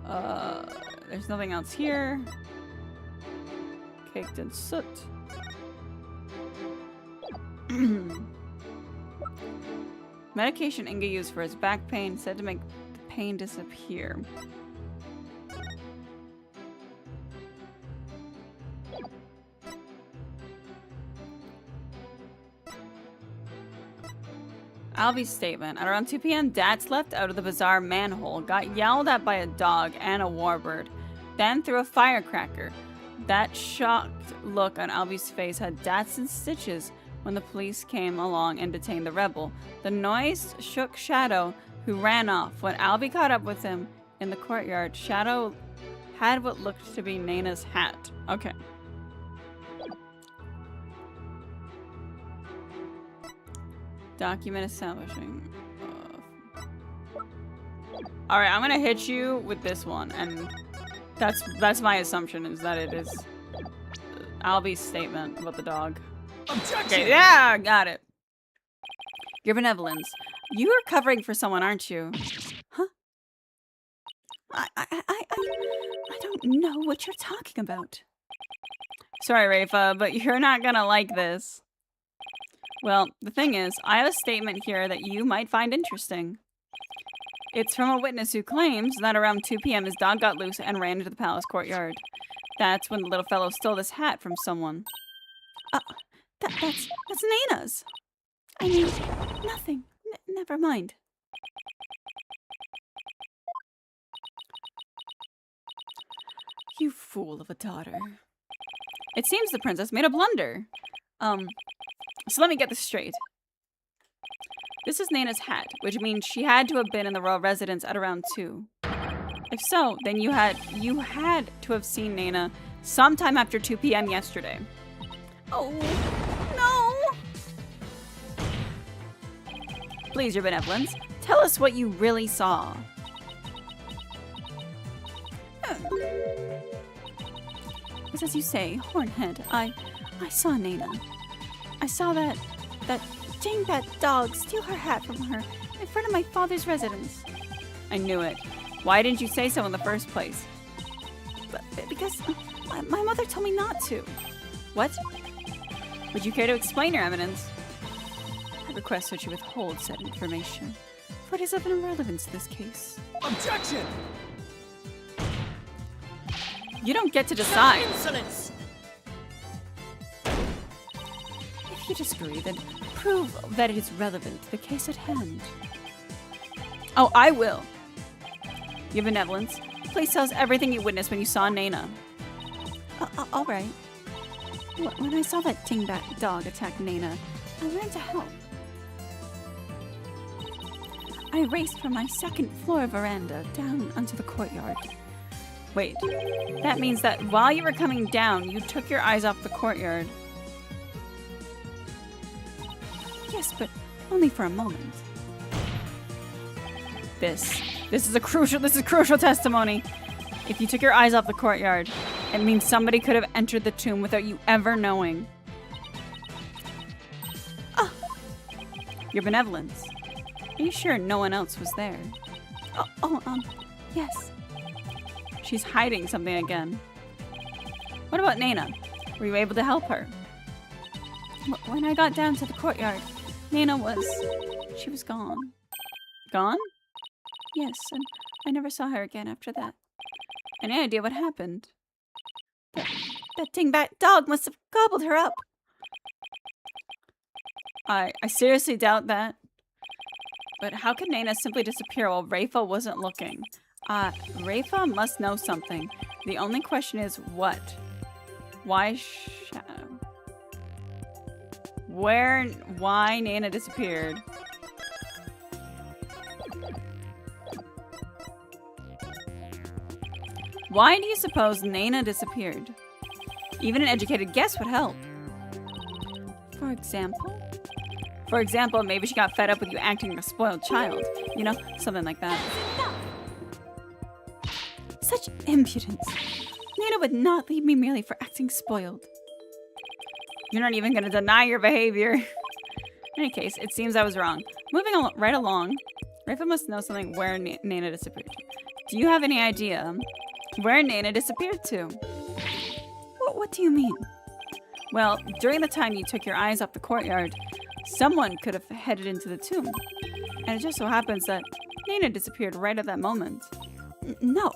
There's nothing else here. Caked in soot. Medication Inga used for his back pain, said to make the pain disappear. Albie's statement. At around 2 p.m., Dax left out of the bizarre manhole, got yelled at by a dog and a warbird, then threw a firecracker. That shocked look on Albie's face had Dax in stitches when the police came along and detained the rebel. The noise shook Shadow, who ran off. When Albie caught up with him in the courtyard, Shadow had what looked to be Nana's hat. Okay. Document establishing. All right, I'm gonna hit you with this one, and that's my assumption is that it is Albie's statement about the dog. Objection! Okay, yeah, got it. Your benevolence. You are covering for someone, aren't you? Huh? I don't know what you're talking about. Sorry, Rayfa, but you're not gonna like this. Well, the thing is, I have a statement here that you might find interesting. It's from a witness who claims that around 2 p.m. his dog got loose and ran into the palace courtyard. That's when the little fellow stole this hat from someone. That's Nana's. I mean, nothing. Never mind. You fool of a daughter. It seems the princess made a blunder. So let me get this straight. This is Nana's hat, which means she had to have been in the royal residence at around 2. If so, then you had to have seen Nana sometime after 2 p.m. yesterday. Oh, no! Please, your benevolence, tell us what you really saw. It's as you say, Hornhead. I saw Nana. I saw that dingbat dog steal her hat from her in front of my father's residence. I knew it. Why didn't you say so in the first place? Because my mother told me not to. What? Would you care to explain, Your Eminence? I request that you withhold said information, for it is of no relevance to this case. Objection! You don't get to decide. Insolence! If you disagree, then prove that it is relevant to the case at hand. Oh, I will. Your benevolence, please tell us everything you witnessed when you saw Nana. All right. When I saw that dingbat dog attack Nana, I ran to help. I raced from my second floor veranda down onto the courtyard. Wait, that means that while you were coming down, you took your eyes off the courtyard. Yes, but only for a moment. This is crucial testimony. If you took your eyes off the courtyard, it means somebody could have entered the tomb without you ever knowing. Oh. Your benevolence. Are you sure no one else was there? Yes. She's hiding something again. What about Nana? Were you able to help her? When I got down to the courtyard, she was gone. Gone? Yes, and I never saw her again after that. Any idea what happened? That dingbat dog must have gobbled her up. I seriously doubt that. But how could Nana simply disappear while Rafa wasn't looking? Rafa must know something. The only question is what? Why why Nana disappeared? Why do you suppose Nana disappeared? Even an educated guess would help. For example, maybe she got fed up with you acting like a spoiled child. You know, something like that. Such impudence. Nana would not leave me merely for acting spoiled. You're not even going to deny your behavior. In any case, it seems I was wrong. Moving right along, Rafa must know something where Nana disappeared. Do you have any idea where Nana disappeared to? What do you mean? Well, during the time you took your eyes off the courtyard, someone could have headed into the tomb. And it just so happens that Nana disappeared right at that moment. No.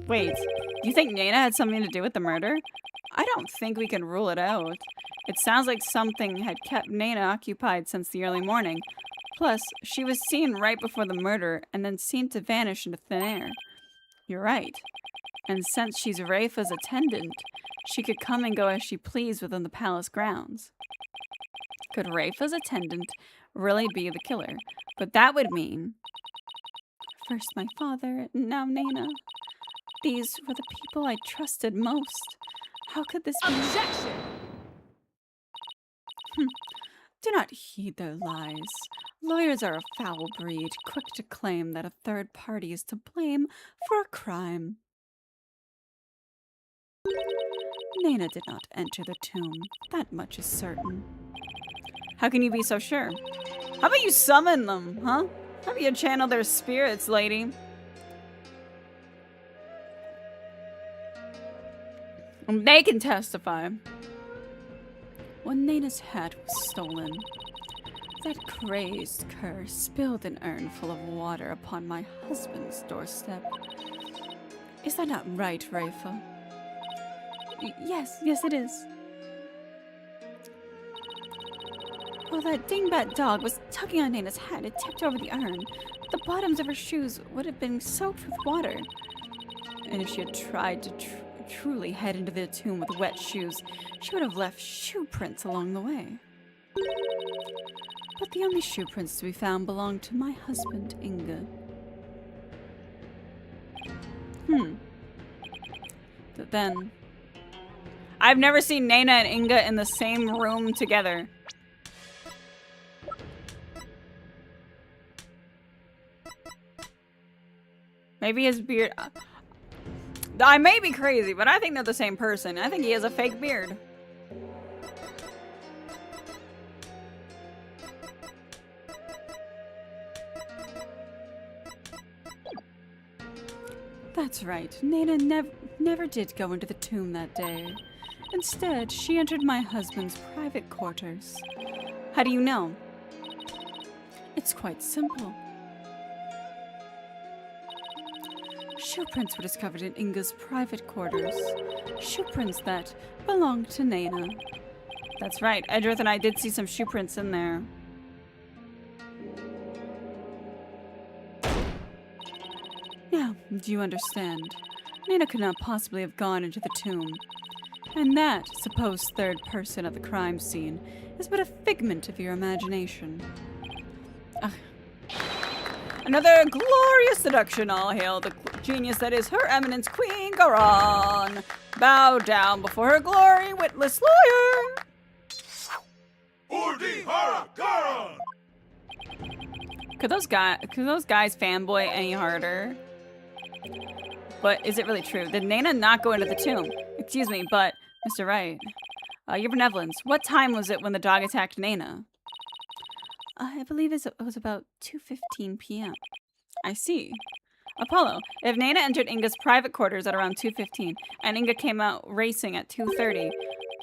Wait, do you think Nana had something to do with the murder? I don't think we can rule it out. It sounds like something had kept Nana occupied since the early morning. Plus, she was seen right before the murder and then seemed to vanish into thin air. You're right. And since she's Rafa's attendant, she could come and go as she pleased within the palace grounds. Could Rafa's attendant really be the killer? But that would mean... First my father, now Nana. These were the people I trusted most. How could this be? Objection! Do not heed their lies. Lawyers are a foul breed, quick to claim that a third party is to blame for a crime. Nana did not enter the tomb. That much is certain. How can you be so sure? How about you summon them, huh? How about you channel their spirits, lady? They can testify. When Nana's hat was stolen, that crazed cur spilled an urn full of water upon my husband's doorstep. Is that not right, Rafa? Yes, it is. While that dingbat dog was tugging on Nana's hat, it tipped over the urn. The bottoms of her shoes would have been soaked with water. And if she had tried to truly head into the tomb with wet shoes, she would have left shoe prints along the way. But the only shoe prints to be found belonged to my husband, Inga. But then... I've never seen Nana and Inga in the same room together. Maybe his beard... I may be crazy, but I think they're the same person. I think he has a fake beard. That's right. Nana never did go into the tomb that day. Instead, she entered my husband's private quarters. How do you know? It's quite simple. Shoe prints were discovered in Inga's private quarters. Shoe prints that belonged to Nana. That's right. Edgeworth and I did see some shoe prints in there. Now, do you understand? Nana could not possibly have gone into the tomb. And that supposed third person at the crime scene is but a figment of your imagination. Another glorious seduction. All hail the genius that is Her Eminence Queen Garon. Bow down before her glory, witless lawyer. Urdi Hara Garon! Could those guys fanboy any harder? But is it really true? Did Nana not go into the tomb? Excuse me, but Mr. Wright, your benevolence, what time was it when the dog attacked Nana? I believe it was about 2:15 p.m. I see. Apollo, if Nana entered Inga's private quarters at around 2:15 and Inga came out racing at 2:30,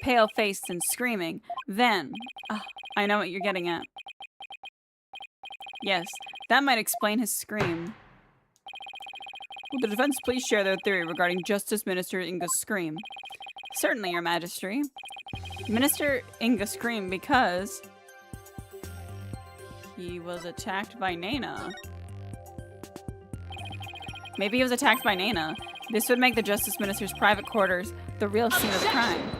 pale-faced and screaming, then... I know what you're getting at. Yes, that might explain his scream. Will the defense please share their theory regarding Justice Minister Inga's scream? Certainly, Your Majesty. Minister Inga screamed because... he was attacked by Nana. Maybe he was attacked by Nana. This would make the Justice Minister's private quarters the real scene of the crime.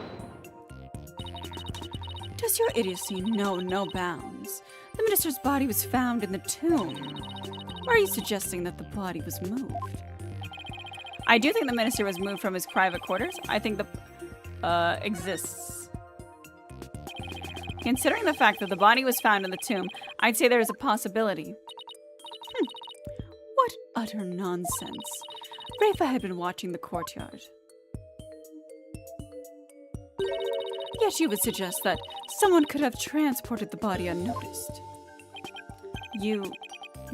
Does your idiocy know no bounds? The minister's body was found in the tomb. Or are you suggesting that the body was moved? I do think the minister was moved from his private quarters. I think the exists. Considering the fact that the body was found in the tomb, I'd say there is a possibility. What utter nonsense. Rafa had been watching the courtyard. Yet you would suggest that someone could have transported the body unnoticed. You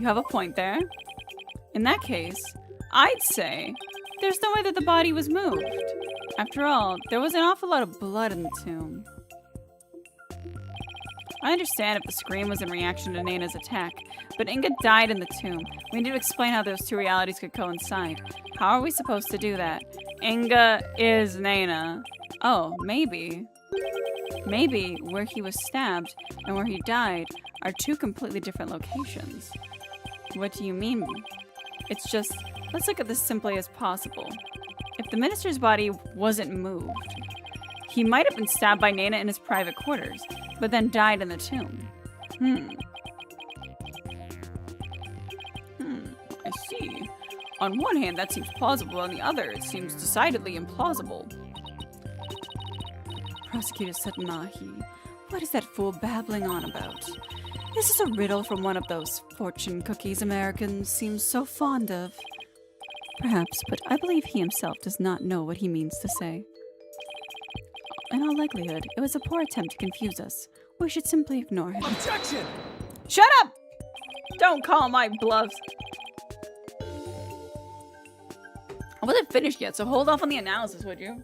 have a point there. In that case, I'd say there's no way that the body was moved. After all, there was an awful lot of blood in the tomb. I understand if the scream was in reaction to Nana's attack, but Inga died in the tomb. We need to explain how those two realities could coincide. How are we supposed to do that? Inga is Nana. Oh, maybe. Maybe where he was stabbed and where he died are two completely different locations. What do you mean? It's just, let's look at this simply as possible. If the minister's body wasn't moved, he might have been stabbed by Nana in his private quarters, but then died in the tomb. I see. On one hand, that seems plausible. On the other, it seems decidedly implausible. Prosecutor Satanahi, what is that fool babbling on about? Is this a riddle from one of those fortune cookies Americans seem so fond of? Perhaps, but I believe he himself does not know what he means to say. In all likelihood, it was a poor attempt to confuse us. We should simply ignore him. Objection! Shut up! Don't call my bluffs. I wasn't finished yet, so hold off on the analysis, would you?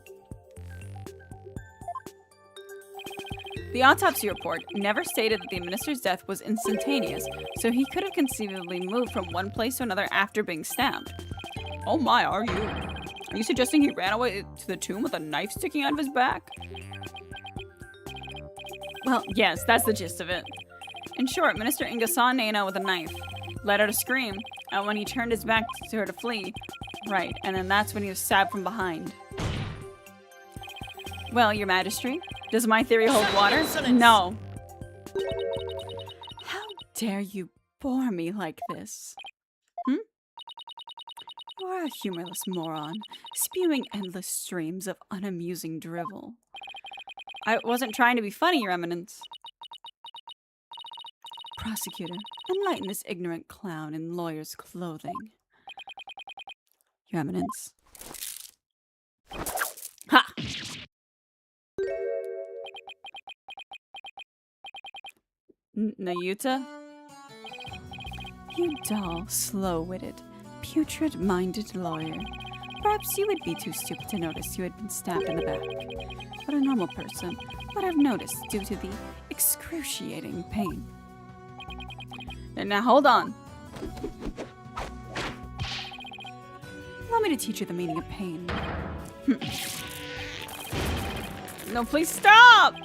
The autopsy report never stated that the minister's death was instantaneous, so he could have conceivably moved from one place to another after being stabbed. Oh my, are you? Are you suggesting he ran away to the tomb with a knife sticking out of his back? Well, yes, that's the gist of it. In short, Minister Inga saw Nana with a knife, led her to scream, and when he turned his back to her to flee, right, and then that's when he was stabbed from behind. Well, Your Majesty, does my theory hold water? No. How dare you bore me like this? You are a humorless moron, spewing endless streams of unamusing drivel. I wasn't trying to be funny, Your Eminence. Prosecutor, enlighten this ignorant clown in lawyer's clothing. Your Eminence. Ha! Nayuta? You dull, slow-witted, putrid-minded lawyer. Perhaps you would be too stupid to notice you had been stabbed in the back. But a normal person would have noticed due to the excruciating pain. And now hold on. Allow me to teach you the meaning of pain. No, please stop!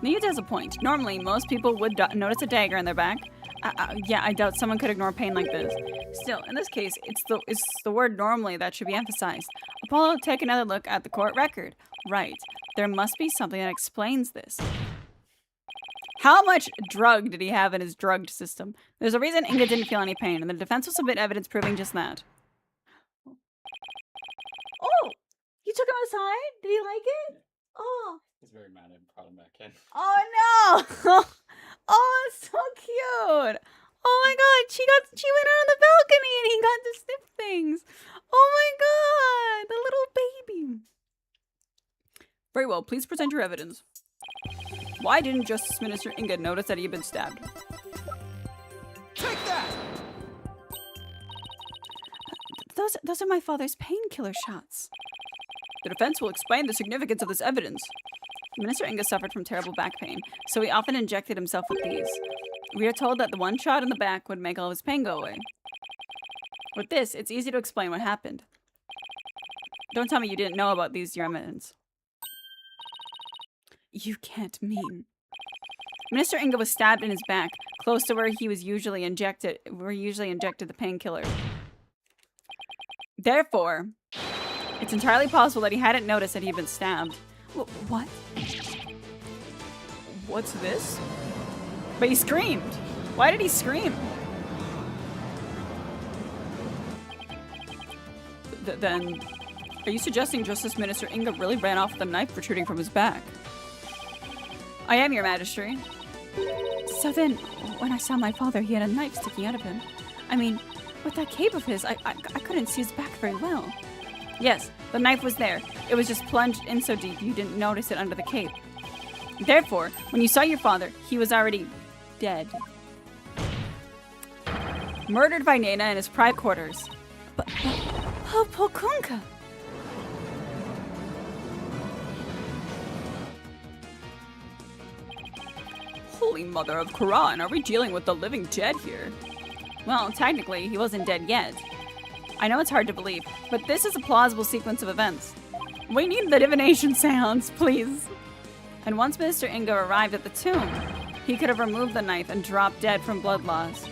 Nayuta has a point. Normally, most people would notice a dagger in their back. Yeah, I doubt someone could ignore pain like this. Still, in this case, it's the word normally that should be emphasized. Apollo, take another look at the court record. Right. There must be something that explains this. How much drug did he have in his drugged system? There's a reason Inga didn't feel any pain, and the defense will submit evidence proving just that. Oh! You took him aside? Did he like it? Oh. He's very mad and brought him back in. Oh no! Oh, it's so cute! Oh my god, she went out on the balcony and he got to sniff things. Oh my god, the little baby. Very well, please present your evidence. Why didn't Justice Minister Inga notice that he had been stabbed? Take that! Those are my father's painkiller shots. The defense will explain the significance of this evidence. Minister Inga suffered from terrible back pain, so he often injected himself with these. We are told that the one shot in the back would make all his pain go away. With this, it's easy to explain what happened. Don't tell me you didn't know about these, Your Eminence. You can't mean. Minister Inga was stabbed in his back, close to where he was usually injected the painkiller. Therefore, it's entirely possible that he hadn't noticed that he had been stabbed. What? What's this? But he screamed. Why did he scream? Then, are you suggesting Justice Minister Inga really ran off with a knife protruding from his back? I am, Your Majesty. So then, when I saw my father, he had a knife sticking out of him. I mean, with that cape of his, I couldn't see his back very well. Yes, the knife was there. It was just plunged in so deep you didn't notice it under the cape. Therefore, when you saw your father, he was already dead. Murdered by Nena in his private quarters. But Pokunka! Holy Mother of Quran, are we dealing with the living dead here? Well, technically, he wasn't dead yet. I know it's hard to believe, but this is a plausible sequence of events. We need the divination seance, please. And once Minister Inga arrived at the tomb, he could have removed the knife and dropped dead from blood loss.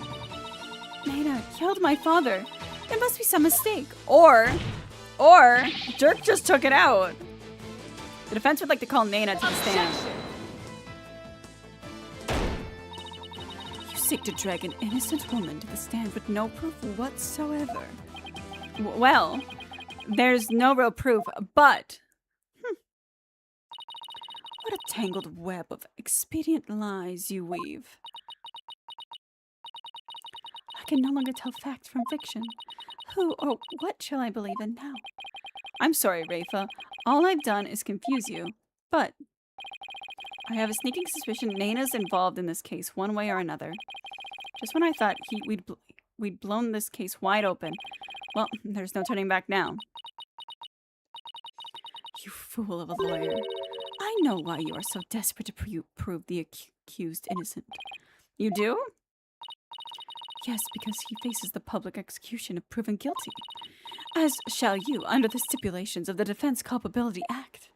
Nena killed my father. There must be some mistake. Or Dirk just took it out. The defense would like to call Nena to the stand. You seek to drag an innocent woman to the stand with no proof whatsoever. Well, there's no real proof, but... What a tangled web of expedient lies you weave. I can no longer tell fact from fiction. Who or what shall I believe in now? I'm sorry, Rafa. All I've done is confuse you, but I have a sneaking suspicion Nena's involved in this case one way or another. Just when I thought we'd blown this case wide open, well, there's no turning back now. You fool of a lawyer. I know why you are so desperate to prove the accused innocent. You do? Yes, because he faces the public execution if proven guilty. As shall you, under the stipulations of the Defense Culpability Act.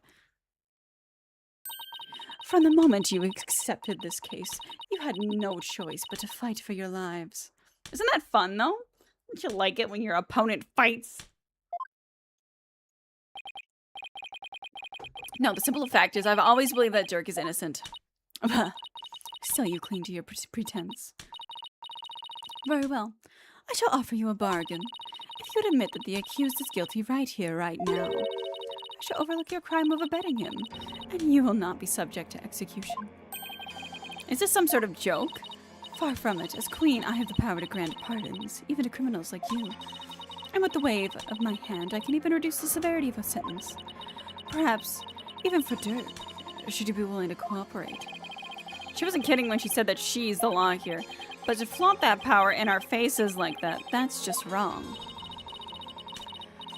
From the moment you accepted this case, you had no choice but to fight for your lives. Isn't that fun, though? Don't you like it when your opponent fights? No, the simple fact is I've always believed that Dirk is innocent. Still, you cling to your pretense. Very well. I shall offer you a bargain. If you'd admit that the accused is guilty right here, right now, I shall overlook your crime of abetting him, and you will not be subject to execution. Is this some sort of joke? Far from it. As queen, I have the power to grant pardons, even to criminals like you. And with the wave of my hand, I can even reduce the severity of a sentence. Perhaps, even for Dirk, should you be willing to cooperate. She wasn't kidding when she said that she's the law here, but to flaunt that power in our faces like that, that's just wrong.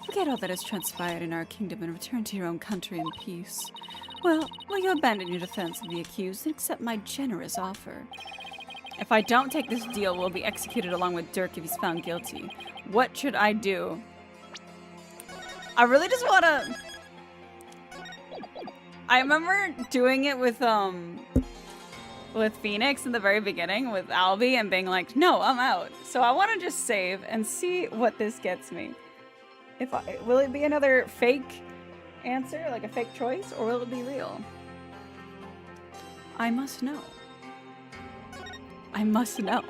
Forget all that has transpired in our kingdom and return to your own country in peace. Well, will you abandon your defense of the accused and accept my generous offer? If I don't take this deal, we'll be executed along with Dirk if he's found guilty. What should I do? I really just want to... I remember doing it with Phoenix in the very beginning with Albie and being like, no, I'm out. So I want to just save and see what this gets me. Will it be another fake answer, like a fake choice, or will it be real? I must know. I must know.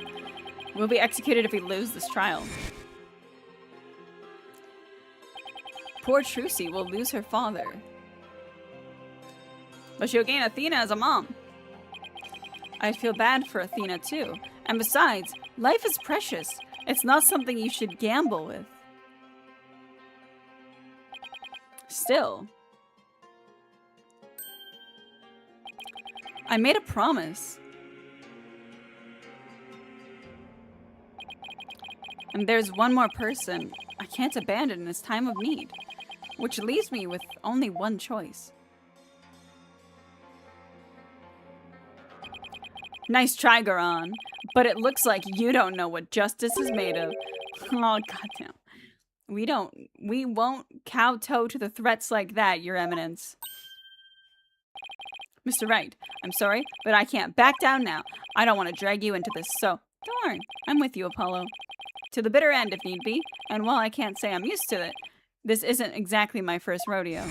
We'll be executed if we lose this trial. Poor Trucy will lose her father. But she'll gain Athena as a mom. I feel bad for Athena too. And besides, life is precious. It's not something you should gamble with. Still, I made a promise. And there's one more person I can't abandon in this time of need, which leaves me with only one choice. Nice try, Garon, but it looks like you don't know what justice is made of. Oh, goddamn. We won't kowtow to the threats like that, Your Eminence. Mr. Wright, I'm sorry, but I can't back down now. I don't want to drag you into this, so don't worry. I'm with you, Apollo. To the bitter end, if need be. And while I can't say I'm used to it, this isn't exactly my first rodeo.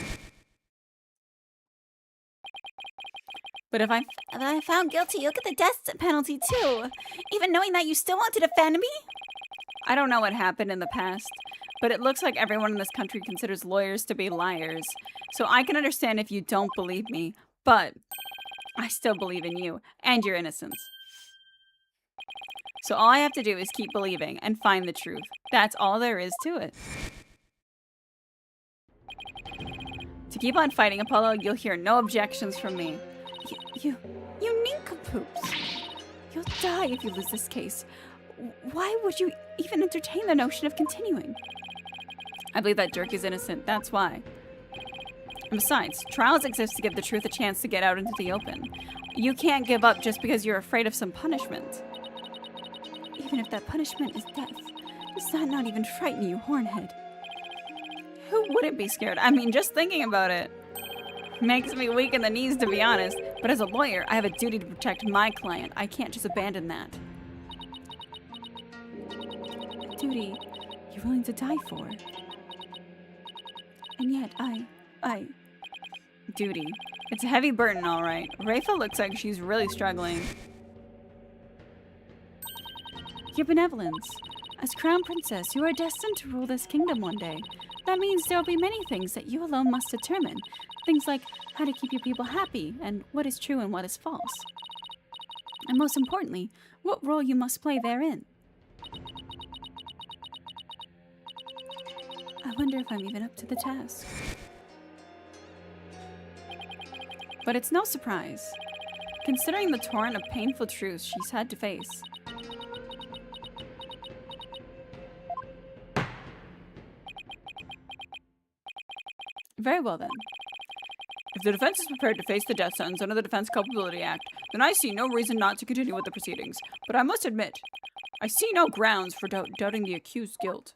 But if I found guilty, you'll get the death penalty too. Even knowing that you still want to defend me? I don't know what happened in the past, but it looks like everyone in this country considers lawyers to be liars. So I can understand if you don't believe me, but I still believe in you and your innocence. So all I have to do is keep believing and find the truth. That's all there is to it. To keep on fighting, Apollo, you'll hear no objections from me. You nincompoops. You'll die if you lose this case. Why would you even entertain the notion of continuing? I believe that Dirk is innocent, that's why. And besides, trials exist to give the truth a chance to get out into the open. You can't give up just because you're afraid of some punishment. Even if that punishment is death, does that not even frighten you, Hornhead? Who wouldn't be scared? I mean, just thinking about it makes me weak in the knees, to be honest. But as a lawyer, I have a duty to protect my client. I can't just abandon that. A duty you're willing to die for. And yet, Duty. It's a heavy burden, all right. Rafa looks like she's really struggling. Your benevolence. As Crown Princess, you are destined to rule this kingdom one day. That means there will be many things that you alone must determine. Things like how to keep your people happy, and what is true and what is false. And most importantly, what role you must play therein. I wonder if I'm even up to the task. But it's no surprise, considering the torrent of painful truths she's had to face. Very well then. If the defense is prepared to face the death sentence under the Defense Culpability Act, then I see no reason not to continue with the proceedings. But I must admit, I see no grounds for doubting the accused's guilt.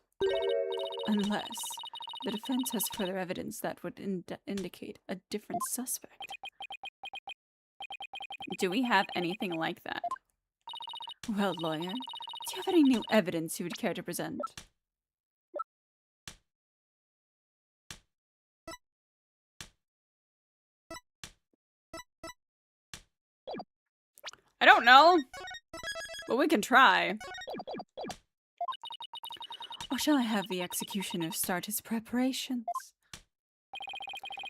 Unless the defense has further evidence that would indicate a different suspect. Do we have anything like that? Well, lawyer, do you have any new evidence you would care to present? I don't know, but we can try. Or shall I have the executioner start his preparations?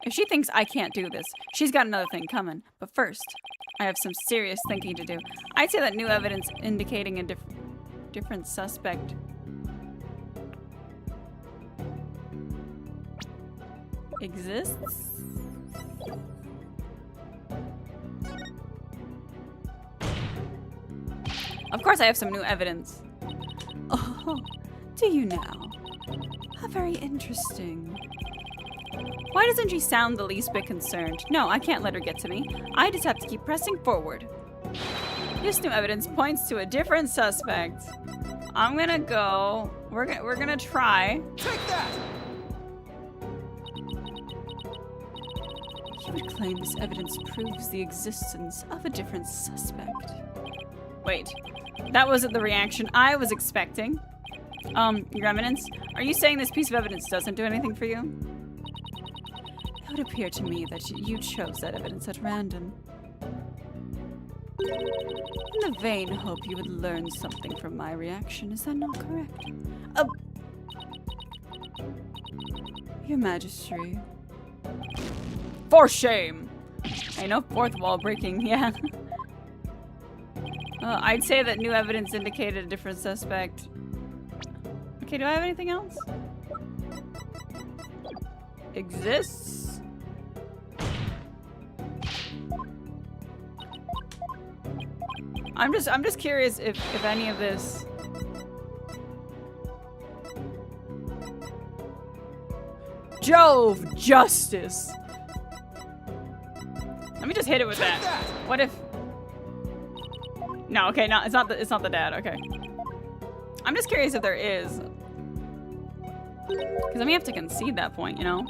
If she thinks I can't do this, she's got another thing coming. But first, I have some serious thinking to do. I'd say that new evidence indicating a different suspect exists? Of course I have some new evidence. Oh, do you now? How very interesting. Why doesn't she sound the least bit concerned? No, I can't let her get to me. I just have to keep pressing forward. This new evidence points to a different suspect. I'm gonna go. We're gonna try. Take that! You would claim this evidence proves the existence of a different suspect. Wait, that wasn't the reaction I was expecting. Your Eminence, are you saying this piece of evidence doesn't do anything for you? It would appear to me that you chose that evidence at random. In the vain hope you would learn something from my reaction, is that not correct? Your Majesty. For shame! I know fourth wall breaking, yeah. I'd say that new evidence indicated a different suspect. Okay, do I have anything else? Exists? I'm just curious if any of this. Jove, justice. Let me just hit it with that. What if? No, okay, no, it's not the dad. Okay. I'm just curious if there is, because then we have to concede that point, you know.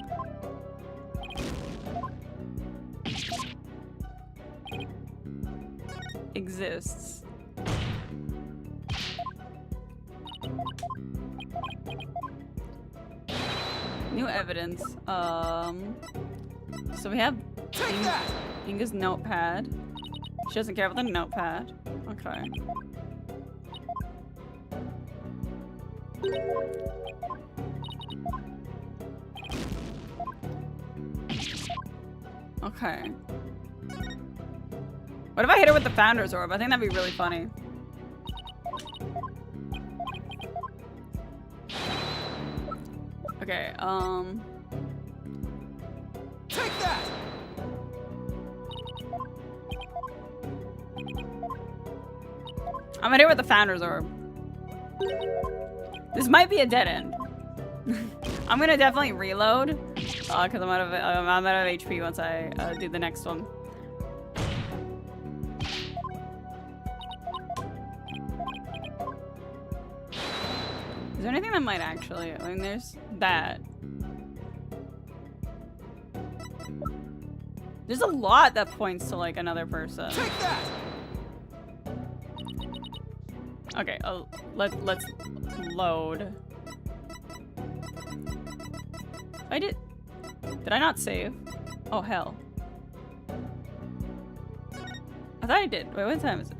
Exists. New evidence. So we have Inga's notepad. She doesn't care about the notepad. Okay. Okay. What if I hit her with the Founder's Orb? I think that'd be really funny. Okay, Take that! I'm gonna hit her with the Founder's Orb. This might be a dead end. I'm gonna definitely reload, because I'm out of HP once I do the next one. Is there anything that might actually? I mean, there's that. There's a lot that points to like another person. Take that! Okay, let's load. Did I not save? Oh hell. I thought I did. Wait, what time is it?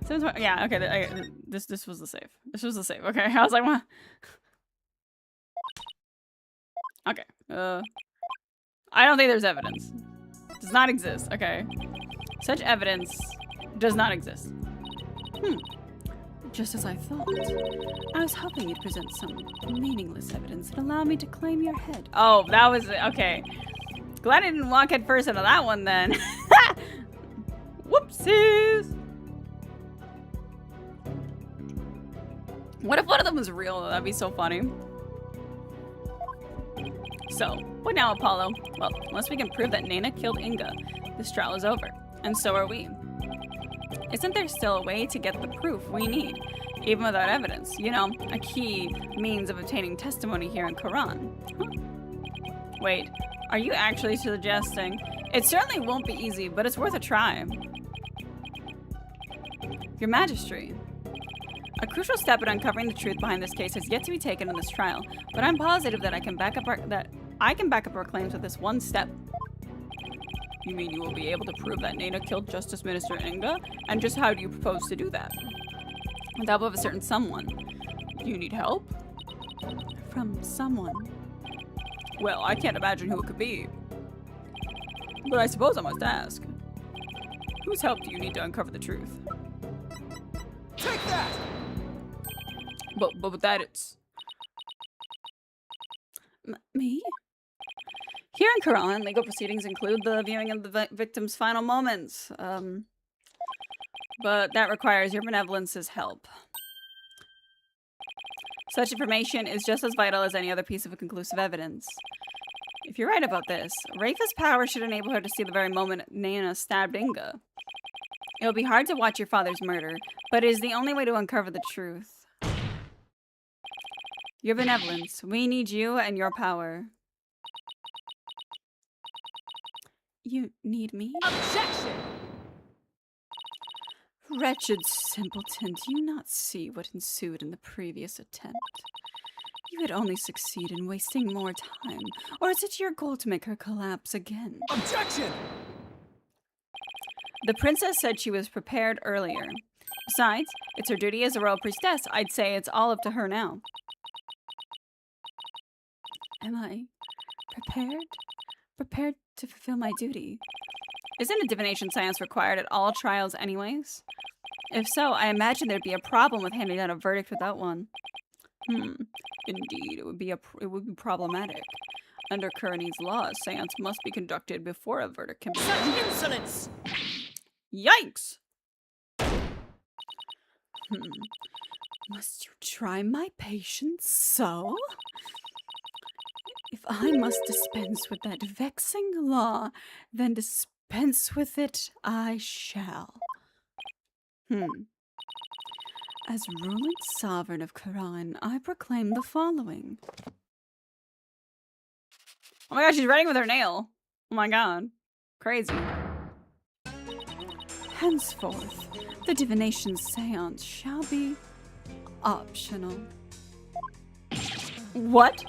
7:20. Yeah, okay. This was the save. This was the save. Okay, I was like, what? Okay. I don't think there's evidence. Does not exist. Okay. Such evidence does not exist. Just as I thought. I was hoping you'd present some meaningless evidence that allowed me to claim your head. Oh, that was it. Okay. Glad I didn't walk head first into that one then. Whoopsies. What if one of them was real? That'd be so funny. So, what now, Apollo? Well, unless we can prove that Nana killed Inga, this trial is over. And so are we. Isn't there still a way to get the proof we need, even without evidence? You know, a key means of obtaining testimony here in Quran. Huh. Wait, are you actually suggesting? It certainly won't be easy, but it's worth a try. Your Majesty. A crucial step in uncovering the truth behind this case has yet to be taken in this trial, but I'm positive that I can back up our claims with this one step. You mean you will be able to prove that Nana killed Justice Minister Inga? And just how do you propose to do that? With the help of a certain someone. Do you need help? From someone. Well, I can't imagine who it could be. But I suppose I must ask. Whose help do you need to uncover the truth? Take that! But with that it's... Me? Here in Quran, legal proceedings include the viewing of the victim's final moments. But that requires your benevolence's help. Such information is just as vital as any other piece of conclusive evidence. If you're right about this, Rafa's power should enable her to see the very moment Nana stabbed Inga. It will be hard to watch your father's murder, but it is the only way to uncover the truth. Your benevolence. We need you and your power. You need me? Objection! Wretched simpleton, do you not see what ensued in the previous attempt? You would only succeed in wasting more time, or is it your goal to make her collapse again? Objection! The princess said she was prepared earlier. Besides, it's her duty as a royal priestess. I'd say it's all up to her now. Am I prepared? Prepared to fulfill my duty? Isn't a divination science required at all trials anyways? If so, I imagine there'd be a problem with handing down a verdict without one. Indeed, it would be problematic. Under Kuranese law, a seance must be conducted before a verdict can be given. Such insolence! Yikes! Must you try my patience so? If I must dispense with that vexing law, then dispense with it I shall. As ruling sovereign of Quran, I proclaim the following. Oh my god, she's writing with her nail. Oh my god. Crazy. Henceforth, the divination seance shall be optional. What?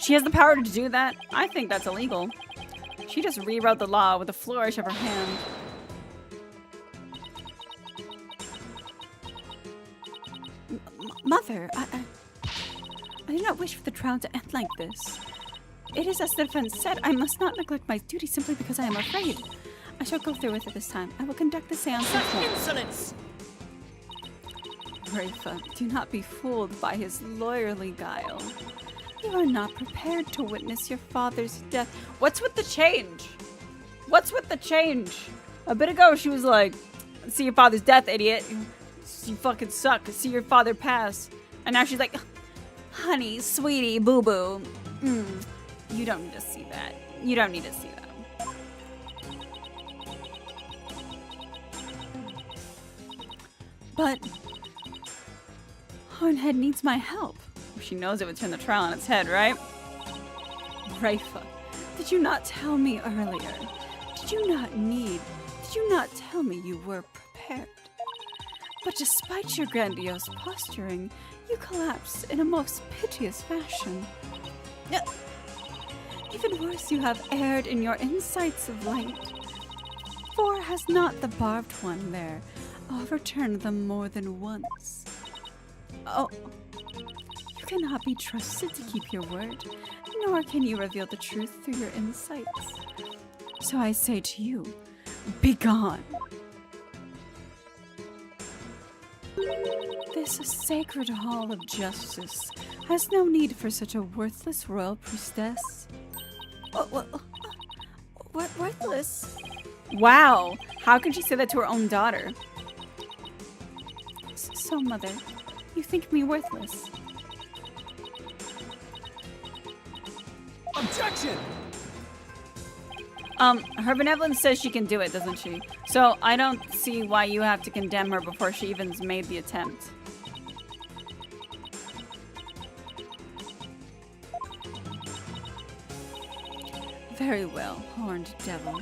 She has the power to do that? I think that's illegal. She just rewrote the law with a flourish of her hand. Mother, I do not wish for the trial to end like this. It is as the defense said, I must not neglect my duty simply because I am afraid. I shall go through with it this time. I will conduct the seance. Such insolence! Rafa, do not be fooled by his lawyerly guile. You are not prepared to witness your father's death. What's with the change? What's with the change? A bit ago, she was like, see your father's death, idiot. You fucking suck. See your father pass. And now she's like, honey, sweetie, boo-boo. You don't need to see that. You don't need to see that. But Hornhead needs my help. She knows it would turn the trial on its head, right? Rafa, did you not tell me earlier? Did you not tell me you were prepared? But despite your grandiose posturing, you collapsed in a most piteous fashion. Even worse, you have erred in your insights of light. For has not the barbed one there overturned them more than once? Oh, you cannot be trusted to keep your word, nor can you reveal the truth through your insights. So I say to you, begone. This sacred hall of justice has no need for such a worthless royal priestess. Worthless? Wow, how can she say that to her own daughter? So, Mother, you think me worthless? Objection! Her benevolence says she can do it, doesn't she? So I don't see why you have to condemn her before she even's made the attempt. Very well, horned devil.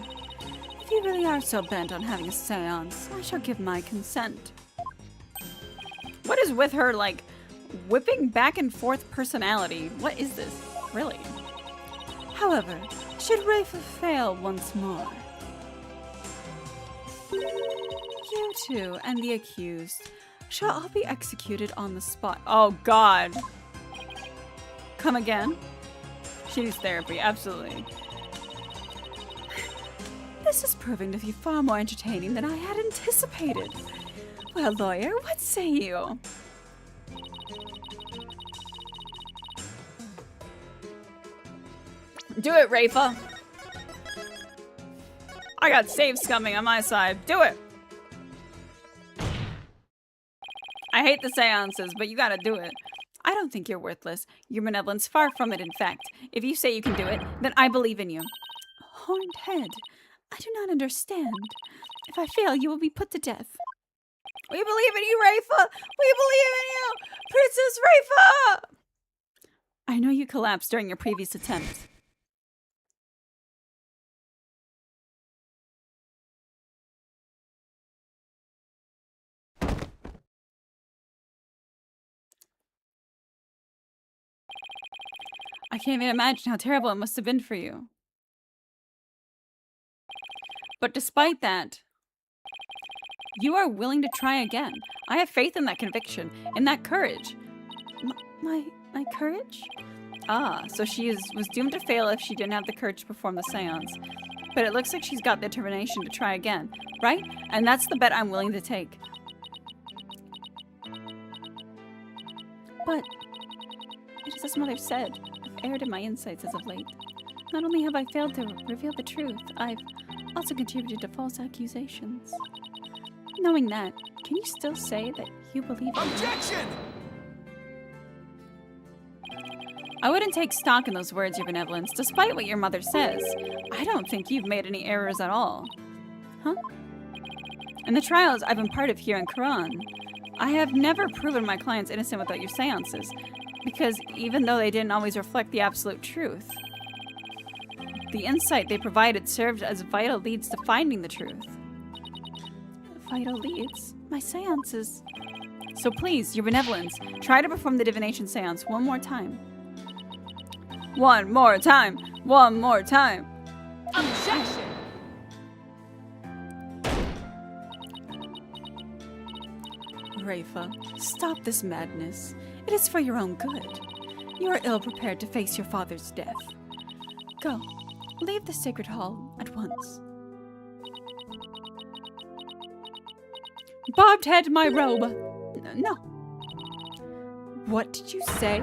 If you really are so bent on having a seance, I shall give my consent. What is with her, like, whipping back and forth personality? What is this? Really? However, should Rafa fail once more, you two and the accused shall all be executed on the spot. Oh god. Come again? She needs therapy, absolutely. This is proving to be far more entertaining than I had anticipated. Well, lawyer, what say you? Do it, Rafa. I got saves coming on my side. Do it! I hate the seances, but you gotta do it. I don't think you're worthless. Your benevolence, far from it, in fact. If you say you can do it, then I believe in you. Horned head, I do not understand. If I fail, you will be put to death. We believe in you, Rafa! We believe in you! Princess Rafa! I know you collapsed during your previous attempt. I can't even imagine how terrible it must have been for you. But despite that, you are willing to try again. I have faith in that conviction, in that courage. My courage? Ah, so she was doomed to fail if she didn't have the courage to perform the seance. But it looks like she's got the determination to try again, right? And that's the bet I'm willing to take. But, just as Mother said, I've erred in my insights as of late. Not only have I failed to reveal the truth, I've also contributed to false accusations. Knowing that, can you still say that you believe in me? Objection! I wouldn't take stock in those words, Your Benevolence, despite what your mother says. I don't think you've made any errors at all. Huh? In the trials I've been part of here in Quran, I have never proven my clients innocent without your seances, because even though they didn't always reflect the absolute truth, the insight they provided served as vital leads to finding the truth. Vital leads? My seances. So please, Your Benevolence, try to perform the divination seance one more time. One more time! One more time! Objection! Rafa, stop this madness. It is for your own good. You are ill-prepared to face your father's death. Go. Leave the sacred hall at once. Bobbed head my robe. No. What did you say?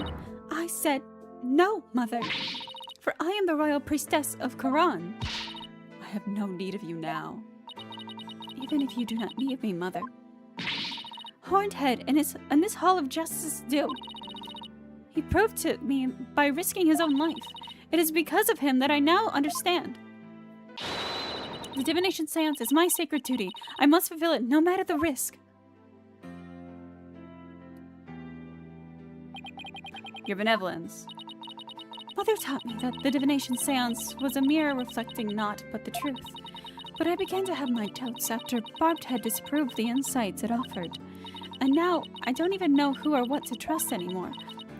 I said no, Mother. For I am the royal priestess of Quran. I have no need of you now. Even if you do not need me, Mother. Horned head and this hall of justice do. He proved to me by risking his own life. It is because of him that I now understand. The divination seance is my sacred duty. I must fulfill it no matter the risk. Your Benevolence. Mother taught me that the divination seance was a mirror reflecting naught but the truth. But I began to have my doubts after Barbed Head disproved the insights it offered. And now I don't even know who or what to trust anymore.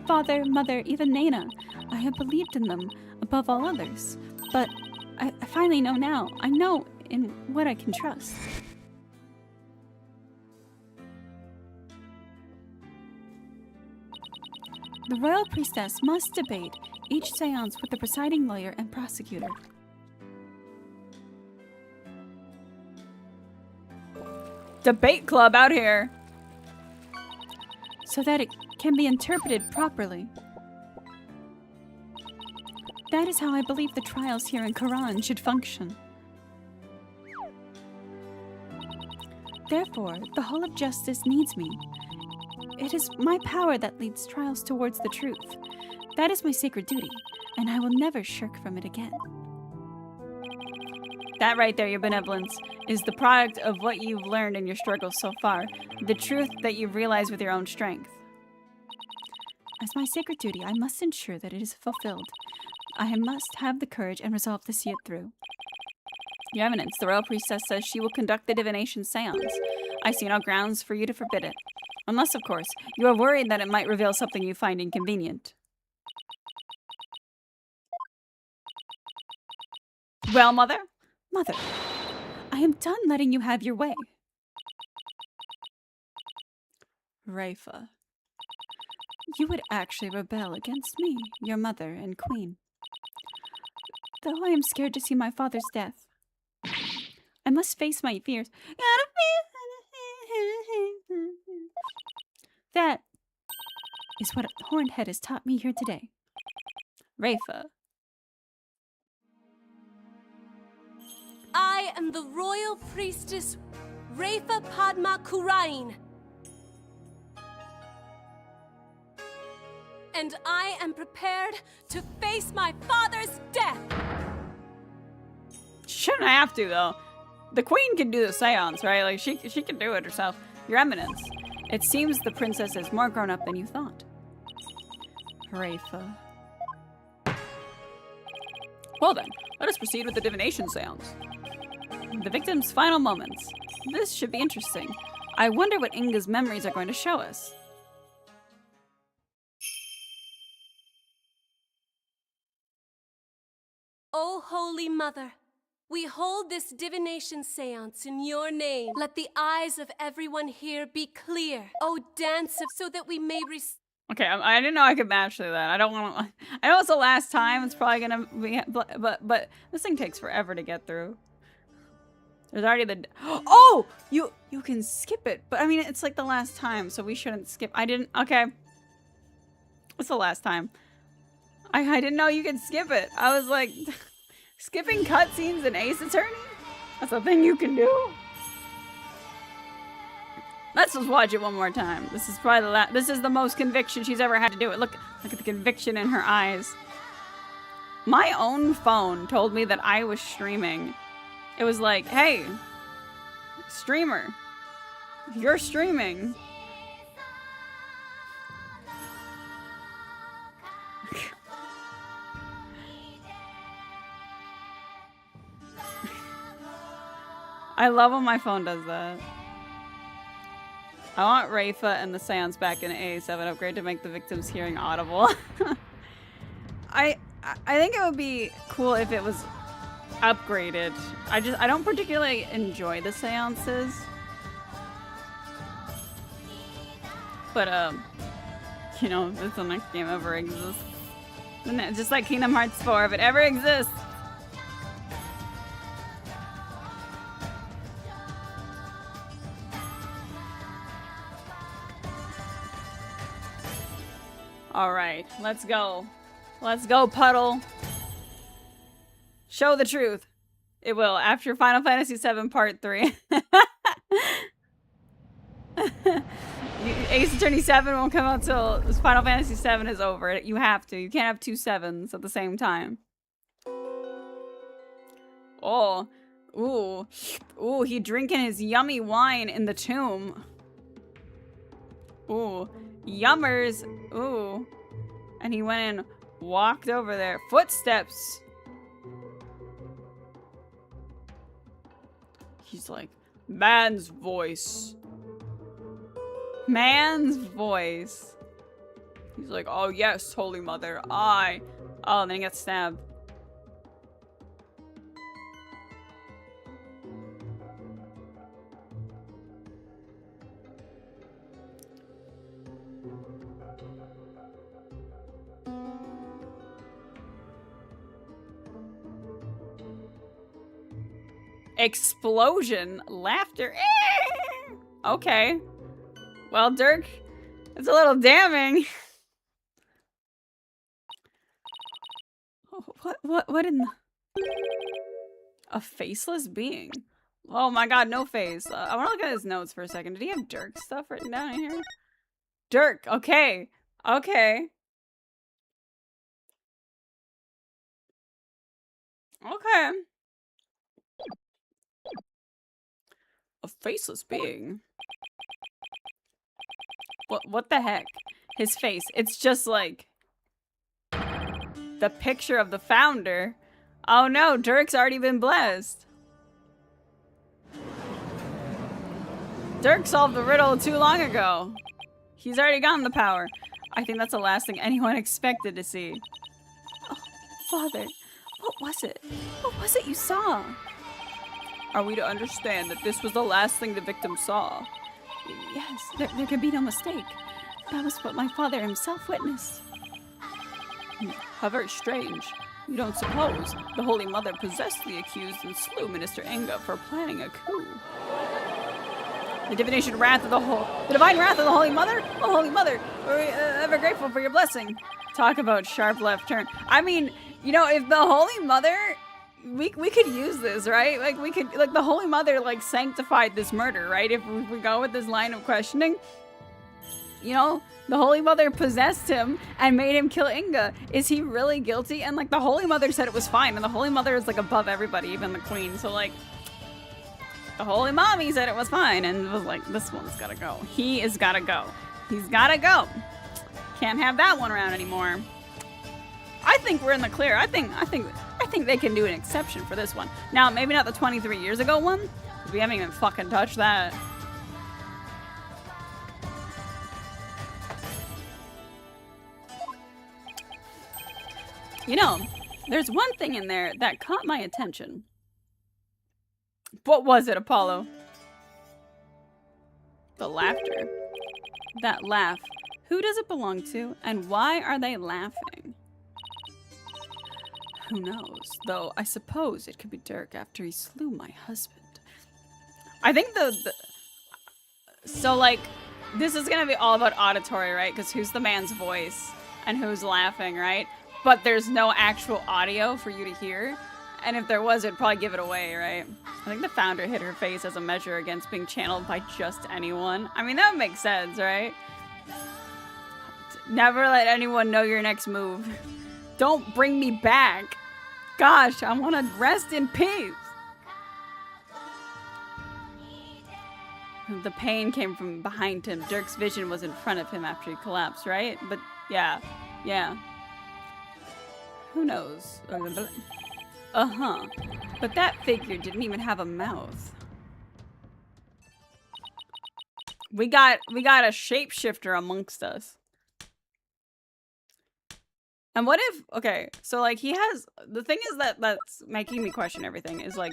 Father, Mother, even Nana. I have believed in them above all others. But I finally know now. I know in what I can trust. The royal priestess must debate each seance with the presiding lawyer and prosecutor. Debate club out here! So that it can be interpreted properly. That is how I believe the trials here in Quran should function. Therefore, the Hall of Justice needs me. It is my power that leads trials towards the truth. That is my sacred duty, and I will never shirk from it again. That right there, Your Benevolence, is the product of what you've learned in your struggles so far, the truth that you've realized with your own strength. As my sacred duty, I must ensure that it is fulfilled. I must have the courage and resolve to see it through. Your Eminence, the Royal Priestess says she will conduct the divination seance. I see no grounds for you to forbid it. Unless, of course, you are worried that it might reveal something you find inconvenient. Well, Mother? Mother, I am done letting you have your way. Rafa, you would actually rebel against me, your mother and queen. Though I am scared to see my father's death, I must face my fears. That is what Horned Head has taught me here today. Rafa. I am the royal priestess Rafa Padma Kurain. And I am prepared to face my father's death. Shouldn't have to, though. The queen can do the seance, right? Like, she can do it herself. Your Eminence, it seems the princess is more grown up than you thought. Rafa. Well then, let us proceed with the divination seance. The victim's final moments. This should be interesting. I wonder what Inga's memories are going to show us. O Holy Mother, we hold this divination seance in your name. Let the eyes of everyone here be clear. O dance of, so that we may receive. Okay, I didn't know I could match through that. I don't want to. I know it's the last time. It's probably gonna be, but this thing takes forever to get through. There's already the. Oh, you can skip it, but I mean it's like the last time, so we shouldn't skip. I didn't. Okay, it's the last time. I didn't know you could skip it. I was like, skipping cutscenes in Ace Attorney? That's a thing you can do. Let's just watch it one more time. This is probably the last. This is the most conviction she's ever had to do it. Look at the conviction in her eyes. My own phone told me that I was streaming. It was like, hey, streamer, you're streaming. I love when my phone does that. I want Rafa and the seance back in A7 upgrade to make the victim's hearing audible. I think it would be cool if it was upgraded. I don't particularly enjoy the seances. But you know, if the next game ever exists. Just like Kingdom Hearts 4, if it ever exists. All right, let's go. Let's go, Puddle. Show the truth. It will, after Final Fantasy VII Part 3. Ace Attorney 7 won't come out till Final Fantasy 7 is over. You have to. You can't have two 7s at the same time. Oh. Ooh. Ooh, he drinking his yummy wine in the tomb. Ooh. Yummers. Ooh. And he went and walked over there. Footsteps. He's like, man's voice. Man's voice. He's like, oh yes, Holy Mother, I. Oh, and then he gets stabbed. Explosion, laughter. Okay. Well, Dirk, it's a little damning. What in the... A faceless being? Oh my god, no face. I want to look at his notes for a second. Did he have Dirk stuff written down in here? Dirk, okay. Okay. Okay. A faceless being. What the heck? His face. It's just like the picture of the founder. Oh no, Dirk's already been blessed. Dirk solved the riddle too long ago. He's already gotten the power. I think that's the last thing anyone expected to see. Oh, Father, what was it? What was it you saw? Are we to understand that this was the last thing the victim saw? Yes, there can be no mistake. That was what my father himself witnessed. How very strange. You don't suppose the Holy Mother possessed the accused and slew Minister Inga for planning a coup? The divine wrath of the Holy Mother? Oh, Holy Mother, we're ever grateful for your blessing. Talk about sharp left turn. I mean, you know, if the Holy Mother we could use this, right? Like we could, like the Holy Mother like sanctified this murder, right? If we go with this line of questioning, you know, the Holy Mother possessed him and made him kill Inga. Is he really guilty? And like the Holy Mother said it was fine, and the Holy Mother is like above everybody, even the Queen. So like the Holy Mommy said it was fine and was like, this one's gotta go. He is gotta go. He's gotta go. Can't have that one around anymore. I think we're in the clear. I think they can do an exception for this one. Now, maybe not the 23 years ago one, because we haven't even fucking touched that. You know, there's one thing in there that caught my attention. What was it, Apollo? The laughter. That laugh. Who does it belong to, and why are they laughing? Who knows? Though I suppose it could be Dirk after he slew my husband. I think so like, this is gonna be all about auditory, right? Because who's the man's voice and who's laughing, right? But there's no actual audio for you to hear. And if there was, it'd probably give it away, right? I think the founder hit her face as a measure against being channeled by just anyone. I mean, that would make sense, right? Never let anyone know your next move. Don't bring me back. Gosh, I want to rest in peace. The pain came from behind him. Dirk's vision was in front of him after he collapsed, right? But yeah. Who knows? Uh-huh. But that figure didn't even have a mouth. We got a shapeshifter amongst us. And what if, okay, so like he has, the thing is that's making me question everything is like,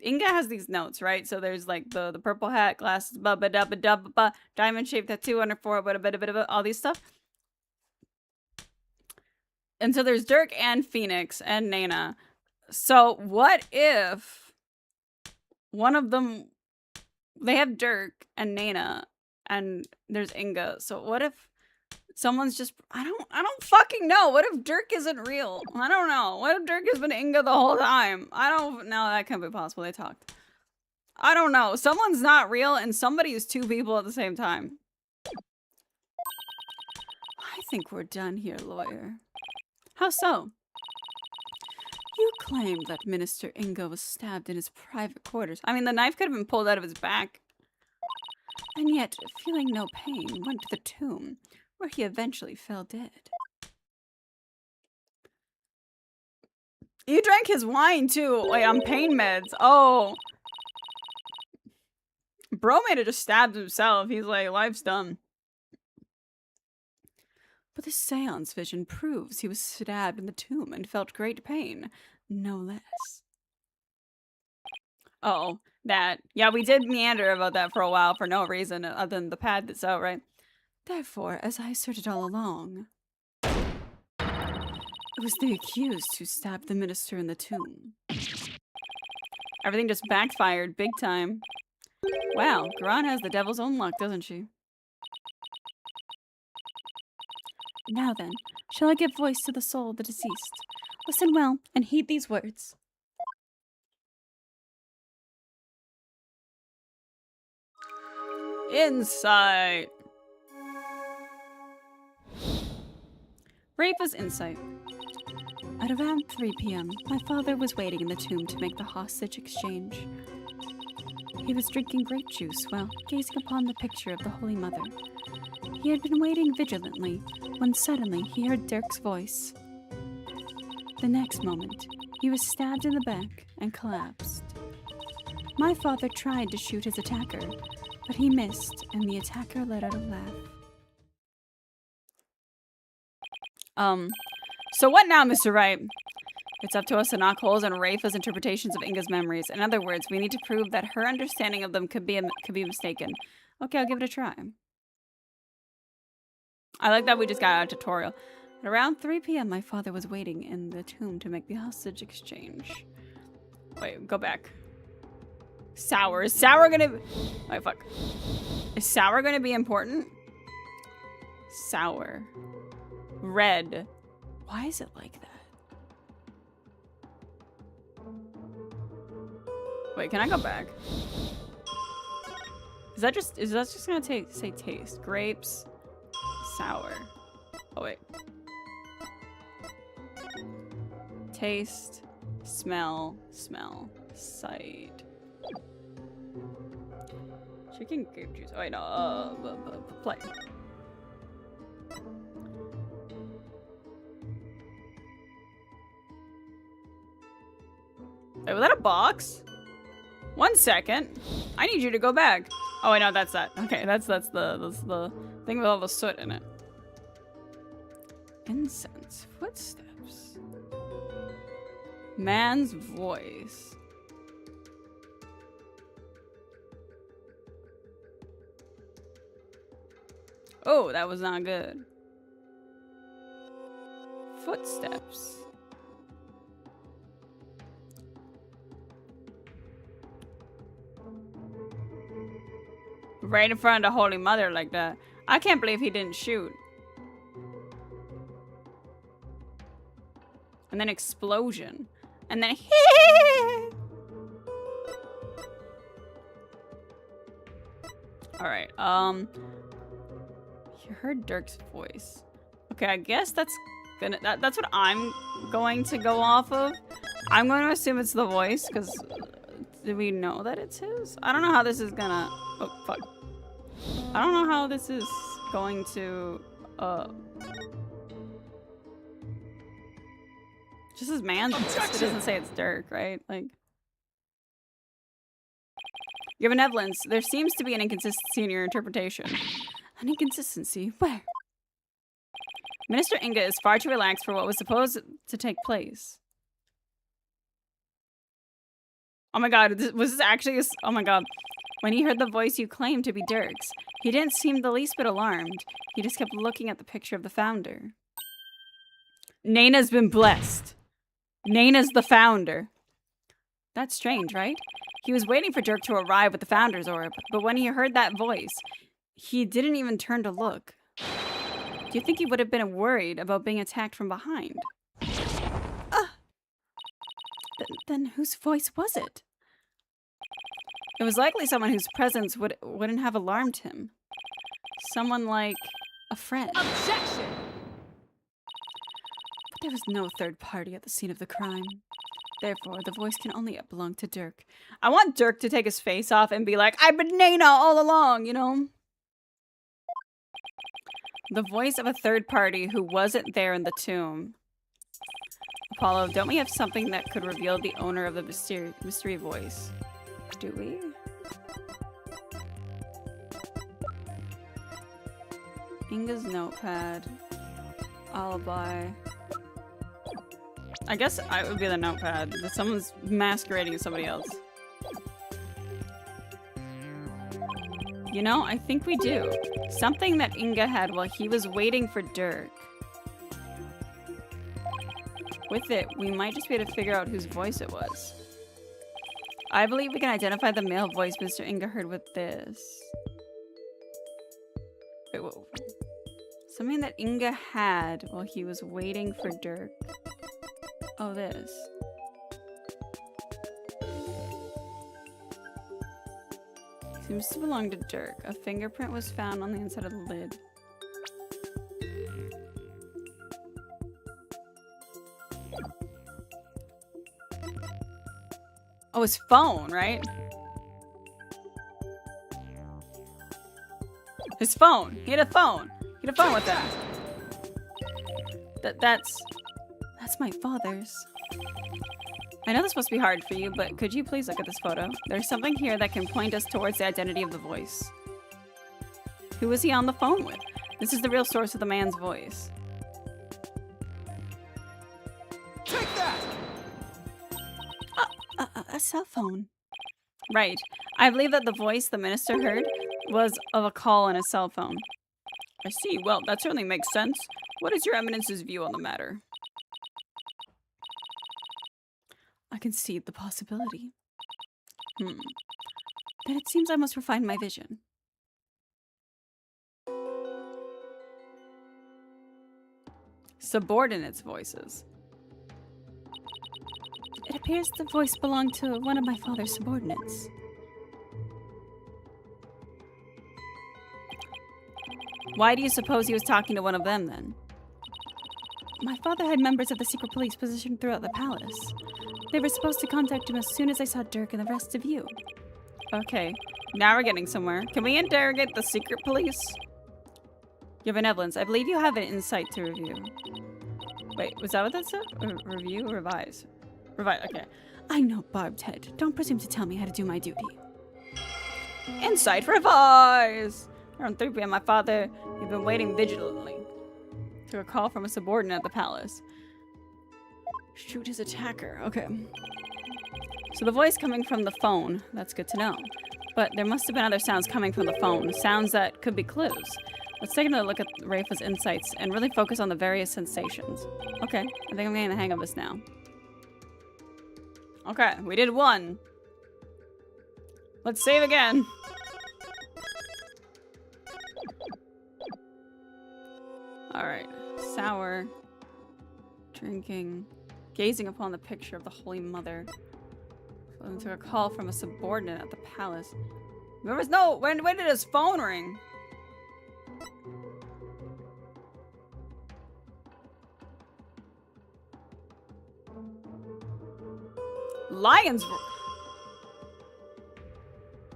Inga has these notes, right? So there's like the purple hat, glasses, diamond shaped tattoo under forehead, a bit of all these stuff. And so there's Dirk and Phoenix and Nana. So what if one of them, they have Dirk and Nana and there's Inga. So what if someone's just, I don't fucking know. What if Dirk isn't real? I don't know. What if Dirk has been Inga the whole time? I don't know. That can't be possible. They talked. I don't know. Someone's not real and somebody is two people at the same time. I think we're done here, lawyer. How so? You claim that Minister Inga was stabbed in his private quarters. I mean, the knife could have been pulled out of his back. And yet, feeling no pain, went to the tomb, where he eventually fell dead. He drank his wine, too. Wait, on pain meds. Oh. Bro may have just stabbed himself. He's like, life's done. But the seance vision proves he was stabbed in the tomb and felt great pain, no less. Uh-oh, that. Yeah, we did meander about that for a while for no reason other than the pad that's out, right? Therefore, as I asserted all along, it was the accused who stabbed the minister in the tomb. Everything just backfired big time. Wow, Garan has the devil's own luck, doesn't she? Now then, shall I give voice to the soul of the deceased? Listen well and heed these words. Insight. Rafa's insight. At around 3 p.m., my father was waiting in the tomb to make the hostage exchange. He was drinking grape juice while gazing upon the picture of the Holy Mother. He had been waiting vigilantly when suddenly he heard Dirk's voice. The next moment, he was stabbed in the back and collapsed. My father tried to shoot his attacker, but he missed and the attacker let out a laugh. So what now, Mr. Wright? It's up to us to knock holes in Rafa's interpretations of Inga's memories. In other words, we need to prove that her understanding of them could be mistaken. Okay, I'll give it a try. I like that we just got a tutorial. At around 3 p.m., my father was waiting in the tomb to make the hostage exchange. Wait, go back. Sour. Is sour gonna be... Wait, fuck. Is sour gonna be important? Sour. Red. Why is it like that? Wait, can I go back? Is that just gonna say taste? Grapes, sour. Oh wait. Taste, smell, sight. Chicken grape juice. Oh wait, no. Play. Wait, was that a box? 1 second. I need you to go back. Oh wait, no, that's that. Okay, that's the thing with all the soot in it. Incense, footsteps. Man's voice. Oh, that was not good. Footsteps. Right in front of the Holy Mother like that. I can't believe he didn't shoot. And then explosion. And then Alright, you heard Dirk's voice. Okay, I guess that's what I'm going to go off of. I'm going to assume it's the voice, because do we know that it's his? I don't know how this is gonna... Oh, fuck. I don't know how this is going to... Just his man's voice. It doesn't say it's Dirk, right? Like... Your benevolence, there seems to be an inconsistency in your interpretation. An inconsistency? Where? Minister Inga is far too relaxed for what was supposed to take place. Oh my god, was this actually oh my god. When he heard the voice you claimed to be Dirk's, he didn't seem the least bit alarmed. He just kept looking at the picture of the founder. Naina's been blessed. Naina's the founder. That's strange, right? He was waiting for Dirk to arrive with the founder's orb, but when he heard that voice, he didn't even turn to look. Do you think he would have been worried about being attacked from behind? Then whose voice was it? It was likely someone whose presence wouldn't have alarmed him. Someone like a friend. Objection! But there was no third party at the scene of the crime. Therefore, the voice can only have belonged to Dirk. I want Dirk to take his face off and be like, I've been Naina all along, you know? The voice of a third party who wasn't there in the tomb. Apollo, don't we have something that could reveal the owner of the mystery voice? Do we? Inga's notepad. Alibi. I guess I would be the notepad. That someone's masquerading as somebody else. You know, I think we do. Something that Inga had while he was waiting for Dirk. With it, we might just be able to figure out whose voice it was. I believe we can identify the male voice Mr. Inga heard with this. Wait, whoa. Something that Inga had while he was waiting for Dirk. Oh, this. Seems to belong to Dirk. A fingerprint was found on the inside of the lid. Oh, his phone, right? His phone. He had a phone. He had a phone with that. That's my father's. I know this must be hard for you, but could you please look at this photo? There's something here that can point us towards the identity of the voice. Who was he on the phone with? This is the real source of the man's voice. Take that! A cell phone. Right. I believe that the voice the minister heard was of a call on a cell phone. I see. Well, that certainly makes sense. What is your eminence's view on the matter? I can see the possibility. Then it seems I must refine my vision. Subordinates' voices. It appears the voice belonged to one of my father's subordinates. Why do you suppose he was talking to one of them, then? My father had members of the secret police positioned throughout the palace. They were supposed to contact him as soon as I saw Dirk and the rest of you. Okay, now we're getting somewhere. Can we interrogate the secret police? Your benevolence, I believe you have an insight to review. Wait, was that what that said? Review? Revise. Revise, okay. I know, barbed head. Don't presume to tell me how to do my duty. Insight revise! Around 3 p.m. my father had been waiting vigilantly to a call from a subordinate at the palace. Shoot his attacker. Okay. So the voice coming from the phone, that's good to know. But there must have been other sounds coming from the phone, sounds that could be clues. Let's take another look at Rafa's insights and really focus on the various sensations. Okay, I think I'm getting the hang of this now. Okay, we did 1. Let's save again. Alright, sour, drinking, gazing upon the picture of the Holy Mother. Phone to a call from a subordinate at the palace. There was no, when did his phone ring? Lions.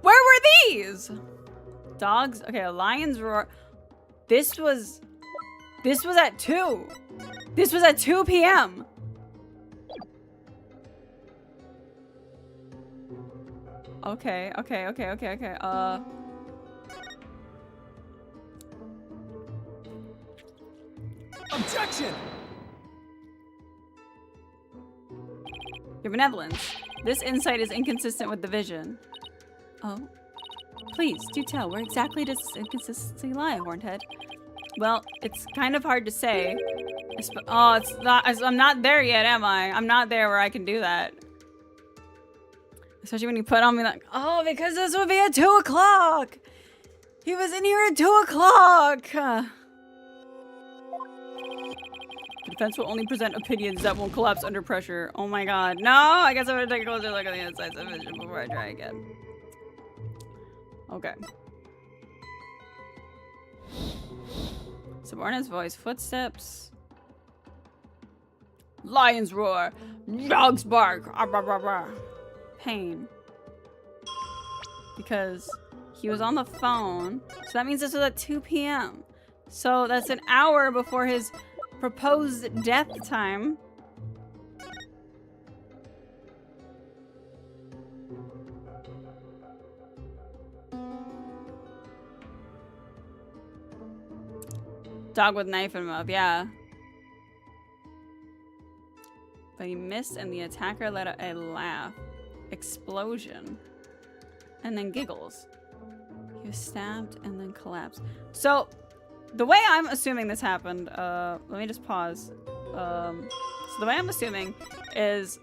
Where were these? Dogs. Okay, a lion's roar. This was at 2. This was at 2 p.m. Okay. Objection! Your benevolence. This insight is inconsistent with the vision. Oh? Please, do tell. Where exactly does this inconsistency lie, Hornhead? Well, it's kind of hard to say. Oh, it's not. I'm not there yet, am I? I'm not there where I can do that. Especially when you put on me like, oh, because this would be at 2 o'clock. He was in here at 2 o'clock. The defense will only present opinions that won't collapse under pressure. Oh my god. No, I guess I'm gonna take a closer look at the insides of vision before I try again. Okay. Subordinate's voice, footsteps. Lion's roar. Dogs bark. Ah, rah, rah, rah. Pain. Because he was on the phone. So that means this was at 2 p.m. So that's an hour before his proposed death time. Dog with knife in mouth, yeah. But he missed and the attacker let out a laugh. Explosion. And then giggles. He was stabbed and then collapsed. So, the way I'm assuming this happened, let me just pause. So the way I'm assuming is,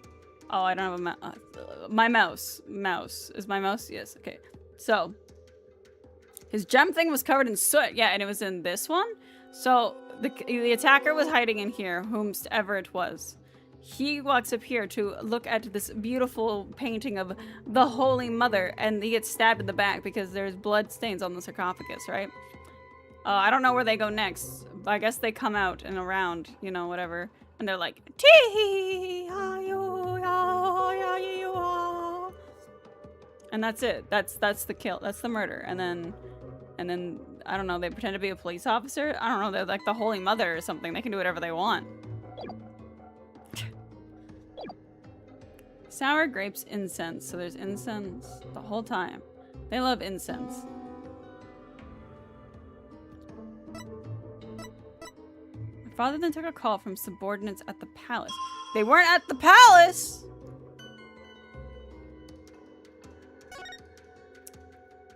oh, I don't have a my mouse. Is my mouse? Yes, okay. So, his gem thing was covered in soot. Yeah, and it was in this one. So, the attacker was hiding in here, whomsoever it was. He walks up here to look at this beautiful painting of the Holy Mother, and he gets stabbed in the back because there's blood stains on the sarcophagus, right? I don't know where they go next. I guess they come out and around, you know, whatever. And they're like, and that's it. That's the kill. That's the murder. And then I don't know, they pretend to be a police officer. I don't know, they're like the Holy Mother or something. They can do whatever they want. Sour grapes incense. So there's incense the whole time. They love incense. My father then took a call from subordinates at the palace. They weren't at the palace!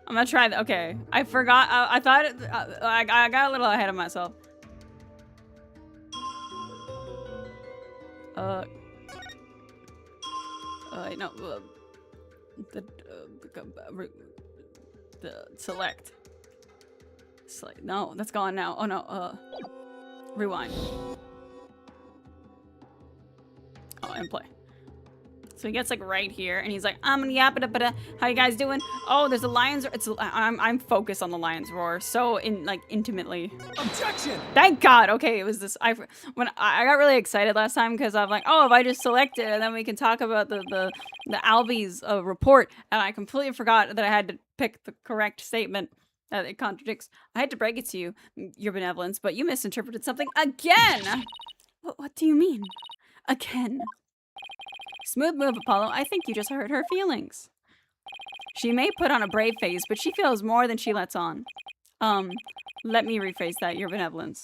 I'm gonna try that. Okay. I forgot. I thought it, I got a little ahead of myself. No. The select. No, that's gone now. Oh no. Rewind. Oh, and play. So he gets like right here, and he's like, "Yappa-da-pa-da. How you guys doing? Oh, there's a lion's. I'm focused on the lion's roar so intimately. Objection! Thank God. Okay, it was this. I got really excited last time because I'm like, oh, if I just select it, and then we can talk about the Albie's report, and I completely forgot that I had to pick the correct statement that it contradicts. I had to break it to you, Your Benevolence, but you misinterpreted something again. What do you mean? Again? Smooth move, Apollo. I think you just hurt her feelings. She may put on a brave face, but she feels more than she lets on. Let me rephrase that, Your Benevolence.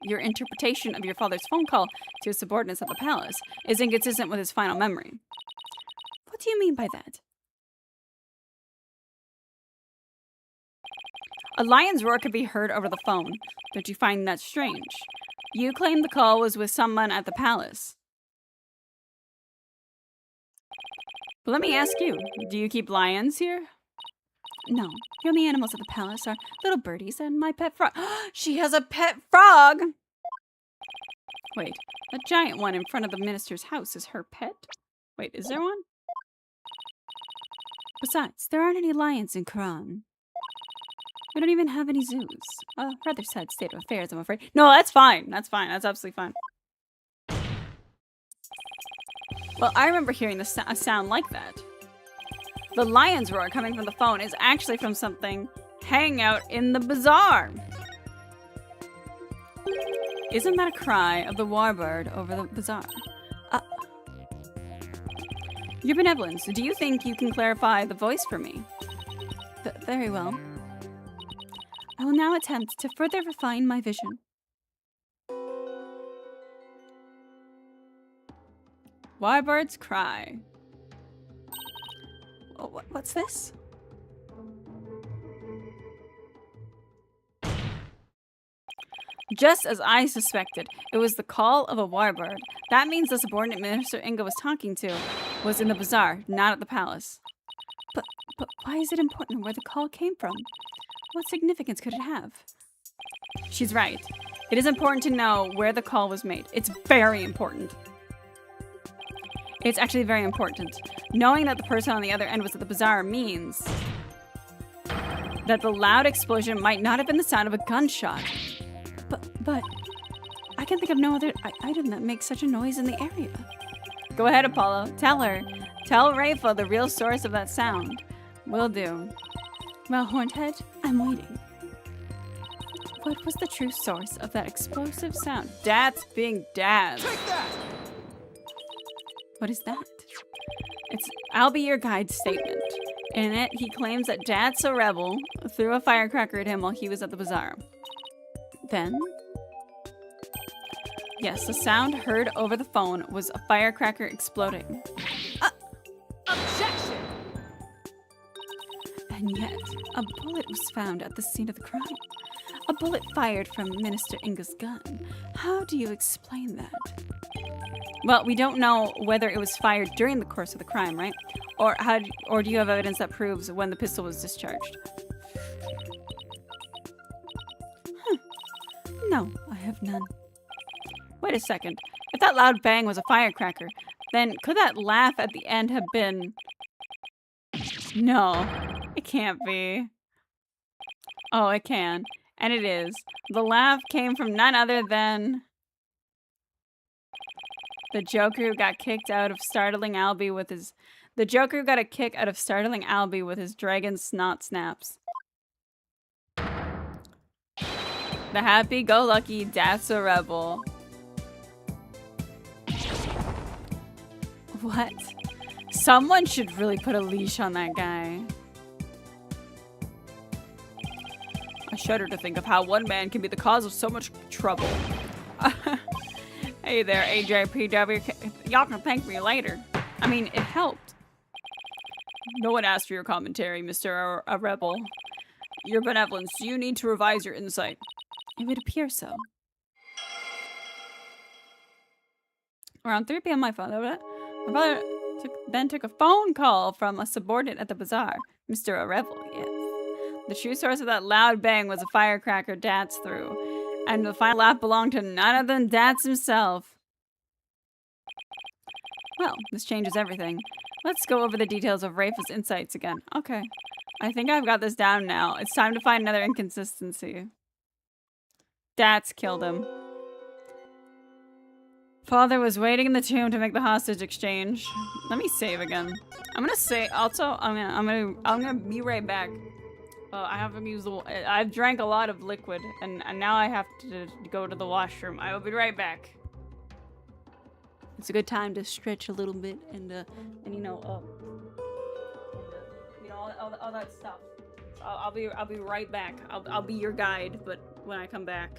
Your interpretation of your father's phone call to his subordinates at the palace is inconsistent with his final memory. What do you mean by that? A lion's roar could be heard over the phone. Don't you find that strange? You claim the call was with someone at the palace. But let me ask you, do you keep lions here? No, the only animals at the palace are little birdies and my pet frog. She has a pet frog! Wait, a giant one in front of the minister's house is her pet? Wait, is there one? Besides, there aren't any lions in Quran. We don't even have any zoos. Rather sad state of affairs, I'm afraid. No, that's fine. That's fine. That's absolutely fine. Well, I remember hearing a sound like that. The lion's roar coming from the phone is actually from something hanging out in the bazaar. Isn't that a cry of the warbird over the bazaar? Your Benevolence, do you think you can clarify the voice for me? Very well. I will now attempt to further refine my vision. Warbird's cry. Oh, what's this? Just as I suspected, it was the call of a warbird. That means the subordinate Minister Inga was talking to was in the bazaar, not at the palace. But why is it important where the call came from? What significance could it have? She's right. It is important to know where the call was made. It's very important. It's actually very important. Knowing that the person on the other end was at the bazaar means that the loud explosion might not have been the sound of a gunshot. But I can think of no other item that makes such a noise in the area. Go ahead, Apollo. Tell her. Tell Rafa the real source of that sound. Will do. Well, Horned Head, I'm waiting. What was the true source of that explosive sound? Dad's being dad. Take that! What is that? It's I'll be your guide statement. In it, he claims that Dad's a rebel threw a firecracker at him while he was at the bazaar. Then? Yes, the sound heard over the phone was a firecracker exploding. Objection! And yet, a bullet was found at the scene of the crime. A bullet fired from Minister Inga's gun. How do you explain that? Well, we don't know whether it was fired during the course of the crime, right? Or do you have evidence that proves when the pistol was discharged? No, I have none. Wait a second. If that loud bang was a firecracker, then could that laugh at the end have been... No, it can't be. Oh, it can. And it is. The laugh came from none other than... the Joker who got kicked out of startling Albie with his... The Joker who got a kick out of startling Albie with his dragon snot snaps. The happy-go-lucky Dad's a rebel. What? Someone should really put a leash on that guy. I shudder to think of how one man can be the cause of so much trouble. Hey there, AJPW. Y'all can thank me later. I mean, it helped. No one asked for your commentary, Mr. A Rebel. Your Benevolence, you need to revise your insight. It would appear so. Around 3 p.m. my father then took a phone call from a subordinate at the bazaar. Mr. A Rebel, yes. The true source of that loud bang was a firecracker Dats threw. And the final laugh belonged to none other than Dats himself. Well, this changes everything. Let's go over the details of Rafa's insights again. Okay. I think I've got this down now. It's time to find another inconsistency. That's killed him. Father was waiting in the tomb to make the hostage exchange. Let me save again. I'm gonna say also. I'm gonna be right back. I haven't used the. I've drank a lot of liquid, and now I have to go to the washroom. I will be right back. It's a good time to stretch a little bit and you know all that stuff. So I'll be right back. I'll be your guide, but when I come back.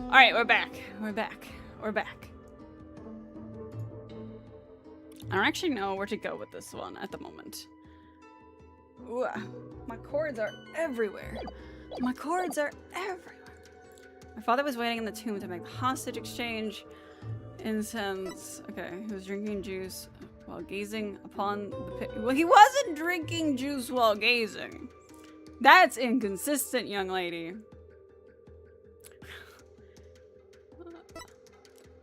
All right, we're back. We're back. We're back. I don't actually know where to go with this one at the moment. Ooh, my cords are everywhere. My cords are everywhere. My father was waiting in the tomb to make the hostage exchange. Incense. Okay, he was drinking juice while gazing upon the pit. Well, he wasn't drinking juice while gazing. That's inconsistent, young lady.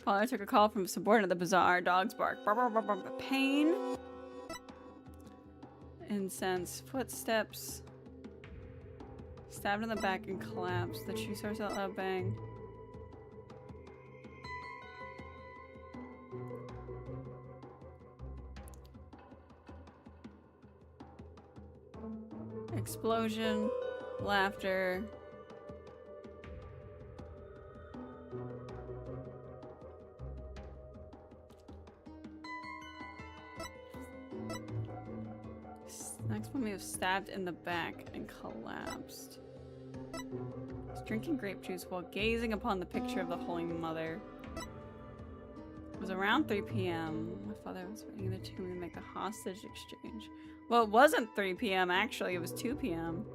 Father took a call from a subordinate at the bazaar. Dogs bark. Pain. Incense. Footsteps. Stabbed in the back and collapsed. The tree starts out loud bang. Explosion. Laughter. Next one, we have stabbed in the back and collapsed. He's drinking grape juice while gazing upon the picture of the Holy Mother. It was around 3 p.m. My father was waiting in the tomb to make the hostage exchange. Well, it wasn't 3 p.m. actually, it was 2 p.m.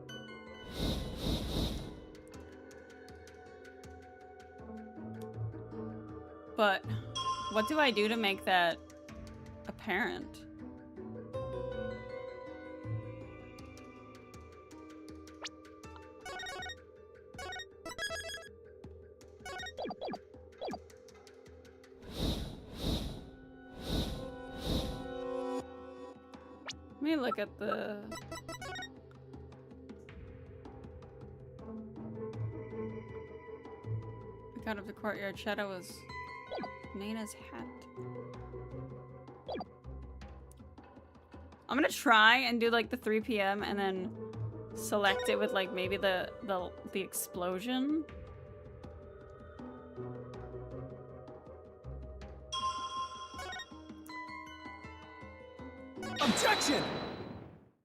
But what do I do to make that apparent? Let me look at the... Out of the courtyard, Shadow was Nana's hat. I'm gonna try and do like the 3 p.m. and then select it with like maybe the explosion. Objection!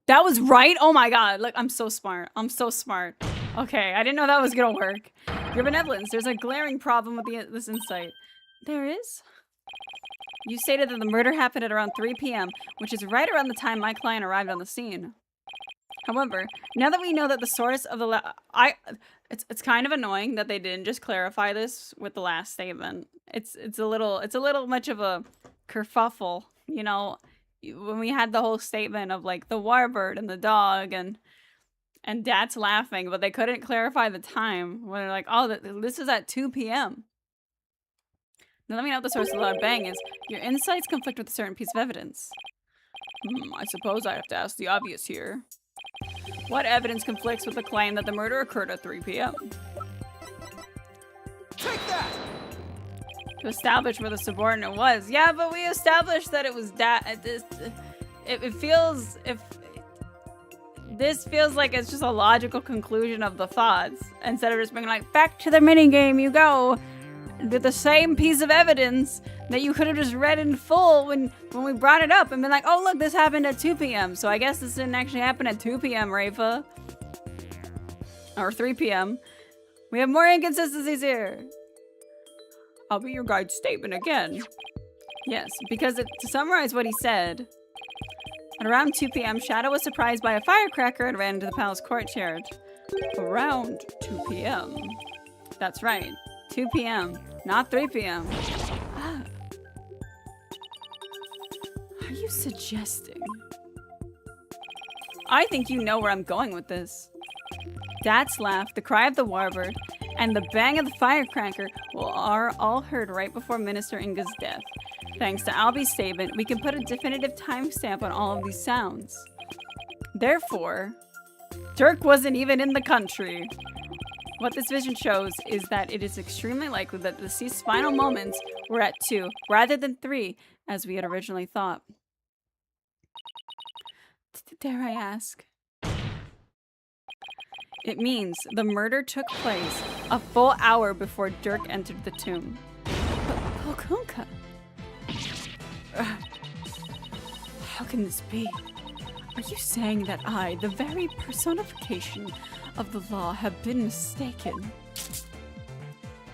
That was right? Oh my god. Look, I'm so smart. I'm so smart. Okay, I didn't know that was gonna work. Your benevolence, there's a glaring problem with this insight. There is? You stated that the murder happened at around 3 p.m., which is right around the time my client arrived on the scene. However, now that we know that the source of the it's kind of annoying that they didn't just clarify this with the last statement. It's a little much of a kerfuffle, you know, when we had the whole statement of like the warbird and the dog and Dad's laughing, but they couldn't clarify the time when they're like, oh, this is at 2 p.m. Now let me know what the source of the loud bang is. Your insights conflict with a certain piece of evidence. I suppose I have to ask the obvious here. What evidence conflicts with the claim that the murder occurred at 3 p.m.? Take that! To establish where the subordinate was. Yeah, but we established that it was this feels like it's just a logical conclusion of the thoughts. Instead of just being like, back to the minigame you go. With the same piece of evidence that you could have just read in full when we brought it up and been like, oh look, this happened at 2 p.m. So I guess this didn't actually happen at 2 p.m., Rafa. Or 3 p.m. We have more inconsistencies here. I'll be your guide's statement again. Yes, because to summarize what he said, at around 2 p.m., Shadow was surprised by a firecracker and ran into the palace courtyard. Around 2 p.m. That's right, 2 p.m., not 3 p.m. Ah. Are you suggesting? I think you know where I'm going with this. Dad's laugh, the cry of the warbird, and the bang of the firecracker are all heard right before Minister Inga's death. Thanks to Albie's statement, we can put a definitive timestamp on all of these sounds. Therefore, Dirk wasn't even in the country. What this vision shows is that it is extremely likely that the deceased's final moments were at 2, rather than 3, as we had originally thought. Dare I ask? It means the murder took place a full hour before Dirk entered the tomb. But Pokunka? How can this be? Are you saying that I, the very personification of the law, have been mistaken?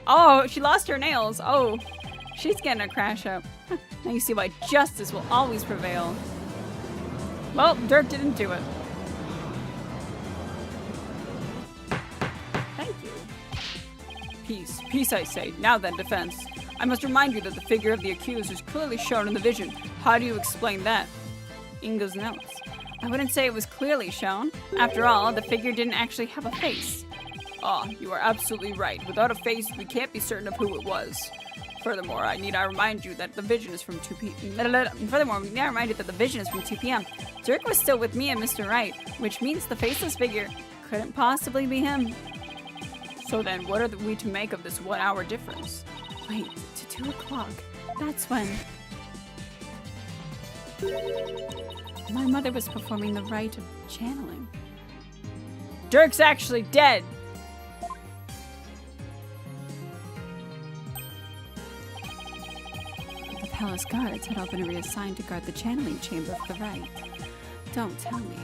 Oh, she lost her nails. Oh, she's getting a crash up. Now you see why justice will always prevail. Well, Dirk didn't do it. Thank you. Peace. Peace, I say. Now then, defense. I must remind you that the figure of the accused is clearly shown in the vision. How do you explain that? Inga's notes. I wouldn't say it was clearly shown. After all, the figure didn't actually have a face. Ah, you are absolutely right. Without a face, we can't be certain of who it was. Furthermore, I remind you that the vision is from 2 p.m. Dirk was still with me and Mr. Wright, which means the faceless figure couldn't possibly be him. So then, what are we to make of this 1 hour difference? Wait, to 2 o'clock. That's when my mother was performing the rite of channeling. Dirk's actually dead! The palace guards had all been reassigned to guard the channeling chamber for the rite. Don't tell me.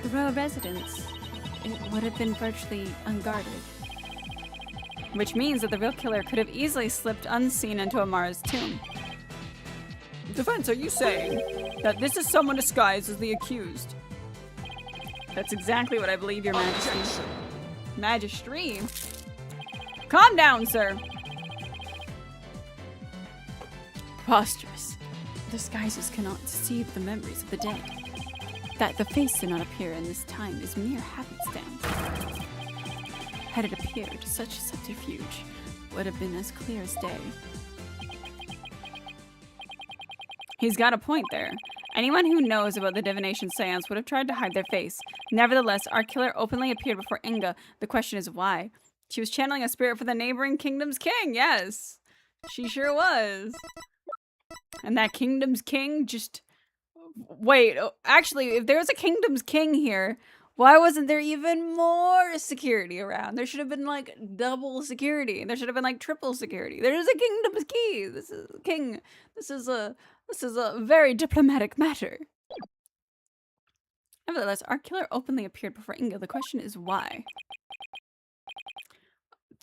The royal residence, it would have been virtually unguarded. Which means that the real killer could have easily slipped unseen into Amara's tomb. Defense, are you saying that this is someone disguised as the accused? That's exactly what I believe, Your Majesty. Magistry? Calm down, sir. Preposterous. Disguises cannot deceive the memories of the dead. That the face did not appear in this time is mere happenstance. Had it appeared, such subterfuge would have been as clear as day. He's got a point there. Anyone who knows about the divination seance would have tried to hide their face. Nevertheless, our killer openly appeared before Inga. The question is why? She was channeling a spirit for the neighboring kingdom's king. Yes, she sure was. And that kingdom's king just... Wait, actually, if there was a kingdom's king here, why wasn't there even more security around? There should have been like double security. There should have been like triple security. There is a kingdom's key. This is king. This is a very diplomatic matter. Nevertheless, our killer openly appeared before Inga. The question is why?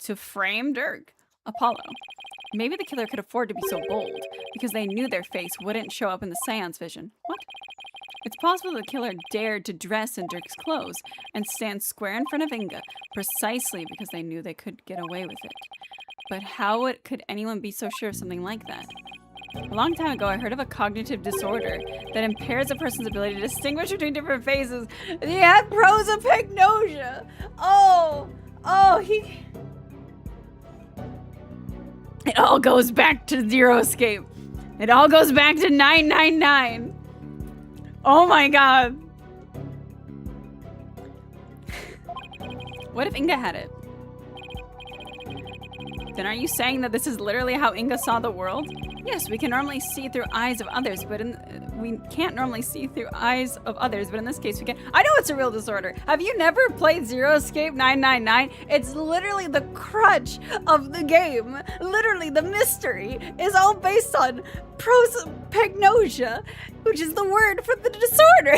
To frame Dirk. Apollo. Maybe the killer could afford to be so bold because they knew their face wouldn't show up in the seance vision. What? It's possible the killer dared to dress in Dirk's clothes and stand square in front of Inga precisely because they knew they could get away with it. But how could anyone be so sure of something like that? A long time ago, I heard of a cognitive disorder that impairs a person's ability to distinguish between different faces. He had prosopagnosia. It all goes back to Zero Escape. It all goes back to 999. Oh my god. What if Inga had it? Then are you saying that this is literally how Inga saw the world? Yes, we can normally see through eyes of others, but we can't normally see through eyes of others, but in this case we can. I know it's a real disorder. Have you never played Zero Escape 999? It's literally the crutch of the game. Literally, the mystery is all based on prosopagnosia, which is the word for the disorder.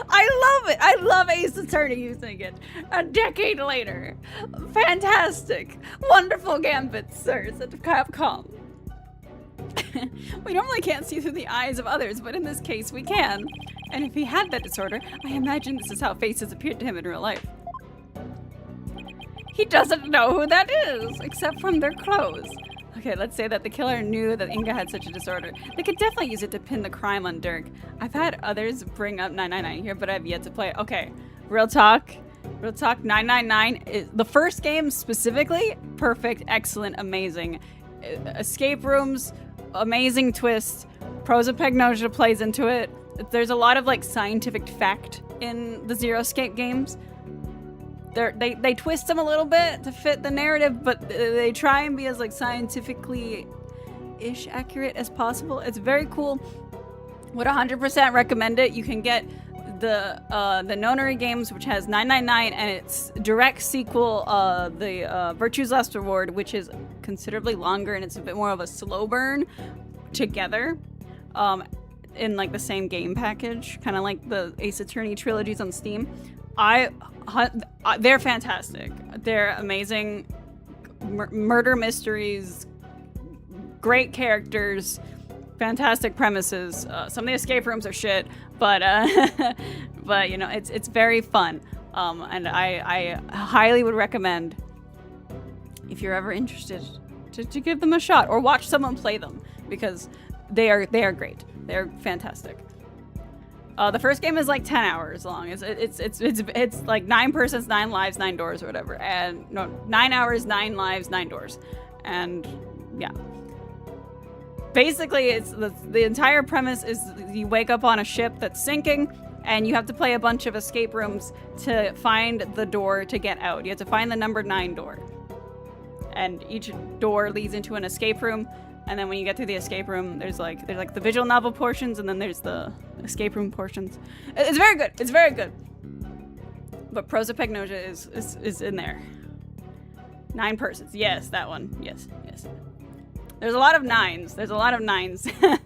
I love it. I love Ace Attorney using it a decade later. Fantastic. Wonderful gambit, sirs, at Capcom. We normally can't see through the eyes of others, but in this case we can. And if he had that disorder, I imagine this is how faces appeared to him in real life. He doesn't know who that is, except from their clothes. Okay, let's say that the killer knew that Inga had such a disorder. They could definitely use it to pin the crime on Dirk. I've had others bring up 999 here, but I've yet to play it. Okay, real talk. Real talk, 999 is the first game specifically. Perfect, excellent, amazing. Escape rooms, amazing twist. Prosopagnosia plays into it. There's a lot of like scientific fact in the Zero Escape games. They twist them a little bit to fit the narrative, but they try and be as like scientifically-ish accurate as possible. It's very cool. Would 100% recommend it. You can get the Nonary games, which has 999, and its direct sequel, the Virtue's Last Reward, which is considerably longer and it's a bit more of a slow burn together. In like the same game package, kind of like the Ace Attorney trilogies on Steam. They're fantastic. They're amazing murder mysteries, great characters, fantastic premises. Some of the escape rooms are shit, but but you know it's very fun. And I highly would recommend, if you're ever interested, to give them a shot or watch someone play them, because they are great. They're fantastic. The first game is like 10 hours long. It's like 9 persons, 9 lives, 9 doors or whatever. And no, 9 hours, 9 lives, 9 doors. And yeah. Basically, it's the entire premise is you wake up on a ship that's sinking and you have to play a bunch of escape rooms to find the door to get out. You have to find the number 9 door. And each door leads into an escape room. And then when you get through the escape room, there's like the visual novel portions, and then there's the escape room portions. It's very good. It's very good. But prosopagnosia is in there. 9 persons. Yes, that one. Yes. There's a lot of 9s. There's a lot of 9s.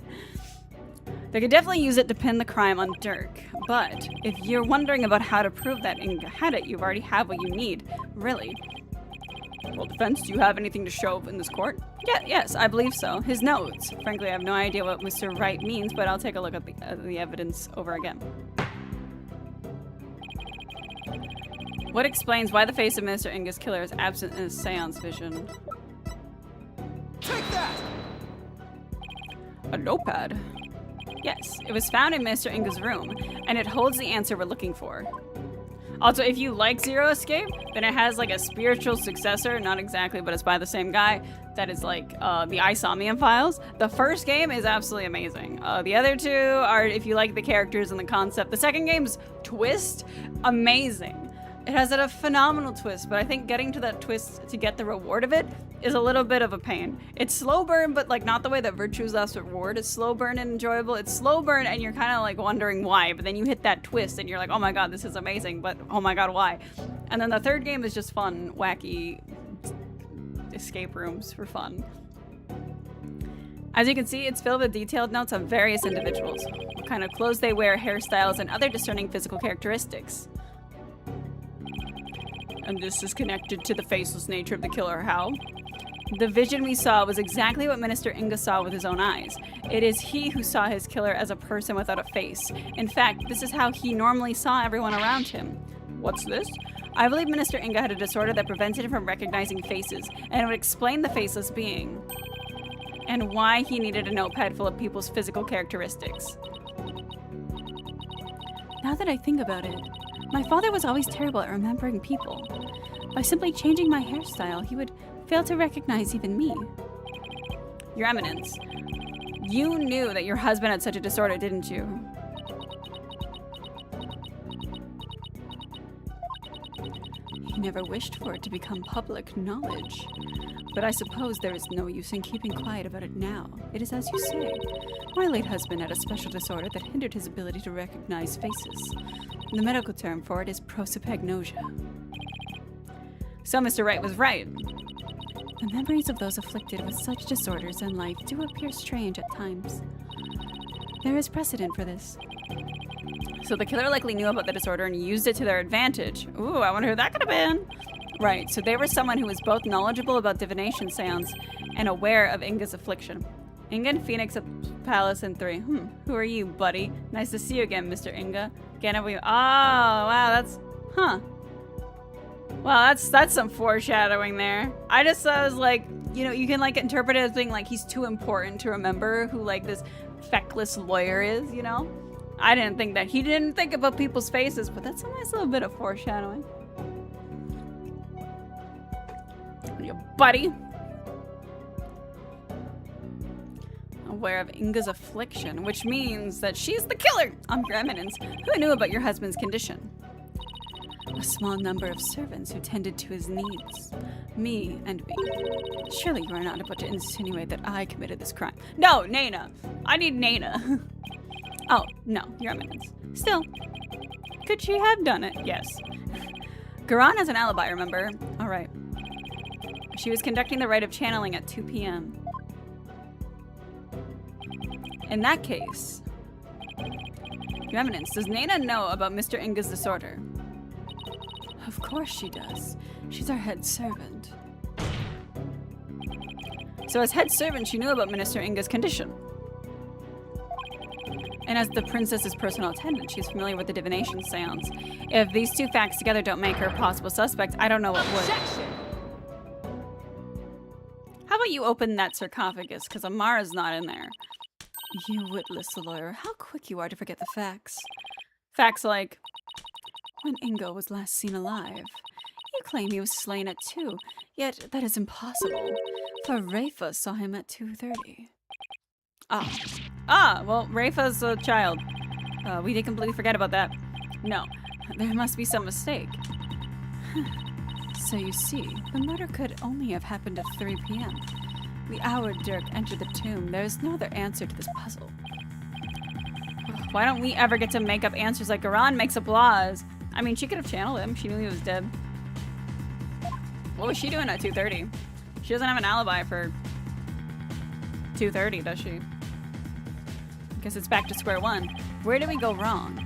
They could definitely use it to pin the crime on Dirk. But if you're wondering about how to prove that Inga had it, you already have what you need. Really. Well, defense, do you have anything to show in this court? Yes, I believe so. His notes. Frankly, I have no idea what Mr. Wright means, but I'll take a look at the evidence over again. What explains why the face of Mr. Inga's killer is absent in his seance vision? Take that! A notepad. Yes, it was found in Mr. Inga's room, and it holds the answer we're looking for. Also, if you like Zero Escape, then it has like a spiritual successor, not exactly, but it's by the same guy. That is like the Isomnium Files. The first game is absolutely amazing. The other two are if you like the characters and the concept. The second game's twist, amazing. It has a phenomenal twist, but I think getting to that twist to get the reward of it is a little bit of a pain. It's slow burn, but like not the way that Virtue's Last Reward is slow burn and enjoyable. It's slow burn and you're kind of like wondering why, but then you hit that twist and you're like, oh my god, this is amazing, but oh my god, why? And then the third game is just fun, wacky escape rooms for fun. As you can see, it's filled with detailed notes on various individuals, what kind of clothes they wear, hairstyles, and other discerning physical characteristics. And this is connected to the faceless nature of the killer. How? The vision we saw was exactly what Minister Inga saw with his own eyes. It is he who saw his killer as a person without a face. In fact, this is how he normally saw everyone around him. What's this? I believe Minister Inga had a disorder that prevented him from recognizing faces, and it would explain the faceless being. And why he needed a notepad full of people's physical characteristics. Now that I think about it, my father was always terrible at remembering people. By simply changing my hairstyle, he would fail to recognize even me. Your Eminence, you knew that your husband had such a disorder, didn't you? He never wished for it to become public knowledge. But I suppose there is no use in keeping quiet about it now. It is as you say. My late husband had a special disorder that hindered his ability to recognize faces. The medical term for it is prosopagnosia. So Mr. Wright was right. The memories of those afflicted with such disorders in life do appear strange at times. There is precedent for this. So the killer likely knew about the disorder and used it to their advantage. Ooh, I wonder who that could have been. Right, so they were someone who was both knowledgeable about divination seance and aware of Inga's affliction. Inga and Phoenix at Palace in 3. Who are you, buddy? Nice to see you again, Mr. Inga. Again, oh, wow, that's... Huh. Well, that's some foreshadowing there. I just was like, you know, you can like interpret it as being like he's too important to remember who like this feckless lawyer is, you know? I didn't think that. He didn't think about people's faces, but that's a nice little bit of foreshadowing. You buddy. Aware of Inga's affliction, which means that she's the killer. Your Eminence, who knew about your husband's condition? A small number of servants who tended to his needs. Me and me. Surely you are not about to insinuate that I committed this crime. No, Nana. I need Nana. Oh, no, Your Eminence. Still, could she have done it? Yes. Garan has an alibi, remember? All right. She was conducting the rite of channeling at 2 p.m. In that case, Your Eminence, does Nana know about Mr. Inga's disorder? Of course she does. She's our head servant. So as head servant, she knew about Minister Inga's condition. And as the princess's personal attendant, she's familiar with the divination seance. If these two facts together don't make her a possible suspect, I don't know what would. How about you open that sarcophagus, because Amara's not in there. You witless lawyer, how quick you are to forget the facts. Facts like, when Inga was last seen alive, you claim he was slain at 2, yet that is impossible, for Rafa saw him at 2:30. Well, Rafa's a child. We did completely forget about that. No, there must be some mistake. So you see, the murder could only have happened at 3 p.m. The hour Dirk entered the tomb, there is no other answer to this puzzle. Why don't we ever get to make up answers like Garan makes up laws? I mean, she could have channeled him. She knew he was dead. What was she doing at 2:30? She doesn't have an alibi for 2:30, does she? Guess it's back to square one. Where did we go wrong?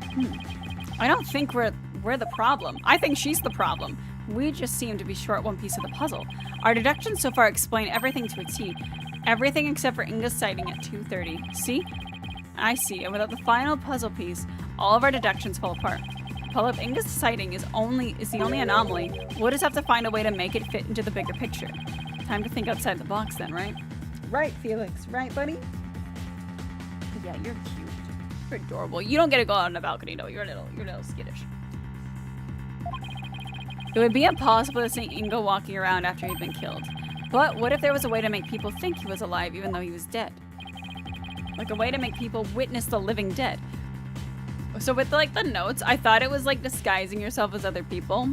I don't think we're the problem. I think she's the problem. We just seem to be short one piece of the puzzle. Our deductions so far explain everything to a T. Everything except for Inga's sighting at 2:30. See? I see. And without the final puzzle piece, all of our deductions fall apart. Well, if Inga's sighting is the only anomaly, we'll just have to find a way to make it fit into the bigger picture. Time to think outside the box then, right? Right, Felix. Right, buddy? Yeah, you're cute. You're adorable. You don't get to go out on the balcony, though. You're a little skittish. It would be impossible to see Inga walking around after he'd been killed. But what if there was a way to make people think he was alive even though he was dead? Like a way to make people witness the living dead. So with like the notes, I thought it was like disguising yourself as other people.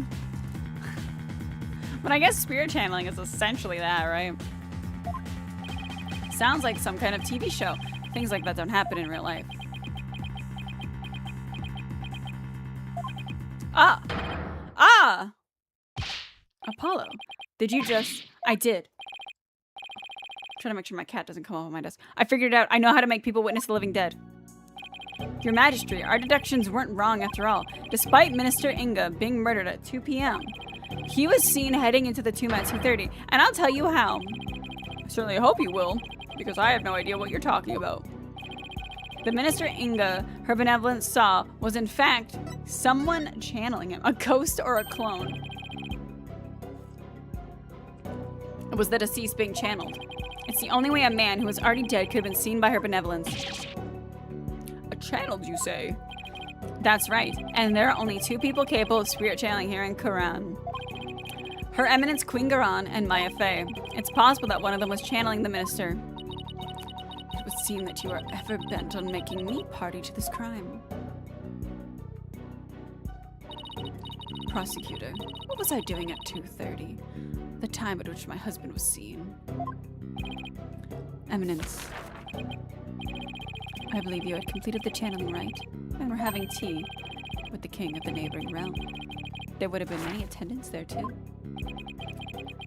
But I guess spirit channeling is essentially that, right? Sounds like some kind of TV show. Things like that don't happen in real life. Ah! Apollo, did you just... I did. Trying to make sure my cat doesn't come off my desk. I figured it out. I know how to make people witness the living dead. Your Majesty, our deductions weren't wrong after all. Despite Minister Inga being murdered at 2 p.m., he was seen heading into the tomb at 2:30, and I'll tell you how. I certainly hope you will, because I have no idea what you're talking about. The Minister Inga, her benevolence saw, was in fact someone channeling him, a ghost or a clone. It was the deceased being channeled. It's the only way a man who was already dead could have been seen by her benevolence. Channeled, you say? That's right, and there are only 2 people capable of spirit channeling here in Quran. Her Eminence Queen Garan and Maya Fey. It's possible that one of them was channeling the minister. It would seem that you are ever bent on making me party to this crime. Prosecutor, what was I doing at 2:30? The time at which my husband was seen. Eminence. I believe you had completed the channeling rite, and were having tea with the king of the neighboring realm. There would have been many attendants there, too.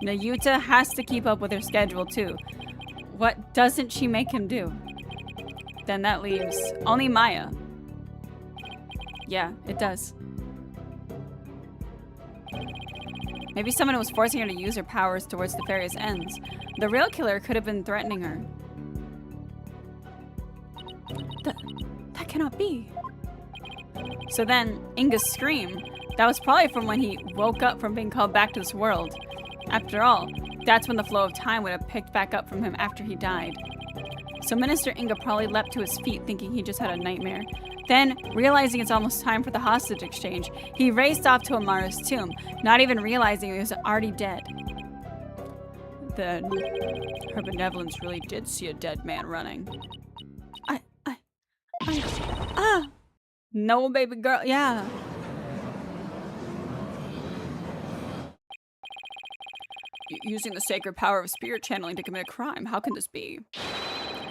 Nayuta has to keep up with her schedule, too. What doesn't she make him do? Then that leaves only Maya. Yeah, it does. Maybe someone was forcing her to use her powers towards nefarious ends. The real killer could have been threatening her. That cannot be. So then, Inga's scream, that was probably from when he woke up from being called back to this world. After all, that's when the flow of time would have picked back up from him after he died. So Minister Inga probably leapt to his feet thinking he just had a nightmare. Then, realizing it's almost time for the hostage exchange, he raced off to Amara's tomb, not even realizing he was already dead. Then, her benevolence really did see a dead man running. No, baby girl, yeah. Using the sacred power of spirit channeling to commit a crime. How can this be?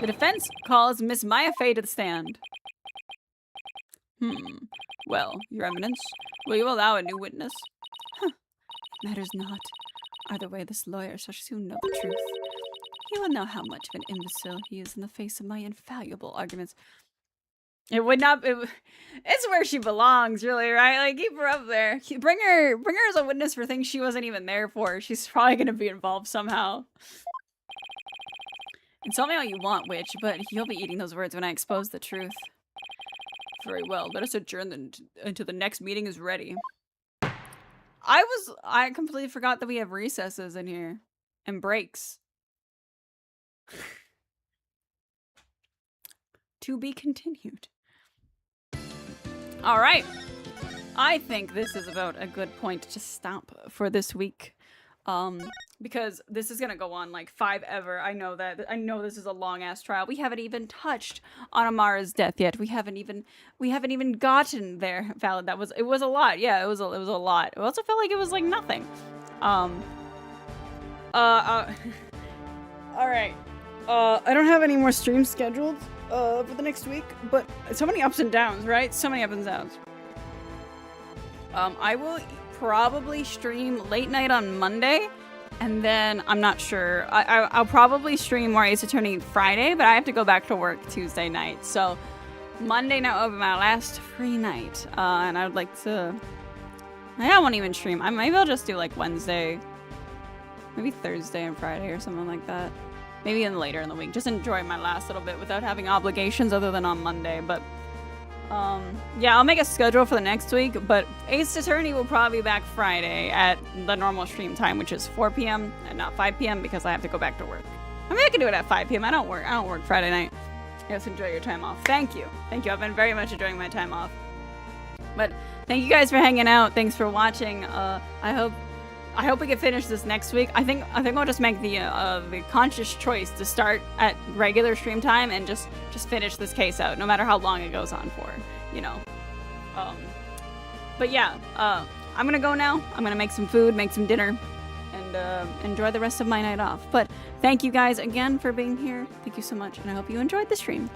The defense calls Miss Maya Fey to the stand. Well, Your Eminence, will you allow a new witness? Matters not. Either way, this lawyer shall soon know the truth. He will know how much of an imbecile he is in the face of my infallible arguments. It would not. It's where she belongs, really, right? Like, keep her up there. Bring her as a witness for things she wasn't even there for. She's probably gonna be involved somehow. Insult me all you want, witch, but you'll be eating those words when I expose the truth. Very well. Let us adjourn until the next meeting is ready. I completely forgot that we have recesses in here and breaks. To be continued. All right. I think this is about a good point to stop for this week. Because this is gonna go on like 5 ever. I know this is a long ass trial. We haven't even touched on Amara's death yet. We haven't even gotten there. Valid. It was a lot. Yeah, it was a lot. It also felt like it was like nothing. All right. I don't have any more streams scheduled for the next week, but so many ups and downs, right? So many ups and downs. I will probably stream late night on Monday, and then I'm not sure. I'll probably stream more Ace Attorney Friday, but I have to go back to work Tuesday night. So Monday night will be my last free night, and I would like to. I won't even stream. Maybe I'll just do like Wednesday, maybe Thursday and Friday or something like that. Maybe later in the week. Just enjoy my last little bit without having obligations other than on Monday. But yeah, I'll make a schedule for the next week. But Ace Attorney will probably be back Friday at the normal stream time, which is 4 p.m. and not 5 p.m. because I have to go back to work. I mean, I can do it at 5 p.m. I don't work Friday night. Yes, enjoy your time off. Thank you. I've been very much enjoying my time off. But thank you guys for hanging out. Thanks for watching. I hope we can finish this next week. I think I'll just make the conscious choice to start at regular stream time and just finish this case out, no matter how long it goes on for, you know. But yeah, I'm gonna go now. I'm gonna make some food, make some dinner, and enjoy the rest of my night off. But thank you guys again for being here. Thank you so much, and I hope you enjoyed the stream.